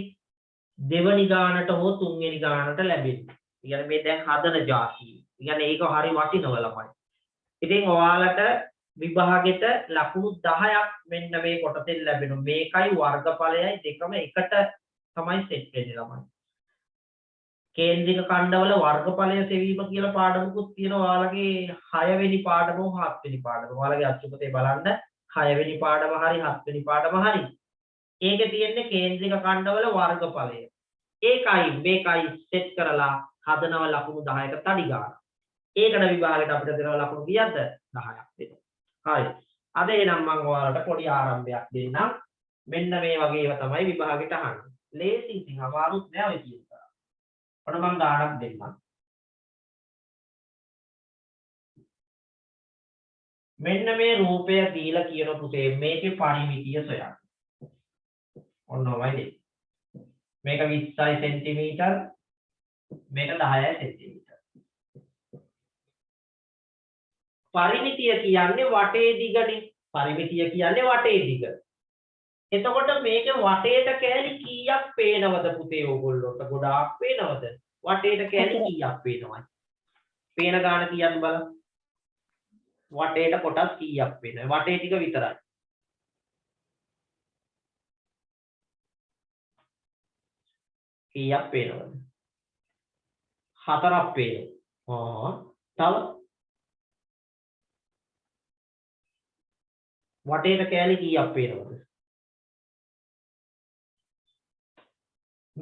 දෙවනි ගානට හෝ තුන්වෙනි ගානට ලැබෙන්නේ. يعني මේ දැන් හදන જાතිය. يعني ඒක හරි වටිනවා ළමයි. ඉතින් ඔයාලට විභාගෙට ලකුණු 10ක් මෙන්න මේ කොටසෙන් ලැබෙනවා. මේකයි වර්ගඵලයයි දෙකම එකට තමයි සෙට් වෙන්නේ ළමයි. කේන්ද්‍රික ඛණ්ඩවල වර්ගඵලය සෙවීම කියලා පාඩමකුත් තියෙනවා. ඔයාලගේ 6 වෙනි පාඩම හෝ 7 වෙනි පාඩම. ඔයාලගේ අච්චුපතේ බලන්න 6 වෙනි පාඩම හරි 7 වෙනි පාඩම හරි. ඒකේ තියෙන්නේ කේන්ද්‍රික ඛණ්ඩවල වර්ගඵලය. ඒකයි මේකයි සෙට් කරලා හදනව ලකුණු 10ක තඩි ගන්න. ඒකට විභාගයට අපිට දෙනවා ලකුණු කීයද? 10ක් දෙනවා. හරි. අද එනම් මම ඔයාලට පොඩි ආරම්භයක් දෙන්නම්. මෙන්න මේ වගේ ඒවා තමයි විභාගෙට අහන්නේ. ලේසි ඉතින් අමාරුත් නෑ ඔය කියන තරම්. ඔන්න මම ගානක් දෙන්නම්. මෙන්න මේ රූපය දීලා කියන පුතේ මේකේ පරිමිතිය සොයන්න. ඔන්න ඔයයි දෙන්න. මේක 20යි සෙන්ටිමීටර් මේක 10යි සෙන්ටිමීටර්. පරිමිතිය කියන්නේ වටේ දිගනේ. පරිමිතිය කියන්නේ වටේ දිග. එතකොට මේකේ වටේට කෑලි කීයක් පේනවද පුතේ ඕගොල්ලොන්ට? ගොඩාක් පේනවද? වටේට කෑලි කීයක් පේනවද? පේන ගාන කියන්න බලන්න. වටේට කොටස් කීයක් පේනවද? වටේ ටික විතරයි. කීයක් පේනවද? 4ක් පේනවා. තව වටේට කෑලි කීයක් පේනවද?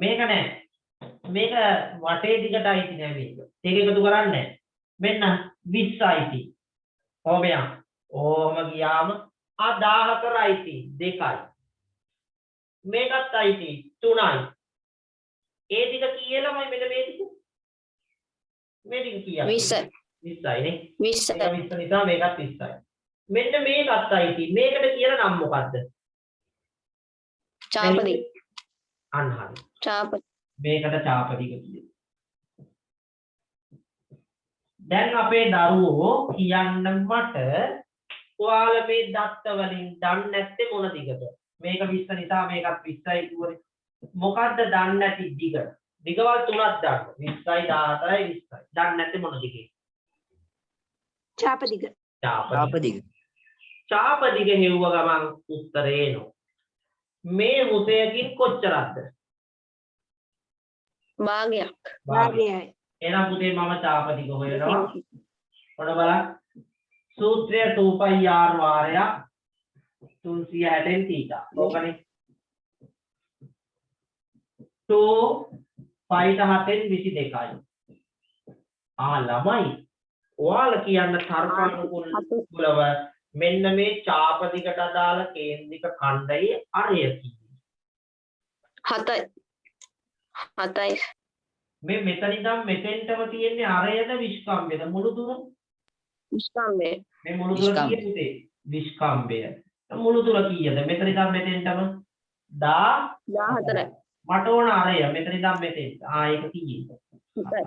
මේක නෑ. මේක වටේ දිගට අයිති නෑ මේක. ඒක එකතු කරන්නේ නෑ. මෙන්න 20 අයිති. ඕමයා. ඕම ගියාම ආ 14 අයිති 2යි. මේකත් අයිති 3යි. ඒ දිග කීයලමයි මෙන්න මේ දිග. මේ දිග කීයක්? 20. 20යි නේ. 20. මේක 20 නිසා මේකත් 20යි. මෙන්න මේකත් අයිති. මේකට කියලා නම් මොකද්ද? චාපදි. අන්න හරි. චාපදි. මේකට චාපදික කියනවා. දැන් අපේ දරුවෝ කියන්න මට ඔයාලා මේ දත්ත වලින් දන්නේ නැත්තේ මොන දිගද? මේක 20 නිසා මේකත් 20යි කිව්වනේ. මොකද්ද දන්නේ නැති දිග? දිගවල් තුනක් දාන්න. 20යි 14යි 20යි. දන්නේ නැත්තේ මොන දිගේ? චාපදිග. චාපදිග. චාපදික හෙව්ව ගමන් උත්තරේ එනවා. මේ වෘතයකින් කොච්චරක්ද? භාගයක්. භාගයයි. එහෙනම් පුතේ මම චාපදික හොයනවා. ඔන්න බලන්න. සූත්‍රය 2πr වාරයක් 360න් θ. ඕකනේ. 2π7න් 22යි. ළමයි ඔයාලා කියන්න තර්කානුකූලව මෙන්න මේ චාපදිකට අදාළ කේන්ද්‍රික ඛණ්ඩයේ අරය කීයද? 7යි. 7යි. මේ මෙතන ඉඳන් මෙතෙන්ටම තියෙන්නේ අරයද විස්කම්බයද මුළු දුර? විස්කම්බය. මේ මුළු දුර කීයද? විස්කම්බය. මුළු දුර කීයද? මෙතන ඉඳන් මෙතෙන්ටම 14යි. මට ඕන අරය මෙතන ඉඳන් මෙතෙන්ට. ඒක කීයද? 7යි.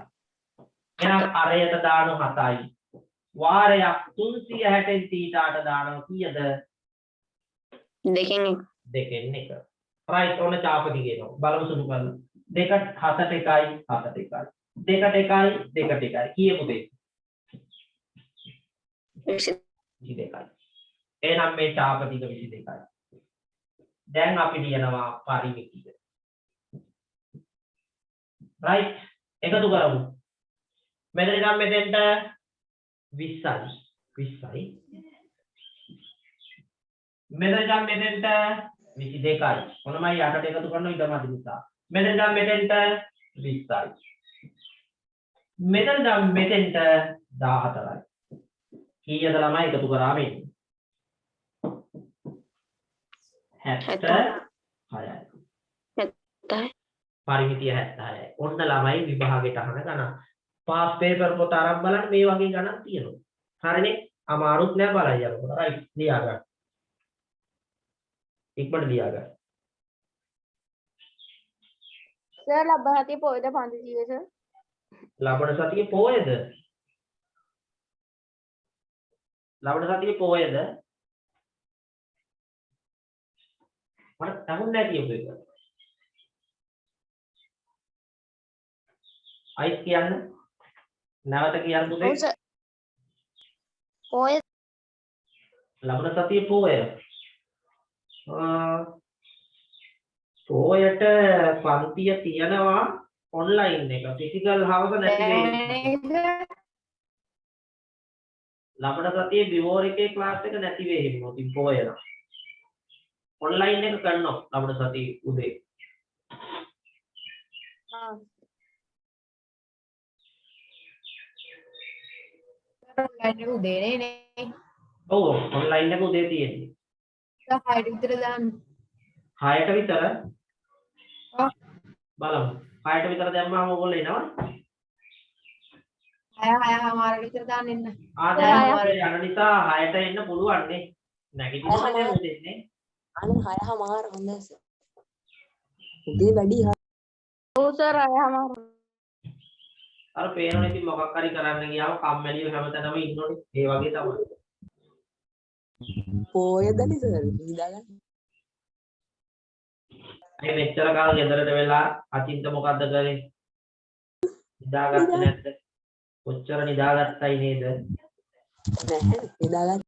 එහෙනම් අරයට දාන 7යි. වාරයක් 360න් θට දානවා කීයද? දෙකෙන් එක. දෙකෙන් එක. රයිට් ඔන්න චාපදික එනවා. බලමු සුළු කරලා. 2ට 7ට 1යි 7ට 1යි. 2ට 1යි 2ට 1යි. කීයද දෙක? 22යි. එහෙනම් මේ චාපදික 22යි. දැන් අපි ලියනවා පරිමිතිය. රයිට් එකතු කරමු. මෙතන ඉඳන් මෙතෙන්ට 20යි 20යි. මෙතන ඉඳන් මෙතෙන්ට 22යි. මොනමයි 8ට එකතු කරනවා ඊටමදි නිසා. මෙතන ඉඳන් මෙතෙන්ට 20යි. මෙතන ඉඳන් මෙතෙන්ට 14යි. කීයද ළමයි එකතු කරාම එන්නේ? 76යි. පරිමිතිය 76යි. ඔන්න ළමයි විභාගෙට අහන ගණන්. පාස් පේපර් පොත අරන් බලන්න මේ වගේ ගණන් තියෙනවා. හරිනේ? අමාරුත් නෑ බලයි යනකොට. රයිට් ලියා ගන්න. ඉක්මනට ලියා ගන්න. සර් ලබහතිය පොයද පන්තියේ සර්. ලබන සතියේ පොයද? ලබන සතියේ පොයද? මට තහුන්නේ නැති ඔබ එක. අයිත් කියන්න. නැවත කියන්න පුතේ. ඔව් සර්. පොය ලබන සතියේ පොය. පොයට පන්තිය තියනවා ඔන්ලයින් එක. ෆිසිකල් හවස නැති වෙයි. ලබන සතියේ බිවෝර් එකේ ක්ලාස් එක නැති වෙයි හිමු. ඉතින් පොය නම් ඔන්ලයින් එක කරනවා ලබන සතියේ උදේ. ඔන්ලයින් එක උදේ නේ. ඔව් ඔන්ලයින් එක උදේ තියෙන්නේ. 6ට විතර දාන්න. 6ට විතර. ඔව්. බලමු 6ට විතර දැම්මම ඕගොල්ලෝ එනවනේ. අය හමාර විතර දාන්න එන්න. දැන් ඔයාලා යන නිසා 6ට එන්න පුළුවන් නේ. නැගිටිනවා දැන් උදෙන්නේ. අනේ 6:00 හොඳයි සර්. උදේ වැඩි ඔව් සර් 6:00. අර පේනවනේ ඉතින් මොකක් හරි කරන්න ගියාම කම්මැලිව හැමතැනම ඉන්නෝනේ. ඒ වගේ තමයි. පෝයදනේ සර් නිදාගන්න. මේ මෙච්චර කාල ගෙදරට වෙලා අචින්ත මොකද්ද කරේ? නිදාගත්තේ නැද්ද? කොච්චර නිදාගත්තයි නේද? නැහැ නිදාගන්න.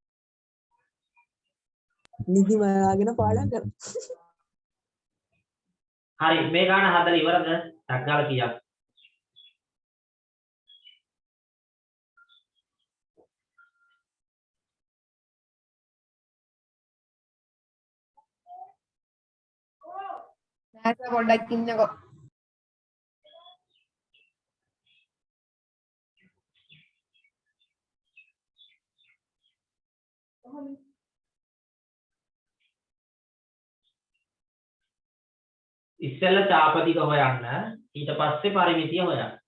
නිදි මයාගෙන පාඩම් කර. හරි මේ ගාන හදලා ඉවරද? ටක් ගාලා කියන්න. නැස පොඩ්ඩක් ඉන්නකෝ. ඉස්සෙල්ලා චාපතික හොයන්න ඊට පස්සේ පරිමිතිය හොයන්න.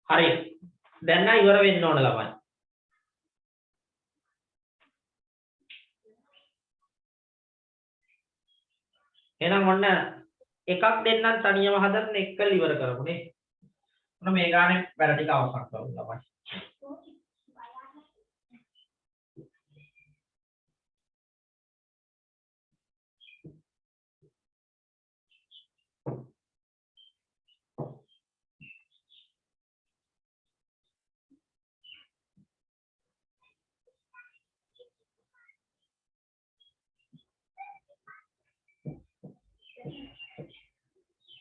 හරි දැන් නම් ඉවර වෙන්න ඕන ළමයි. එහෙනම් ඔන්න එකක් දෙන්නම් තනියම හදන්න එක්කල් ඉවර කරමු නේ. ඔන්න මේ ගානේ වැඩ ටික අවසන් කරමු ළමයි.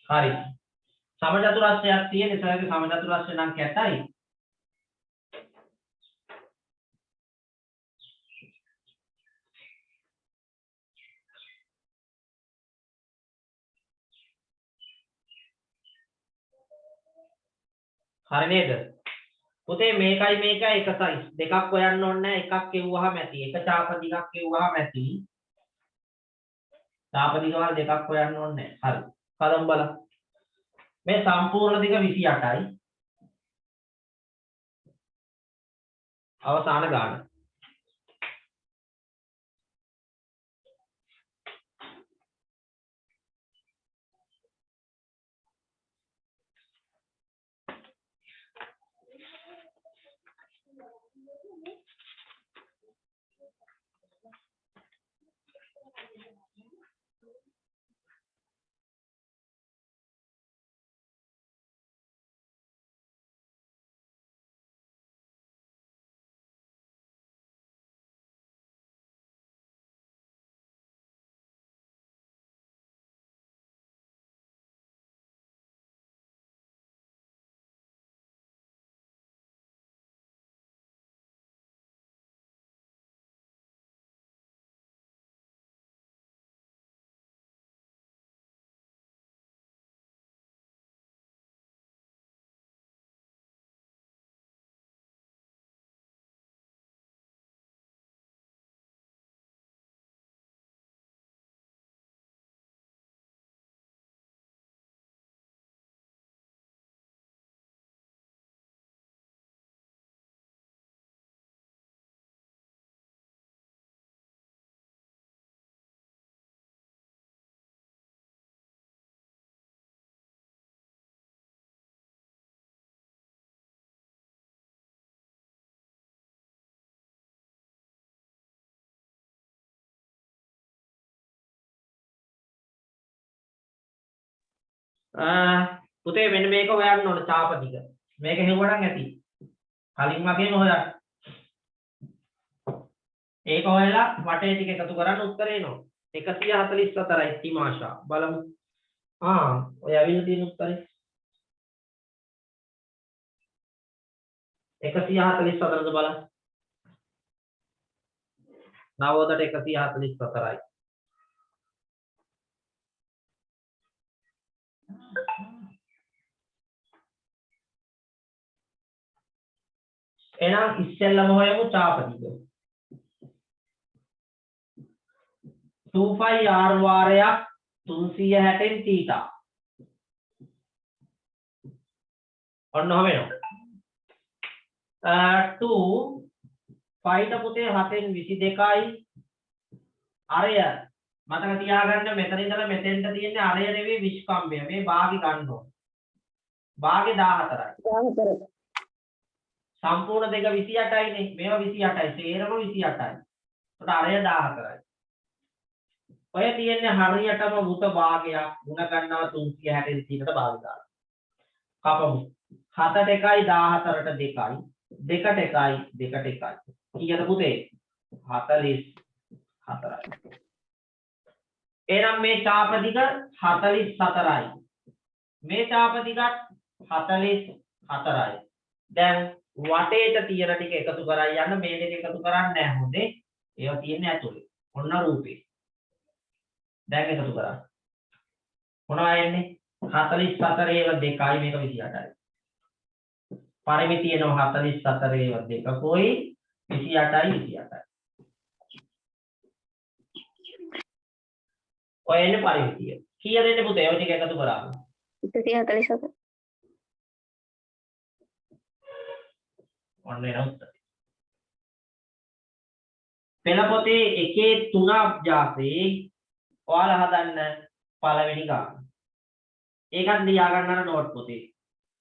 හරි සමචතුරස්‍රයක් තියෙන ඉස්සරහේ සමචතුරස්‍රය නම් කැටයි. හරි නේද? පුතේ මේකයි මේකයි එක සයිස් දෙකක් හොයන්න ඕනේ නැහැ. එකක් කෙවුවාම ඇති. එක චාපදිකක් කෙවුවාම ඇති. චාපදික වල දෙකක් හොයන්න ඕනේ නැහැ. හරි. කලම් බලන්න. මේ සම්පූර්ණ දිග 28යි. අවසාන ගාන. පුතේ මෙන්න මේක හොයන්න ඕන ඡාප ටික. මේක හෙව්වනම් ඇති. කලින් වගේම හොයන්න. ඒක හොයලා වටේ ටික එකතු කරන්න උත්තරේ එනවා. 144යි තිමාෂා. බලමු. ඔය ඇවිල්ලා තියෙන උත්තරේ 144ද බලන්න. නවෝදයට 144යි. එහෙනම් ඉස්සෙල්ලම හොයමු ඡාප ටික. 2π r වාරයක් 360න් θ. ඔන්න ඔහම වෙනවා. 2 5ට පුතේ 7න් 22යි. අරය මතක තියාගන්න මෙතන ඉඳලා මෙතෙන්ට තියෙන්නේ අරය නෙවෙයි විස්කම්භය. මේ භාගي ගන්න ඕන. භාගේ 14යි. සම්පූර්ණ දෙක 28යි නේ. මේවා 28යි. සේරම 28යි. ඒකට අරය 14යි. ඔය තියෙන්නේ හරියටම වෘත භාගයක් ಗುಣ ගන්නවා 360න් තියෙනට භාග දාලා. කපමු. 7ට 1යි 14ට 2යි. 2ට 1යි 2ට 1යි. කීයද පුතේ? 44යි. එහෙනම් මේ ඡාප දිග 44යි. මේ ඡාප දිගත් 44යි. දැන් වටේට තියෙන ටික එකතු කරා යන්න මේ දෙක එකතු කරන්නේ නැහැ හොඳේ. ඒවා තියෙන්නේ ඇතුලේ. ඔන්න රූපේ. දැන් එකතු කරා. මොනවා එන්නේ? 44 ඒව 2යි මේක 28යි. පරිමිතිය එනවා 44 ඒව 2කොයි 28යි 28යි. ඔය එන්නේ පරිමිතිය. කීයද එන්නේ පුතේ? ඔය ටික එකතු කරාම. 147. ඔන්න එන උත්තර. පෙළ පොතේ 1/3 අභ්‍යාසයේ ඔයාලා හදන්න පළවෙනි ගාන. ඒකත් ලියා ගන්න නෝට් පොතේ.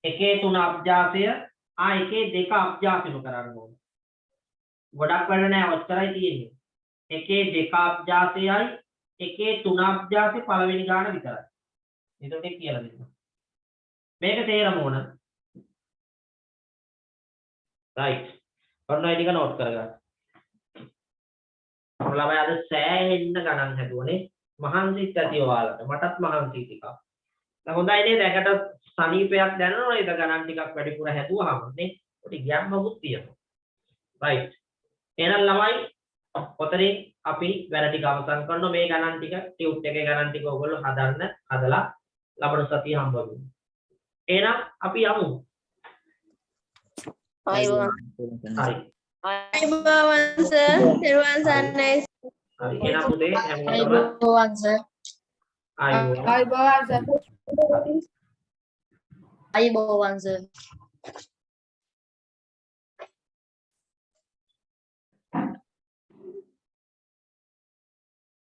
1/3 අභ්‍යාසය 1/2 අභ්‍යාසෙම කරන්න ඕනේ. ගොඩක් වැඩ නෑ ඔච්චරයි තියෙන්නේ. 1/2 අභ්‍යාසයයි 1/3 අභ්‍යාසෙ පළවෙනි ගාන විතරයි. එතකොට කියලා දෙන්න. මේක තේරෙම ඕන. right. ඔන්න ඔය ටික නෝට් කරගන්න. ඔයාලා අද සෑහෙන්න ගණන් හැදුවනේ. මහන්සිත් ඇති ඔයාලට. මටත් මහන්සි ටිකක්. දැන් හොඳයි නේද? ඒකට සනීපයක් දැනනවා නේද? ගණන් ටිකක් වැඩිපුර හැදුවාම නේ. ඔටි ගැම්මකුත් තියෙනවා. right. එහෙනම් ළමයි ඔතනින් අපි වැඩ ටික අවසන් කරනවා. මේ ගණන් ටික ටියුට් එකේ ගණන් ටික ඔයගොල්ලෝ හදලා ලබන සතිය හම්බ වෙමු. එහෙනම් අපි යමු. අයුබෝවන්. හරි. අයුබෝවන් සර්. දරුවන් සන්නයි. හරි. එහෙනම් පුතේ හැමෝටම අයුබෝවන් සර්. ආයුබෝවන්. ආයිබෝවන් සර්. අයුබෝවන් සර්.